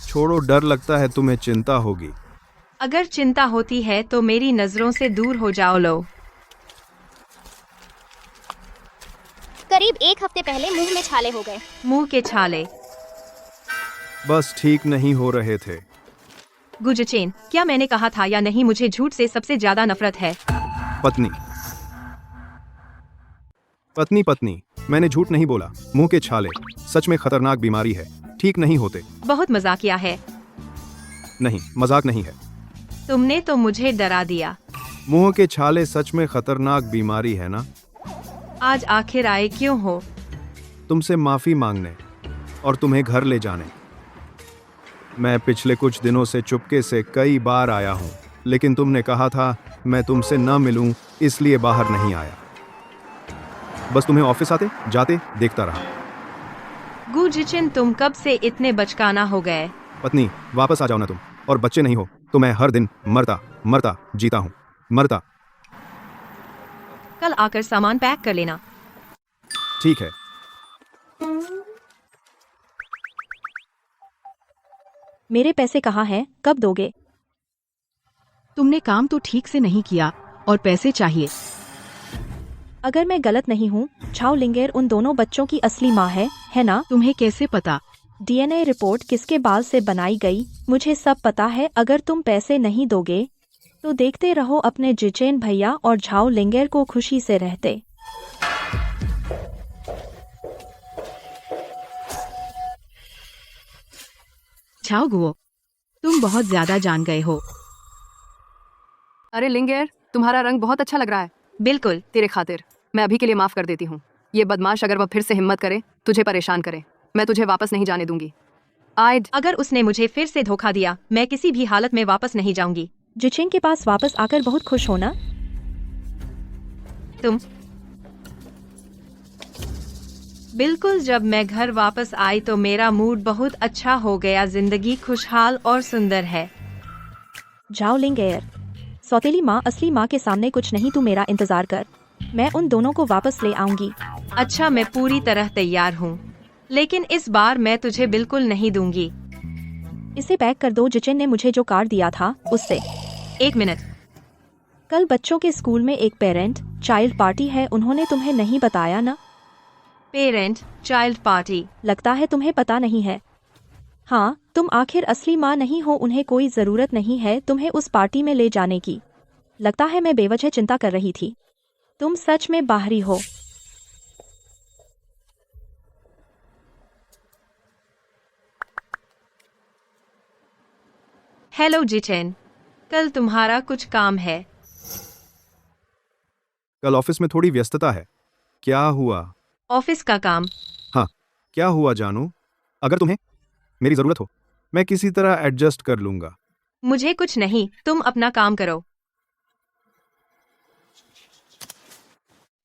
Speaker 4: छोड़ो, डर लगता है तुम्हें चिंता होगी।
Speaker 2: अगर चिंता होती है तो मेरी नजरों से दूर हो जाओ। लो।
Speaker 3: करीब एक हफ्ते पहले मुंह में छाले हो गए।
Speaker 2: मुंह के छाले?
Speaker 4: बस ठीक नहीं हो रहे थे।
Speaker 2: गुजचेन, क्या मैंने कहा था या नहीं, मुझे झूठ से सबसे ज्यादा नफरत है।
Speaker 4: पत्नी, मैंने झूठ नहीं बोला। मुंह के छाले सच में खतरनाक बीमारी है, ठीक नहीं होते।
Speaker 2: बहुत मजाकिया है।
Speaker 4: नहीं, मजाक नहीं है।
Speaker 2: तुमने तो मुझे डरा दिया।
Speaker 4: मुंह के छाले सच में खतरनाक बीमारी है ना?
Speaker 2: आज आखिर आए क्यों हो?
Speaker 4: तुमसे माफी मांगने और तुम्हें घर ले जाने। मैं पिछले कुछ दिनों से चुपके से कई बार आया हूं, लेकिन तुमने कहा था मैं तुमसे न मिलूं, इसलिए बाहर नहीं आया। बस तुम्हें ऑफिस आते जाते देखता रहा।
Speaker 2: गुजिचिन, तुम कब से इतने बचकाना हो गए?
Speaker 4: पत्नी, वापस आ जाओ ना तुम, और बच्चे नहीं हो तो मैं हर दिन मरता जीता हूँ। मरता।
Speaker 2: कल आकर सामान पैक कर लेना।
Speaker 4: ठीक है।
Speaker 7: मेरे पैसे कहाँ हैं, कब दोगे?
Speaker 8: तुमने काम तो ठीक से नहीं किया और पैसे चाहिए।
Speaker 7: अगर मैं गलत नहीं हूँ, झाओ लिंगेर उन दोनों बच्चों की असली माँ है ना?
Speaker 8: तुम्हें कैसे पता?
Speaker 7: डीएनए रिपोर्ट किसके बाल से बनाई गई, मुझे सब पता है। अगर तुम पैसे नहीं दोगे तो देखते रहो अपने जिचेन भैया और झाओ लिंगेर को खुशी से रहते।
Speaker 8: झाओ गुओ, तुम बहुत ज्यादा जान गए हो।
Speaker 5: अरे लिंगेर, तुम्हारा रंग बहुत अच्छा लग रहा है।
Speaker 2: बिल्कुल।
Speaker 5: तेरे खातिर मैं अभी के लिए माफ कर देती हूँ। ये बदमाश अगर वह फिर से हिम्मत करे, तुझे परेशान करे, मैं तुझे वापस नहीं जाने दूंगी। आइड,
Speaker 2: अगर उसने मुझे फिर से धोखा दिया, मैं किसी भी हालत में वापस नहीं जाऊंगी।
Speaker 7: जिचेन के पास वापस आकर बहुत खुश हो ना?
Speaker 2: तुम बिल्कुल। जब मैं घर वापस आई तो मेरा मूड बहुत अच्छा हो गया। जिंदगी खुशहाल और सुंदर है।
Speaker 7: झाओ लिंगेर, सौतेली माँ असली माँ के सामने कुछ नहीं, तू मेरा इंतजार कर, मैं उन दोनों को वापस ले आऊंगी।
Speaker 2: अच्छा, मैं पूरी तरह तैयार हूँ, लेकिन इस बार मैं तुझे बिल्कुल नहीं दूंगी।
Speaker 7: इसे पैक कर दो। जिचेन ने मुझे जो कार्ड दिया था उससे।
Speaker 2: 1 मिनट।
Speaker 7: कल बच्चों के स्कूल में एक पेरेंट चाइल्ड पार्टी है, उन्होंने तुम्हें नहीं बताया ना?
Speaker 2: Parent child party?
Speaker 7: लगता है तुम्हें पता नहीं है। हाँ, तुम आखिर असली माँ नहीं हो, उन्हें कोई जरूरत नहीं है तुम्हें उस पार्टी में ले जाने की। लगता है मैं बेवजह चिंता कर रही थी। तुम सच में बाहरी हो।
Speaker 2: हेलो जिचेन, कल तुम्हारा कुछ काम है?
Speaker 4: कल ऑफिस में थोड़ी व्यस्तता है। क्या हुआ?
Speaker 2: ऑफिस का काम?
Speaker 4: हाँ, क्या हुआ जानू? अगर तुम्हें मेरी जरूरत हो, मैं किसी तरह एडजस्ट कर लूंगा।
Speaker 2: मुझे कुछ नहीं, तुम अपना काम करो।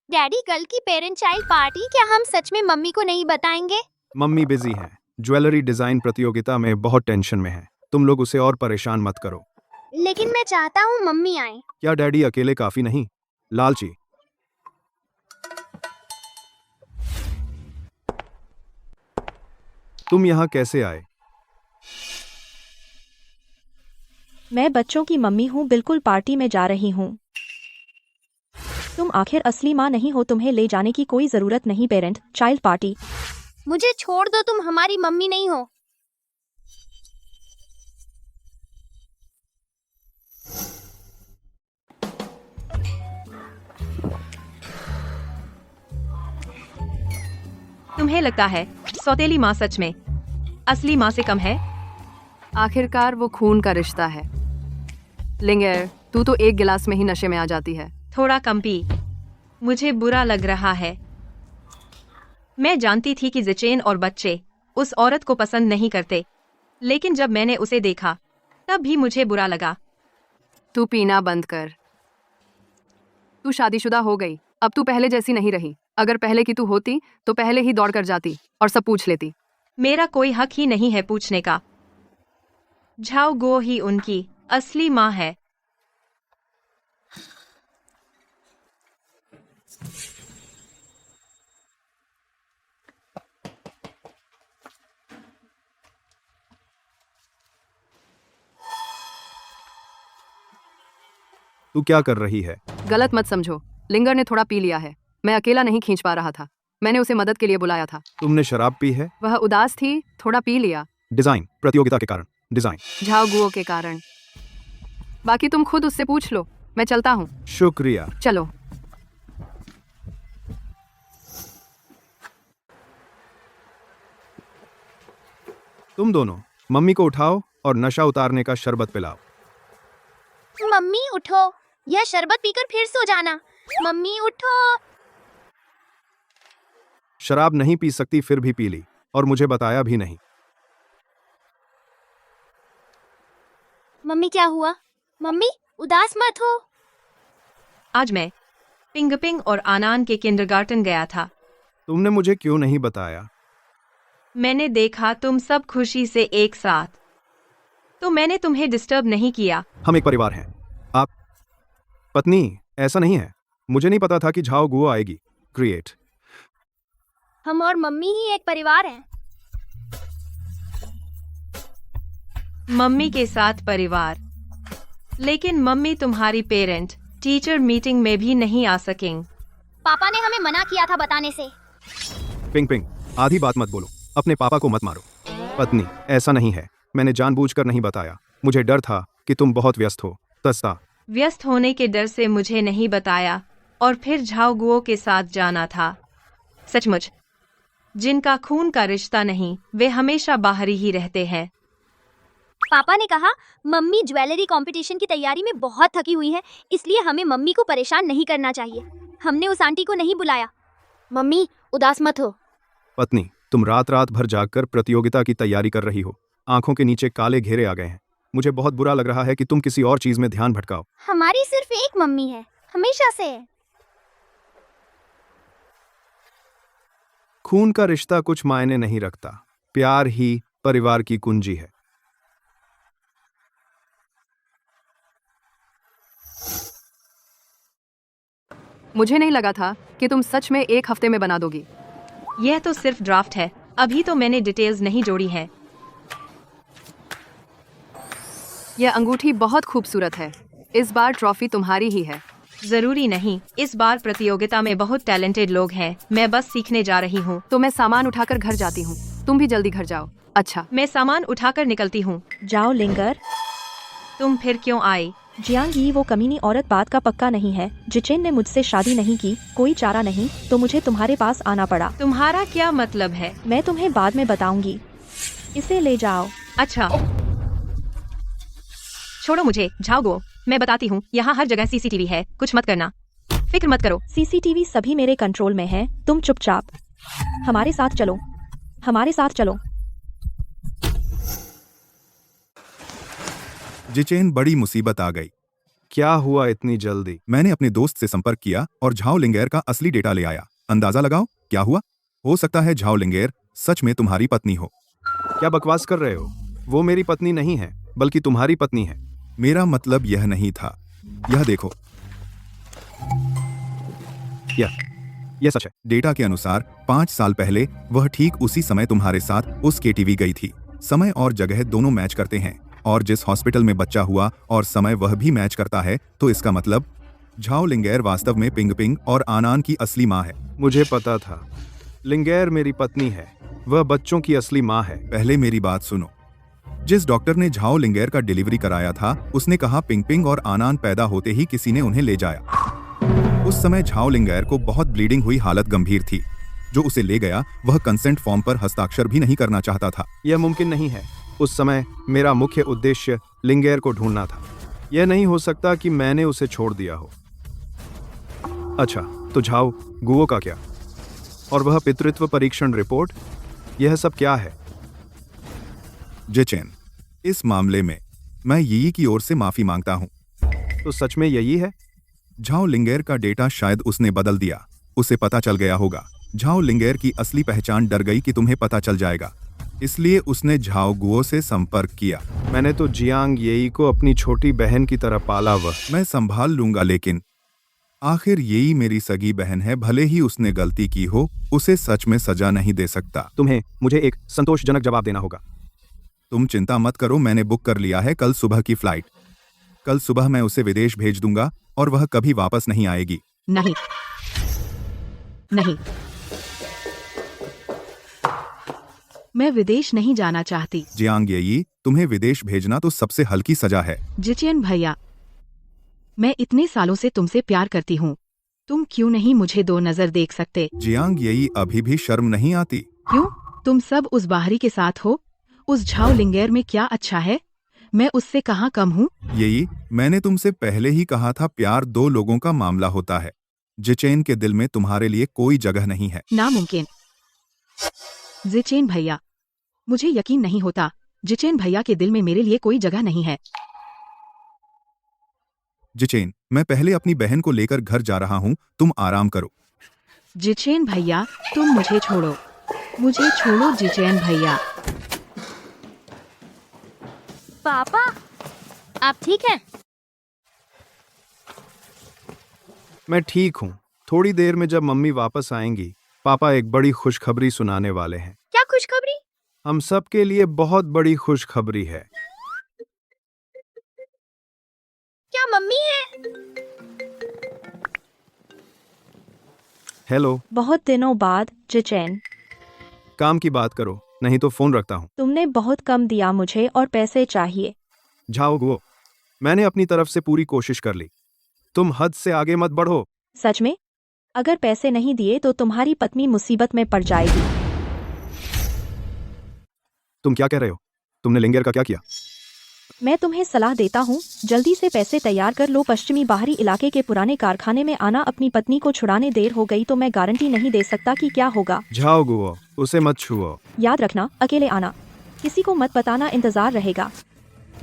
Speaker 3: डैडी, कल की पेरेंट चाइल्ड पार्टी, क्या हम सच में मम्मी को नहीं बताएंगे?
Speaker 4: मम्मी बिजी हैं, ज्वेलरी डिजाइन प्रतियोगिता में बहुत टेंशन में है। तुम लोग उसे और परेशान मत करो।
Speaker 3: लेकिन मैं चाहता हूँ मम्मी आए।
Speaker 4: क्या डैडी अकेले काफी नहीं? लालची। तुम यहाँ कैसे आए?
Speaker 7: मैं बच्चों की मम्मी हूँ, बिल्कुल पार्टी में जा रही हूँ। तुम आखिर असली माँ नहीं हो, तुम्हें ले जाने की कोई जरूरत नहीं। Parent child party?
Speaker 3: मुझे छोड़ दो, तुम हमारी मम्मी नहीं हो।
Speaker 2: तुम्हें लगता है सौतेली माँ सच में असली माँ से कम है?
Speaker 5: आखिरकार वो खून का रिश्ता है। लिंगेर, तू तो एक गिलास में ही नशे में आ जाती है।
Speaker 2: थोड़ा कम पी, मुझे बुरा लग रहा है। मैं जानती थी कि जिचेन और बच्चे उस औरत को पसंद नहीं करते, लेकिन जब मैंने उसे देखा तब भी मुझे बुरा लगा।
Speaker 5: तू पीना बंद कर। तू शादीशुदा हो गई, अब तू पहले जैसी नहीं रही। अगर पहले की तू होती तो पहले ही दौड़ कर जाती और सब पूछ लेती।
Speaker 2: मेरा कोई हक ही नहीं है पूछने का। झाओ गो ही उनकी असली माँ है।
Speaker 4: तू क्या कर रही है?
Speaker 5: गलत मत समझो, लिंगर ने थोड़ा पी लिया है। मैं अकेला नहीं खींच पा रहा था, मैंने उसे मदद के लिए बुलाया था।
Speaker 4: तुमने शराब पी है?
Speaker 5: वह उदास थी, थोड़ा पी लिया।
Speaker 4: डिजाइन प्रतियोगिता के कारण? डिजाइन
Speaker 5: झाओ गुओ के कारण। बाकी तुम खुद उससे पूछ लो। मैं चलता हूँ।
Speaker 4: शुक्रिया।
Speaker 5: चलो।
Speaker 4: तुम दोनों मम्मी को उठाओ और नशा उतारने का शरबत पिलाओ।
Speaker 3: मम्मी उठो, यह शरबत पीकर फिर सो जाना। मम्मी उठो।
Speaker 4: शराब नहीं पी सकती फिर भी पी ली और मुझे बताया भी नहीं।
Speaker 3: मम्मी क्या हुआ? मम्मी उदास मत हो।
Speaker 2: आज मैं पिंग और आनान के किंडरगार्टन गया था।
Speaker 4: तुमने मुझे क्यों नहीं बताया?
Speaker 2: मैंने देखा तुम सब खुशी से एक साथ, तो मैंने तुम्हें डिस्टर्ब नहीं किया।
Speaker 4: हम एक परिवार हैं। आप पत्नी? ऐसा नहीं है, मुझे नहीं पता था कि झाओ गुओ आएगी। क्रिएट
Speaker 3: हम और मम्मी ही एक परिवार हैं।
Speaker 2: मम्मी के साथ परिवार, लेकिन मम्मी तुम्हारी पेरेंट टीचर मीटिंग में भी नहीं आ सकेंगे।
Speaker 3: पापा ने हमें मना किया था बताने से।
Speaker 4: पिंग पिंग, आधी बात मत बोलो, अपने पापा को मत मारो। पत्नी, ऐसा नहीं है, मैंने जानबूझकर नहीं बताया, मुझे डर था कि तुम बहुत व्यस्त हो। तस्ता,
Speaker 2: व्यस्त होने के डर से मुझे नहीं बताया और फिर झाओगुओ के साथ जाना था। सचमुच, जिनका खून का रिश्ता नहीं वे हमेशा बाहरी ही रहते हैं।
Speaker 3: पापा ने कहा मम्मी ज्वेलरी कंपटीशन की तैयारी में बहुत थकी हुई है, इसलिए हमें मम्मी को परेशान नहीं करना चाहिए। हमने उस आंटी को नहीं बुलाया। मम्मी उदास मत हो।
Speaker 4: पत्नी, तुम रात रात भर जागकर प्रतियोगिता की तैयारी कर रही हो, आंखों के नीचे काले घेरे आ गए हैं। मुझे बहुत बुरा लग रहा है कि तुम किसी और चीज में ध्यान भटकाओ।
Speaker 3: हमारी सिर्फ एक मम्मी है, हमेशा से।
Speaker 4: खून का रिश्ता कुछ मायने नहीं रखता, प्यार ही परिवार की कुंजी है।
Speaker 5: मुझे नहीं लगा था कि तुम सच में 1 हफ्ते में बना दोगी।
Speaker 2: यह तो सिर्फ ड्राफ्ट है, अभी तो मैंने डिटेल्स नहीं जोड़ी है।
Speaker 5: यह अंगूठी बहुत खूबसूरत है, इस बार ट्रॉफी तुम्हारी ही है।
Speaker 2: जरूरी नहीं, इस बार प्रतियोगिता में बहुत टैलेंटेड लोग हैं, मैं बस सीखने जा रही हूँ।
Speaker 5: तो मैं सामान उठाकर घर जाती हूँ, तुम भी जल्दी घर जाओ। अच्छा,
Speaker 2: मैं सामान उठाकर निकलती हूँ।
Speaker 7: जाओ लिंगर।
Speaker 2: तुम फिर क्यों आई?
Speaker 7: जियांग यी वो कमीनी औरत बात का पक्का नहीं है। जिचेन ने मुझसे शादी नहीं की, कोई चारा नहीं, तो मुझे तुम्हारे पास आना पड़ा।
Speaker 2: तुम्हारा क्या मतलब है?
Speaker 7: मैं तुम्हें बाद में बताऊंगी। इसे ले जाओ।
Speaker 2: अच्छा, छोड़ो मुझे, झाओगुओ, मैं बताती हूँ, यहाँ हर जगह सीसीटीवी है, कुछ मत करना, फिक्र मत करो।
Speaker 7: सीसीटीवी सभी मेरे कंट्रोल में है, तुम चुपचाप हमारे साथ चलो, हमारे साथ चलो।
Speaker 1: जिचेन, बड़ी मुसीबत आ गई।
Speaker 4: क्या हुआ इतनी जल्दी?
Speaker 1: मैंने अपने दोस्त से संपर्क किया और झाओ लिंगेर का असली डेटा ले आया। अंदाजा लगाओ क्या हुआ। हो सकता है झाओ लिंगेर सच में तुम्हारी पत्नी हो।
Speaker 4: क्या बकवास कर रहे हो? वो मेरी पत्नी नहीं है, बल्कि तुम्हारी पत्नी है।
Speaker 1: मेरा मतलब यह नहीं था। यह देखो, यह सच है। डेटा के अनुसार 5 साल पहले वह ठीक उसी समय तुम्हारे साथ उस केटीवी गई थी। समय और जगह दोनों मैच करते हैं, और जिस हॉस्पिटल में बच्चा हुआ और समय वह भी मैच करता है, तो इसका मतलब झाओ लिंगेर वास्तव में पिंग पिंग और आनान की असली माँ है।
Speaker 4: मुझे पता था, लिंगेर मेरी पत्नी है, वह बच्चों की असली माँ है।
Speaker 1: पहले मेरी बात सुनो। जिस डॉक्टर ने झाओ लिंगेर का डिलीवरी कराया था, उसने कहा पिंग पिंग और आनान पैदा होते ही किसी ने उन्हें ले जाया। उस समय झाओ लिंगेर को बहुत ब्लीडिंग हुई हालत गंभीर थी। जो उसे ले गया वह कंसेंट फॉर्म पर हस्ताक्षर भी नहीं करना चाहता था।
Speaker 4: यह मुमकिन नहीं है। उस समय मेरा मुख्य उद्देश्य लिंगेर को ढूंढना था। यह नहीं हो सकता कि मैंने उसे छोड़ दिया हो। अच्छा, तो झाओ गुओ का क्या? और वह पितृत्व परीक्षण रिपोर्ट, यह सब क्या है?
Speaker 1: जिचेन, इस मामले में मैं यी की ओर से माफी मांगता हूँ।
Speaker 4: तो सच में यही है?
Speaker 1: झाओ लिंगेर का डेटा शायद उसने बदल दिया। उसे पता चल गया होगा। झाओ लिंगेर की असली पहचान डर गई कि तुम्हें पता चल जाएगा, इसलिए उसने झाओ गुओ से संपर्क किया।
Speaker 4: मैंने तो जियांग येई को अपनी छोटी बहन की तरह पाला।
Speaker 1: मैं संभाल लूंगा, लेकिन आखिर येई मेरी सगी बहन है। भले ही उसने गलती की हो, उसे सच में सजा नहीं दे सकता।
Speaker 4: तुम्हें मुझे एक संतोषजनक जवाब देना होगा।
Speaker 1: तुम चिंता मत करो, मैंने बुक कर लिया है कल सुबह की फ्लाइट। कल सुबह मैं उसे विदेश भेज दूंगा और वह कभी वापस नहीं आएगी।
Speaker 8: नहीं, नहीं, मैं विदेश नहीं जाना चाहती।
Speaker 1: जियांग येई, तुम्हें विदेश भेजना तो सबसे हल्की सजा है।
Speaker 8: जिचेन भैया, मैं इतने सालों से तुमसे प्यार करती हूँ, तुम क्यों नहीं मुझे 2 नजर देख सकते?
Speaker 1: जियांग येई, अभी भी शर्म नहीं आती?
Speaker 8: क्यों? तुम सब उस बाहरी के साथ हो। उस झाओ लिंगेर में क्या अच्छा है? मैं उससे कहाँ कम हूँ?
Speaker 1: येई, मैंने तुमसे पहले ही कहा था, प्यार 2 लोगों का मामला होता है। जिचेन के दिल में तुम्हारे लिए कोई जगह नहीं है।
Speaker 8: नामुमकिन। जिचेन भैया, मुझे यकीन नहीं होता। जिचेन भैया के दिल में मेरे लिए कोई जगह नहीं है।
Speaker 1: जिचेन, मैं पहले अपनी बहन को लेकर घर जा रहा हूँ, तुम आराम करो।
Speaker 8: जिचेन भैया, तुम मुझे छोड़ो, मुझे छोड़ो जिचेन भैया।
Speaker 3: पापा, आप ठीक हैं?
Speaker 4: मैं ठीक हूँ। थोड़ी देर में जब मम्मी वापस आएंगी पापा एक बड़ी खुशखबरी सुनाने वाले हैं।
Speaker 3: क्या खुशखबरी?
Speaker 4: हम सब के लिए बहुत बड़ी खुशखबरी है।
Speaker 3: क्या मम्मी है?
Speaker 4: हेलो,
Speaker 7: बहुत दिनों बाद जिचेन।
Speaker 4: काम की बात करो, नहीं तो फोन रखता हूँ।
Speaker 7: तुमने बहुत कम दिया मुझे और पैसे चाहिए।
Speaker 4: जाओ गुओ, मैंने अपनी तरफ से पूरी कोशिश कर ली। तुम हद से आगे मत बढ़ो।
Speaker 7: सच में? अगर पैसे नहीं दिए तो तुम्हारी पत्नी मुसीबत में पड़ जाएगी।
Speaker 4: तुम क्या कह रहे हो? तुमने लिंगेर का क्या किया?
Speaker 7: मैं तुम्हें सलाह देता हूँ, जल्दी से पैसे तैयार कर लो। पश्चिमी बाहरी इलाके के पुराने कारखाने में आना। अपनी पत्नी को छुड़ाने देर हो गई तो मैं गारंटी नहीं दे सकता कि क्या होगा।
Speaker 4: जाओ गुओ, उसे मत छुओ।
Speaker 7: याद रखना, अकेले आना, किसी को मत बताना, इंतजार रहेगा।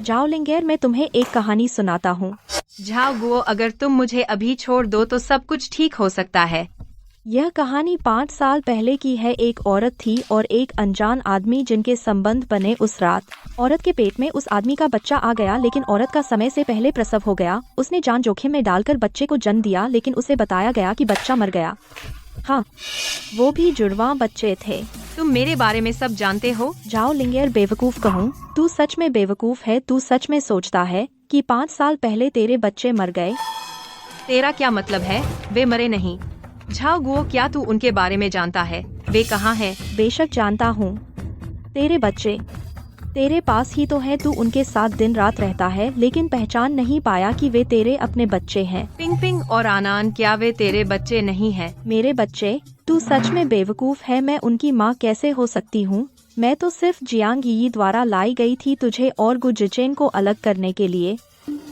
Speaker 7: जाओ लिंगेर, मैं तुम्हें एक कहानी सुनाता हूँ।
Speaker 2: झाओ गुओ, अगर तुम मुझे अभी छोड़ दो तो सब कुछ ठीक हो सकता है।
Speaker 7: यह कहानी 5 साल पहले की है। एक औरत थी और एक अनजान आदमी जिनके संबंध बने उस रात। औरत के पेट में उस आदमी का बच्चा आ गया, लेकिन औरत का समय से पहले प्रसव हो गया। उसने जान जोखिम में डालकर बच्चे को जन्म दिया, लेकिन उसे बताया गया कि बच्चा मर गया। हाँ, वो भी जुड़वा बच्चे थे।
Speaker 2: तुम मेरे बारे में सब जानते हो।
Speaker 7: जाओ लिंगेर, बेवकूफ कहूँ? तू सच में बेवकूफ है। तू सच में सोचता है कि 5 साल पहले तेरे बच्चे मर गए?
Speaker 2: तेरा क्या मतलब है? वे मरे नहीं। झाओ गुओ, क्या तू उनके बारे में जानता है? वे कहाँ हैं?
Speaker 7: बेशक जानता हूँ। तेरे बच्चे तेरे पास ही तो है। तू उनके साथ दिन रात रहता है, लेकिन पहचान नहीं पाया कि वे तेरे अपने बच्चे हैं।
Speaker 2: पिंग पिंग और आनान, क्या वे तेरे बच्चे नहीं हैं?
Speaker 7: मेरे बच्चे? तू सच में बेवकूफ है। मैं उनकी माँ कैसे हो सकती हूँ? मैं तो सिर्फ जियांग यी द्वारा लाई गई थी तुझे और गु जिचेन को अलग करने के लिए।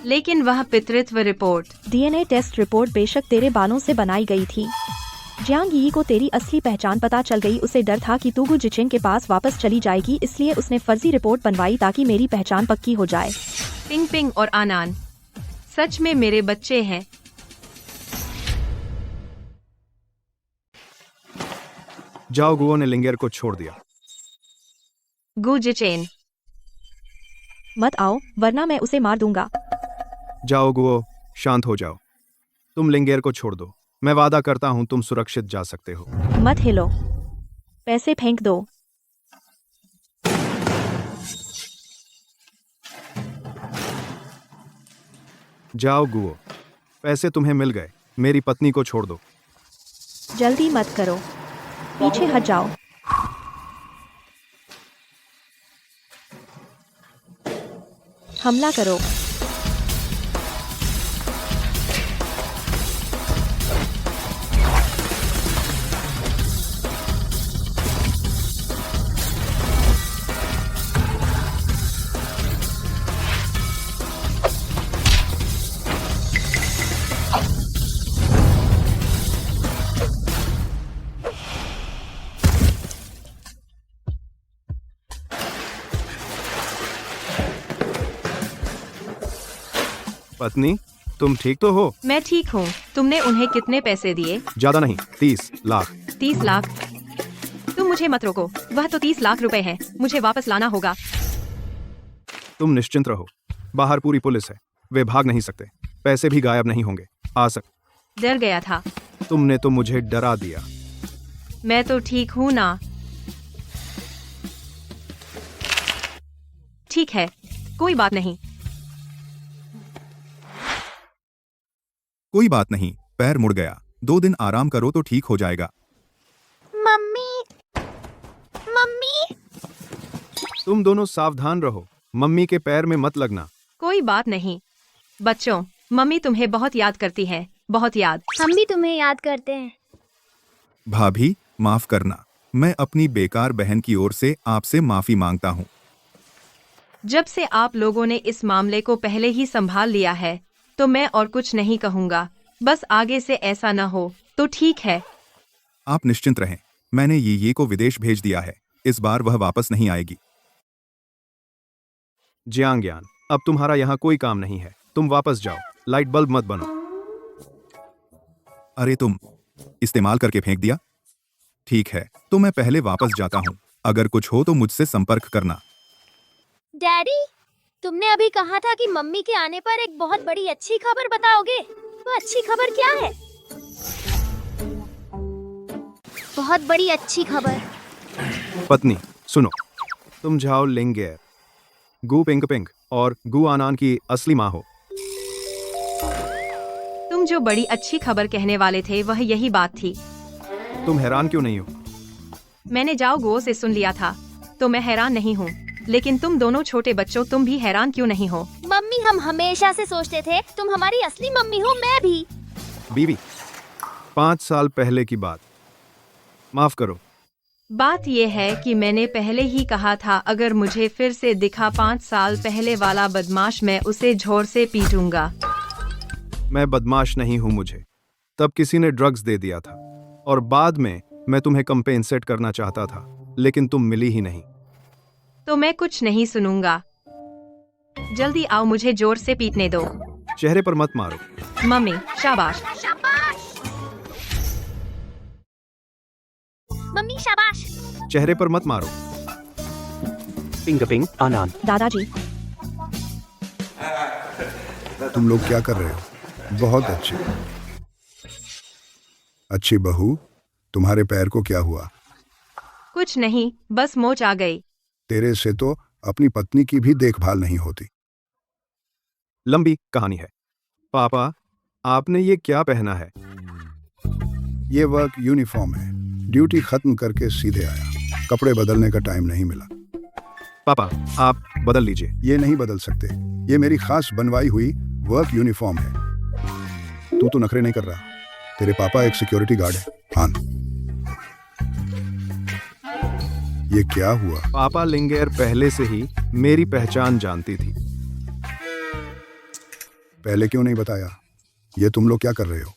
Speaker 2: लेकिन वह पितृत्व रिपोर्ट,
Speaker 7: DNA टेस्ट रिपोर्ट बेशक तेरे बालों से बनाई गई थी। जियांग यी को तेरी असली पहचान पता चल गई। उसे डर था कि तू गु जिचेन के पास वापस चली जाएगी, इसलिए उसने फर्जी रिपोर्ट बनवाई ताकि मेरी पहचान पक्की हो जाए।
Speaker 2: पिंग पिंग और आनान सच में मेरे बच्चे हैं।
Speaker 4: जाओ गुओ ने लिंगेर को छोड़ दिया।
Speaker 2: गु जिचेन,
Speaker 7: मत आओ, वरना मैं उसे मार दूंगा।
Speaker 4: जाओ गुओ, शांत हो जाओ। तुम लिंगेर को छोड़ दो। मैं वादा करता हूँ तुम सुरक्षित जा सकते हो।
Speaker 7: मत हिलो, पैसे फेंक दो।
Speaker 4: जाओ गुओ, पैसे तुम्हें मिल गए। मेरी पत्नी को छोड़ दो।
Speaker 7: जल्दी मत करो, पीछे हट जाओ। हमला करो।
Speaker 4: पत्नी, तुम ठीक तो हो?
Speaker 2: मैं ठीक हूँ। तुमने उन्हें कितने पैसे दिए?
Speaker 4: ज्यादा नहीं, 30 लाख।
Speaker 2: 30 लाख? तुम मुझे मत रोको, वह तो 30 लाख रुपए है। मुझे वापस लाना होगा।
Speaker 4: तुम निश्चिंत रहो, बाहर पूरी पुलिस है। वे भाग नहीं सकते। पैसे भी गायब नहीं होंगे। आ सक
Speaker 2: डर गया था।
Speaker 4: तुमने तो मुझे डरा दिया।
Speaker 2: मैं तो ठीक हूँ ना। ठीक है, कोई बात नहीं।
Speaker 1: कोई बात नहीं, पैर मुड़ गया। 2 दिन आराम करो तो ठीक हो जाएगा।
Speaker 3: Mummy, mummy.
Speaker 4: तुम दोनों सावधान रहो, मम्मी के पैर में मत लगना।
Speaker 2: कोई बात नहीं। बच्चों, मम्मी तुम्हें बहुत याद करती है, बहुत याद।
Speaker 3: हम भी तुम्हें याद करते हैं।
Speaker 1: भाभी, माफ करना। मैं अपनी बेकार बहन की ओर से आपसे माफी मांगता हूँ।
Speaker 2: जब से आप लोगों ने इस मामले को पहले ही संभाल लिया है, तो मैं और कुछ नहीं कहूँगा। बस आगे से ऐसा न हो तो ठीक है।
Speaker 1: आप निश्चिंत रहें, मैंने ये को विदेश भेज दिया है। इस बार वह वापस नहीं आएगी।
Speaker 4: जियांग यान, अब तुम्हारा यहाँ कोई काम नहीं है। तुम वापस जाओ, लाइट बल्ब मत बनो।
Speaker 1: अरे तुम इस्तेमाल करके फेंक दिया? ठीक है, तो मैं पहले वापस जाता हूँ। अगर कुछ हो तो मुझसे संपर्क करना।
Speaker 3: डैडी, तुमने अभी कहा था कि मम्मी के आने पर एक बहुत बड़ी अच्छी खबर बताओगे। वो अच्छी खबर क्या है? बहुत बड़ी अच्छी खबर।
Speaker 4: पत्नी सुनो, तुम झाओ लिंगेर, गु पिंग पिंग और गु आनान की असली माँ हो।
Speaker 2: तुम जो बड़ी अच्छी खबर कहने वाले थे वह यही बात थी।
Speaker 4: तुम हैरान क्यों नहीं हो?
Speaker 2: मैंने जाओ गो से सुन लिया था, तो मैं हैरान नहीं हूँ। लेकिन तुम दोनों छोटे बच्चों, तुम भी हैरान क्यों नहीं हो?
Speaker 3: मम्मी, हम हमेशा से सोचते थे तुम हमारी असली मम्मी हो। मैं भी।
Speaker 4: बीवी, 5 साल पहले की बात, माफ करो।
Speaker 2: बात यह है कि मैंने पहले ही कहा था, अगर मुझे फिर से दिखा 5 साल पहले वाला बदमाश, मैं उसे जोर से पीटूंगा।
Speaker 4: मैं बदमाश नहीं हूँ, मुझे तब किसी ने ड्रग्स दे दिया था और बाद में मैं तुम्हें कंपेंसेट करना चाहता था, लेकिन तुम मिली ही नहीं।
Speaker 2: तो मैं कुछ नहीं सुनूंगा। जल्दी आओ, मुझे जोर से पीटने दो।
Speaker 4: चेहरे पर मत मारो।
Speaker 2: मम्मी, शाबाश।
Speaker 3: मम्मी शाबाश।
Speaker 4: चेहरे पर मत मारो।
Speaker 10: पिंग पिंग आनान।
Speaker 7: दादाजी,
Speaker 9: तुम लोग क्या कर रहे हो? बहुत अच्छे। अच्छी बहू, तुम्हारे पैर को क्या हुआ?
Speaker 2: कुछ नहीं, बस मोच आ गई।
Speaker 9: तेरे से तो अपनी पत्नी की भी देखभाल नहीं होती।
Speaker 4: लंबी कहानी है। पापा, आपने ये क्या पहना है?
Speaker 9: ये वर्क यूनिफॉर्म है। ड्यूटी खत्म करके सीधे आया, कपड़े बदलने का टाइम नहीं मिला।
Speaker 4: पापा, आप बदल लीजिए।
Speaker 9: ये नहीं बदल सकते, ये मेरी खास बनवाई हुई वर्क यूनिफॉर्म है। तू तो नखरे नहीं कर रहा। तेरे पापा एक सिक्योरिटी गार्ड है। हाँ, ये क्या हुआ?
Speaker 4: पापा लिंगेर पहले से ही मेरी पहचान जानती थी।
Speaker 9: पहले क्यों नहीं बताया? ये तुम लोग क्या कर रहे हो?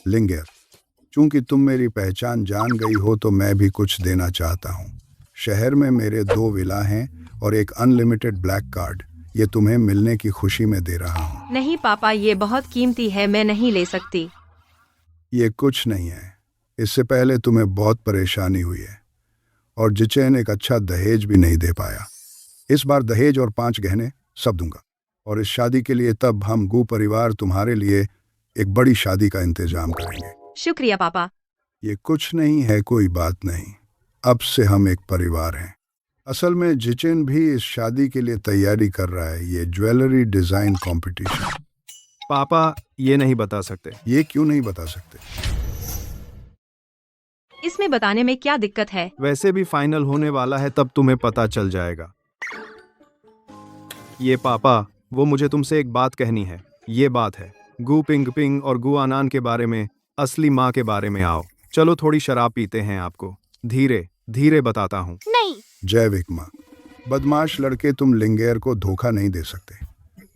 Speaker 9: लिंगेर, चूंकि तुम मेरी पहचान जान गई हो तो मैं भी कुछ देना चाहता हूँ। शहर में मेरे 2 विला हैं और एक अनलिमिटेड ब्लैक कार्ड। ये तुम्हें मिलने की खुशी में दे रहा हूँ।
Speaker 2: नहीं पापा, ये बहुत कीमती है, मैं नहीं ले सकती।
Speaker 9: ये कुछ नहीं है। इससे पहले तुम्हें बहुत परेशानी हुई है और जिचेन एक अच्छा दहेज भी नहीं दे पाया। इस बार दहेज और 5 गहने सब दूंगा, और इस शादी के लिए तब हम गु परिवार तुम्हारे लिए एक बड़ी शादी का इंतजाम करेंगे।
Speaker 2: शुक्रिया पापा।
Speaker 9: ये कुछ नहीं है, कोई बात नहीं। अब से हम एक परिवार हैं। असल में जिचेन भी इस शादी के लिए तैयारी कर रहा है, ये ज्वेलरी डिजाइन कंपटीशन।
Speaker 4: पापा, ये नहीं बता सकते।
Speaker 9: ये क्यों नहीं बता सकते?
Speaker 2: इसमें बताने में क्या दिक्कत है?
Speaker 4: वैसे भी फाइनल होने वाला है, तब तुम्हें पता चल जाएगा। ये पापा, वो मुझे तुमसे एक बात कहनी है। ये बात है गु पिंग पिंग और गु आनान के बारे में, असली माँ के बारे में। आओ, चलो थोड़ी शराब पीते हैं, आपको धीरे धीरे बताता हूँ।
Speaker 3: नहीं।
Speaker 9: जय विक्मा, बदमाश लड़के, तुम लिंगेर को धोखा नहीं दे सकते,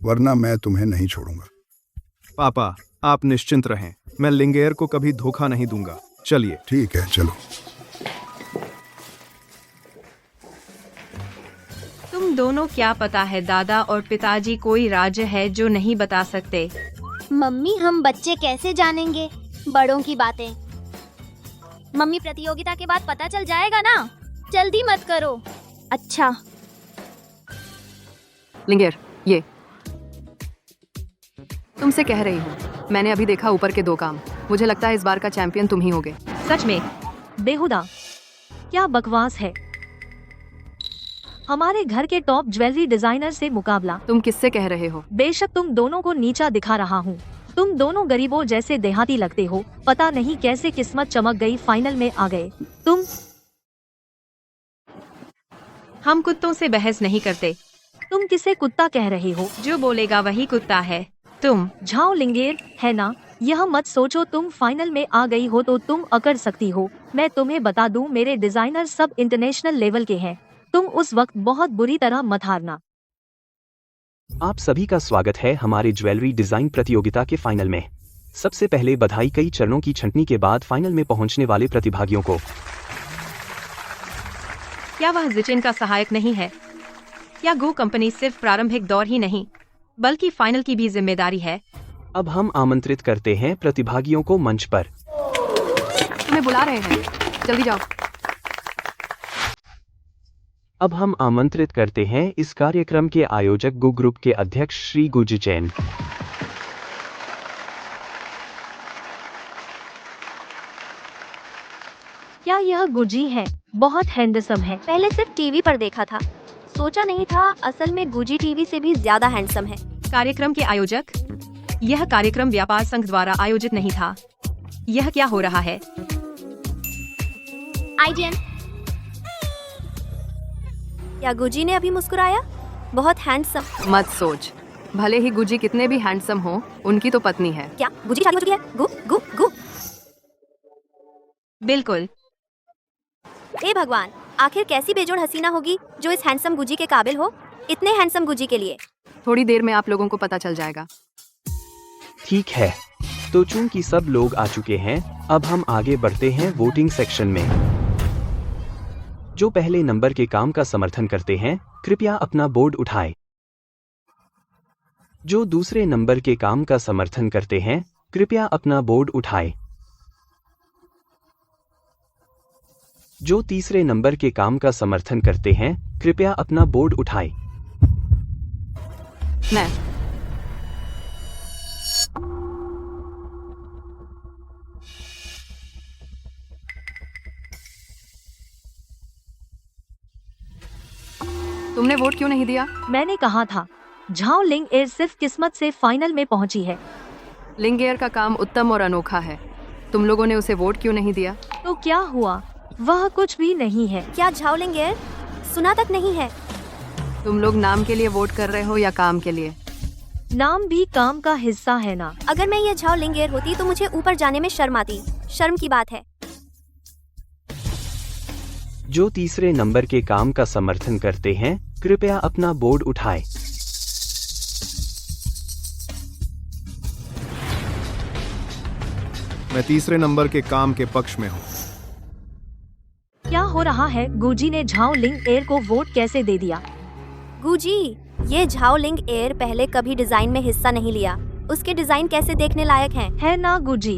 Speaker 9: वरना मैं तुम्हें नहीं छोड़ूंगा।
Speaker 4: पापा, आप निश्चिंत रहें, मैं लिंगेर को कभी धोखा नहीं दूंगा। चलिए।
Speaker 9: ठीक है, चलो।
Speaker 2: तुम दोनों क्या पता है, दादा और पिताजी कोई राज है जो नहीं बता सकते।
Speaker 3: मम्मी, हम बच्चे कैसे जानेंगे बड़ों की बातें? मम्मी, प्रतियोगिता के बाद पता चल जाएगा ना। जल्दी मत करो। अच्छा।
Speaker 5: लिंगेर, ये तुमसे कह रही हूँ, मैंने अभी देखा ऊपर के 2 काम। मुझे लगता है इस बार का चैंपियन तुम ही होगे।
Speaker 2: सच में?
Speaker 7: बेहुदा, क्या बकवास है। हमारे घर के टॉप ज्वेलरी डिजाइनर से मुकाबला।
Speaker 5: तुम किससे कह रहे हो?
Speaker 7: बेशक तुम दोनों को नीचा दिखा रहा हूँ। तुम दोनों गरीबों जैसे देहाती लगते हो। पता नहीं कैसे किस्मत चमक गई, फाइनल में आ गए।
Speaker 2: हम कुत्तों से बहस नहीं करते।
Speaker 7: तुम किसे कुत्ता कह रहे हो?
Speaker 2: जो बोलेगा वही कुत्ता है। तुम
Speaker 7: झाओ लिंगेर, है ना? यह मत सोचो तुम फाइनल में आ गई हो तो तुम अकड़ सकती हो। मैं तुम्हें बता दूं, मेरे डिजाइनर सब इंटरनेशनल लेवल के हैं। तुम उस वक्त बहुत बुरी तरह मत हारना।
Speaker 10: आप सभी का स्वागत है हमारे ज्वेलरी डिजाइन प्रतियोगिता के फाइनल में। सबसे पहले बधाई, कई चरणों की छंटनी के बाद फाइनल में पहुंचने वाले प्रतिभागियों को।
Speaker 2: क्या वह जिचेन का सहायक नहीं है? क्या गो कंपनी सिर्फ प्रारंभिक दौर ही नहीं बल्कि फाइनल की भी जिम्मेदारी है?
Speaker 10: अब हम आमंत्रित करते हैं प्रतिभागियों को मंच पर।
Speaker 5: तुम्हें बुला रहे हैं, जल्दी जाओ।
Speaker 10: अब हम आमंत्रित करते हैं इस कार्यक्रम के आयोजक गु ग्रुप के अध्यक्ष श्री गु जिचेन।
Speaker 7: क्या यह गुजी है? बहुत हैंडसम है।
Speaker 6: पहले सिर्फ टीवी पर देखा था, सोचा नहीं था असल में गुजी टीवी से भी ज्यादा हैंडसम है।
Speaker 2: कार्यक्रम के आयोजक, यह कार्यक्रम व्यापार संघ द्वारा आयोजित नहीं था। यह क्या हो रहा है?
Speaker 3: आइडियन,
Speaker 6: क्या गुजी ने अभी मुस्कुराया? बहुत हैंडसम।
Speaker 5: मत सोच, भले ही गुजी कितने भी हैंडसम हो, उनकी तो पत्नी है।
Speaker 6: क्या गुजी शादी हो चुकी है? गु गु गु।
Speaker 2: बिल्कुल।
Speaker 6: हे भगवान, आखिर कैसी बेजोड़ हसीना होगी जो इस हैंडसम गुजी के काबिल हो, इतने हैंडसम गुजी के लिए।
Speaker 5: थोड़ी देर में आप लोगों को पता चल जाएगा।
Speaker 10: ठीक है, तो चूंकि सब लोग आ चुके हैं, अब हम आगे बढ़ते हैं वोटिंग सेक्शन में। जो पहले नंबर के काम का समर्थन करते हैं, कृपया अपना बोर्ड उठाएं। जो दूसरे नंबर के काम का समर्थन करते हैं, कृपया अपना बोर्ड उठाएं। जो तीसरे नंबर के काम का समर्थन करते हैं, कृपया अपना बोर्ड उठाएं।
Speaker 5: मैं तुमने वोट क्यों नहीं दिया?
Speaker 7: मैंने कहा था, झाओ लिंग एयर सिर्फ किस्मत से फाइनल में पहुंची है।
Speaker 5: लिंगेयर का काम उत्तम और अनोखा है। तुम लोगों ने उसे वोट क्यों नहीं दिया?
Speaker 7: तो क्या हुआ? वह कुछ भी नहीं है।
Speaker 6: क्या झाओलिंग एयर? सुना तक नहीं है।
Speaker 5: तुम लोग नाम के लिए वोट कर रहे हो या काम के लिए?
Speaker 7: नाम भी काम का हिस्सा है ना।
Speaker 6: अगर मैं ये झाओलिंग एयर होती तो मुझे ऊपर जाने में शर्म आती। शर्म की बात है।
Speaker 10: जो तीसरे नंबर के काम का समर्थन करते हैं, कृपया अपना बोर्ड उठाएं।
Speaker 4: मैं तीसरे नंबर के काम के पक्ष में हूँ।
Speaker 7: क्या हो रहा है? गुजी ने झाओ लिंग एयर को वोट कैसे दे दिया?
Speaker 6: गुजी, ये झाओलिंग एयर पहले कभी डिजाइन में हिस्सा नहीं लिया। उसके डिजाइन कैसे देखने लायक हैं?
Speaker 7: है ना गुजी,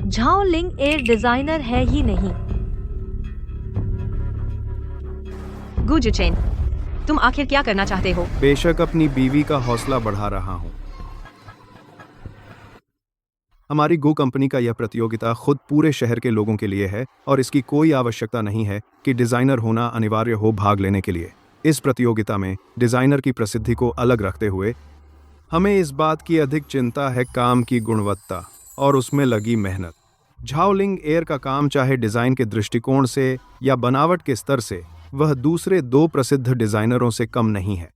Speaker 7: झाओ लिंग एयर डिजाइनर है ही नहीं।
Speaker 2: गुजुचेन, तुम आखिर क्या करना चाहते हो?
Speaker 4: बेशक अपनी बीवी का हौसला बढ़ा रहा हूँ। हमारी गो कंपनी का यह प्रतियोगिता खुद पूरे शहर के लोगों के लिए है और इसकी कोई आवश्यकता नहीं है कि डिजाइनर होना अनिवार्य हो भाग लेने के लिए। इस प्रतियोगिता में डिजाइनर की प्रसिद्धि को अलग रखते हुए हमें इस बात की अधिक चिंता है काम की गुणवत्ता और उसमें लगी मेहनत। झाओलिंग एयर का काम चाहे डिजाइन के दृष्टिकोण से या बनावट के स्तर से वह दूसरे दो प्रसिद्ध डिजाइनरों से कम नहीं है।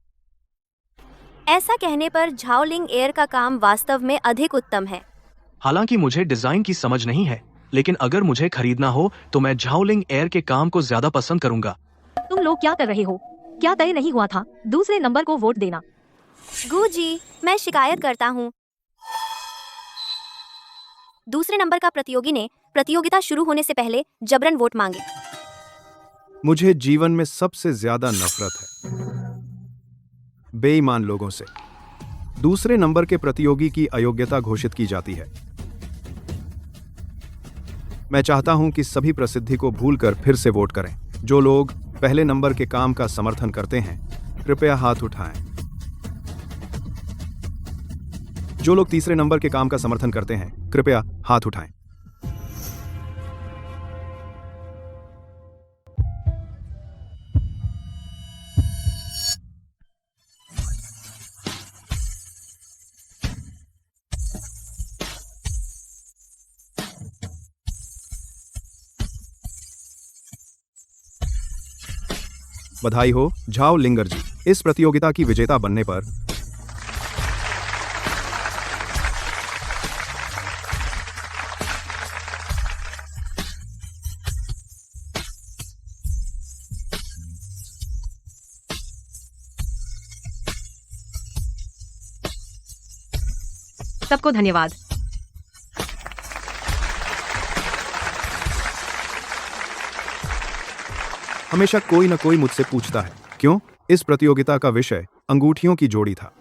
Speaker 6: ऐसा कहने पर झाओलिंग एयर का काम वास्तव में अधिक उत्तम है।
Speaker 11: हालांकि मुझे डिजाइन की समझ नहीं है, लेकिन अगर मुझे खरीदना हो तो मैं झाओलिंग एयर के काम को ज्यादा पसंद करूंगा।
Speaker 7: तुम लोग क्या कर रहे हो? क्या तय नहीं हुआ था दूसरे नंबर को वोट देना?
Speaker 6: गुजी, मैं शिकायत करता हूँ। दूसरे नंबर का प्रतियोगी ने प्रतियोगिता शुरू होने से पहले जबरन वोट मांगे।
Speaker 4: मुझे जीवन में सबसे ज्यादा नफरत है बेईमान लोगों से। दूसरे नंबर के प्रतियोगी की अयोग्यता घोषित की जाती है। मैं चाहता हूं कि सभी प्रसिद्धि को भूलकर फिर से वोट करें। जो लोग पहले नंबर के काम का समर्थन करते हैं, कृपया हाथ उठाएं। जो लोग तीसरे नंबर के काम का समर्थन करते हैं, कृपया हाथ उठाएं। बधाई हो झाओ लिंगर जी, इस प्रतियोगिता की विजेता बनने पर।
Speaker 2: सबको धन्यवाद।
Speaker 4: हमेशा कोई न कोई मुझसे पूछता है क्यों। इस प्रतियोगिता का विषय अंगूठियों की जोड़ी था।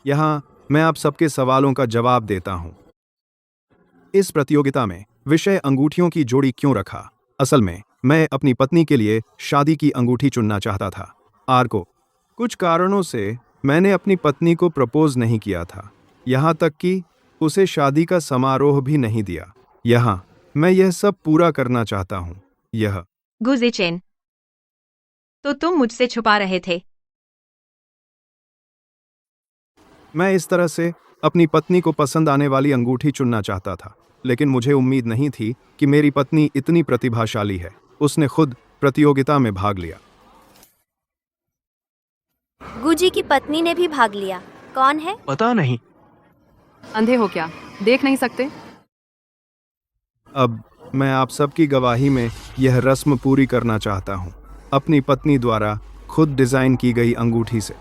Speaker 4: यहां मैं आप सबके सवालों का जवाब देता हूं। इस प्रतियोगिता में विषय अंगूठियों की जोड़ी क्यों रखा? असल में मैं अपनी पत्नी के लिए शादी की अंगूठी चुनना चाहता था। आर को कुछ कारणों से मैंने अपनी पत्नी को प्रपोज नहीं किया था, यहां तक कि उसे शादी का समारोह भी नहीं दिया। यहां मैं यह सब पूरा करना चाहता हूँ। यह
Speaker 2: गुजिचेन, तो तुम मुझसे छुपा रहे थे।
Speaker 4: मैं इस तरह से अपनी पत्नी को पसंद आने वाली अंगूठी चुनना चाहता था, लेकिन मुझे उम्मीद नहीं थी कि मेरी पत्नी इतनी प्रतिभाशाली है। उसने खुद प्रतियोगिता में भाग लिया।
Speaker 6: गुजी की पत्नी ने भी भाग लिया। कौन है?
Speaker 11: पता नहीं।
Speaker 5: अंधे हो क्या, देख नहीं सकते?
Speaker 4: अब मैं आप सबकी गवाही में यह रस्म पूरी करना चाहता हूँ, अपनी पत्नी द्वारा खुद डिजाइन की गई अंगूठी से।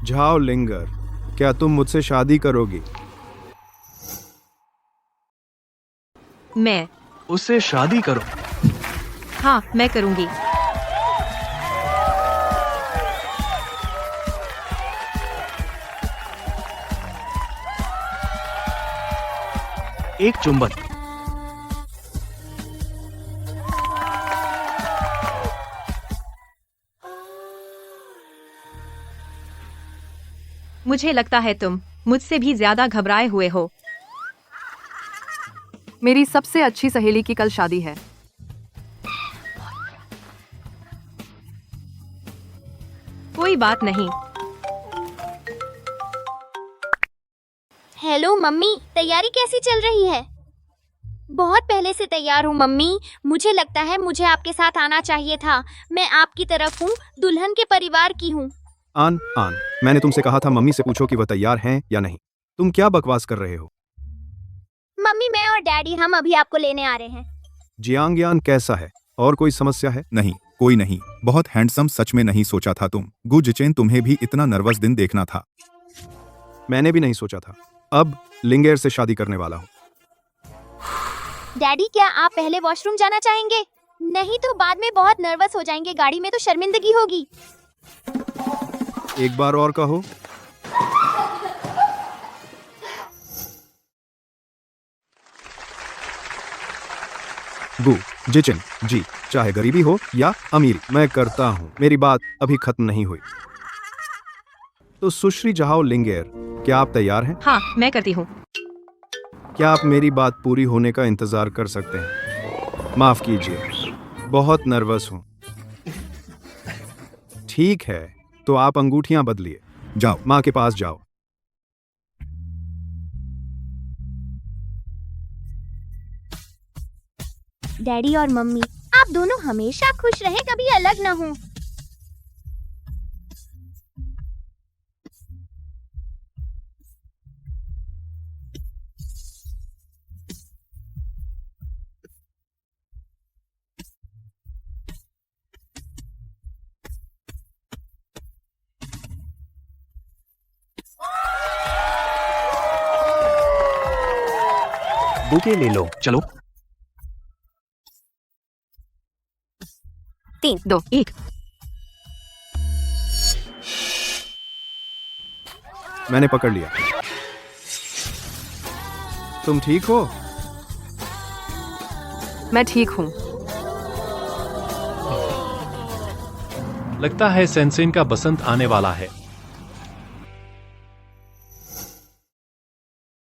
Speaker 4: झाओ लिंगर, क्या तुम मुझसे शादी करोगी?
Speaker 2: मैं?
Speaker 11: उससे शादी करो।
Speaker 2: हाँ, मैं करूंगी।
Speaker 11: एक चुंबन।
Speaker 2: मुझे लगता है तुम मुझसे भी ज्यादा घबराए हुए हो।
Speaker 5: मेरी सबसे अच्छी सहेली की कल शादी है।
Speaker 2: कोई बात नहीं।
Speaker 3: हेलो मम्मी, तैयारी कैसी चल रही है? बहुत पहले से तैयार हूँ मम्मी। मुझे लगता है मुझे आपके साथ आना चाहिए था। मैं आपकी तरफ हूँ, दुल्हन के परिवार की हूँ।
Speaker 4: आन, मैंने तुमसे कहा था मम्मी से पूछो कि वह तैयार हैं या नहीं। तुम क्या बकवास कर रहे हो?
Speaker 3: मम्मी, मैं और डैडी हम अभी आपको लेने आ रहे हैं।
Speaker 4: जियांगयान कैसा है? और कोई समस्या है?
Speaker 1: नहीं, कोई नहीं। बहुत हैंडसम, सच में नहीं सोचा था तुम। गुजिचेन, तुम्हें भी इतना नर्वस दिन देखना था।
Speaker 4: मैंने भी नहीं सोचा था। अब लिंगेर से शादी करने वाला हूँ।
Speaker 3: डैडी, क्या आप पहले वॉशरूम जाना चाहेंगे? नहीं तो बाद में बहुत नर्वस हो जाएंगे, गाड़ी में तो शर्मिंदगी होगी।
Speaker 4: एक बार और कहो। गु जिचिन जी, चाहे गरीबी हो या अमीरी, मैं करता हूँ। मेरी बात अभी खत्म नहीं हुई। तो सुश्री जहाओ लिंगेर, क्या आप तैयार हैं?
Speaker 2: हाँ, मैं करती हूँ।
Speaker 4: क्या आप मेरी बात पूरी होने का इंतजार कर सकते हैं? माफ कीजिए, बहुत नर्वस हूँ। ठीक है, तो आप अंगूठियां बदलिए।
Speaker 1: जाओ।
Speaker 4: माँ के पास जाओ।
Speaker 3: डैडी और मम्मी, आप दोनों हमेशा खुश रहें, कभी अलग ना हो।
Speaker 10: बुके ले लो।
Speaker 11: चलो।
Speaker 5: 3, 2, 1।
Speaker 4: मैंने पकड़ लिया। तुम ठीक हो?
Speaker 5: मैं ठीक हूँ।
Speaker 12: लगता है सेंसेन का बसंत आने वाला है।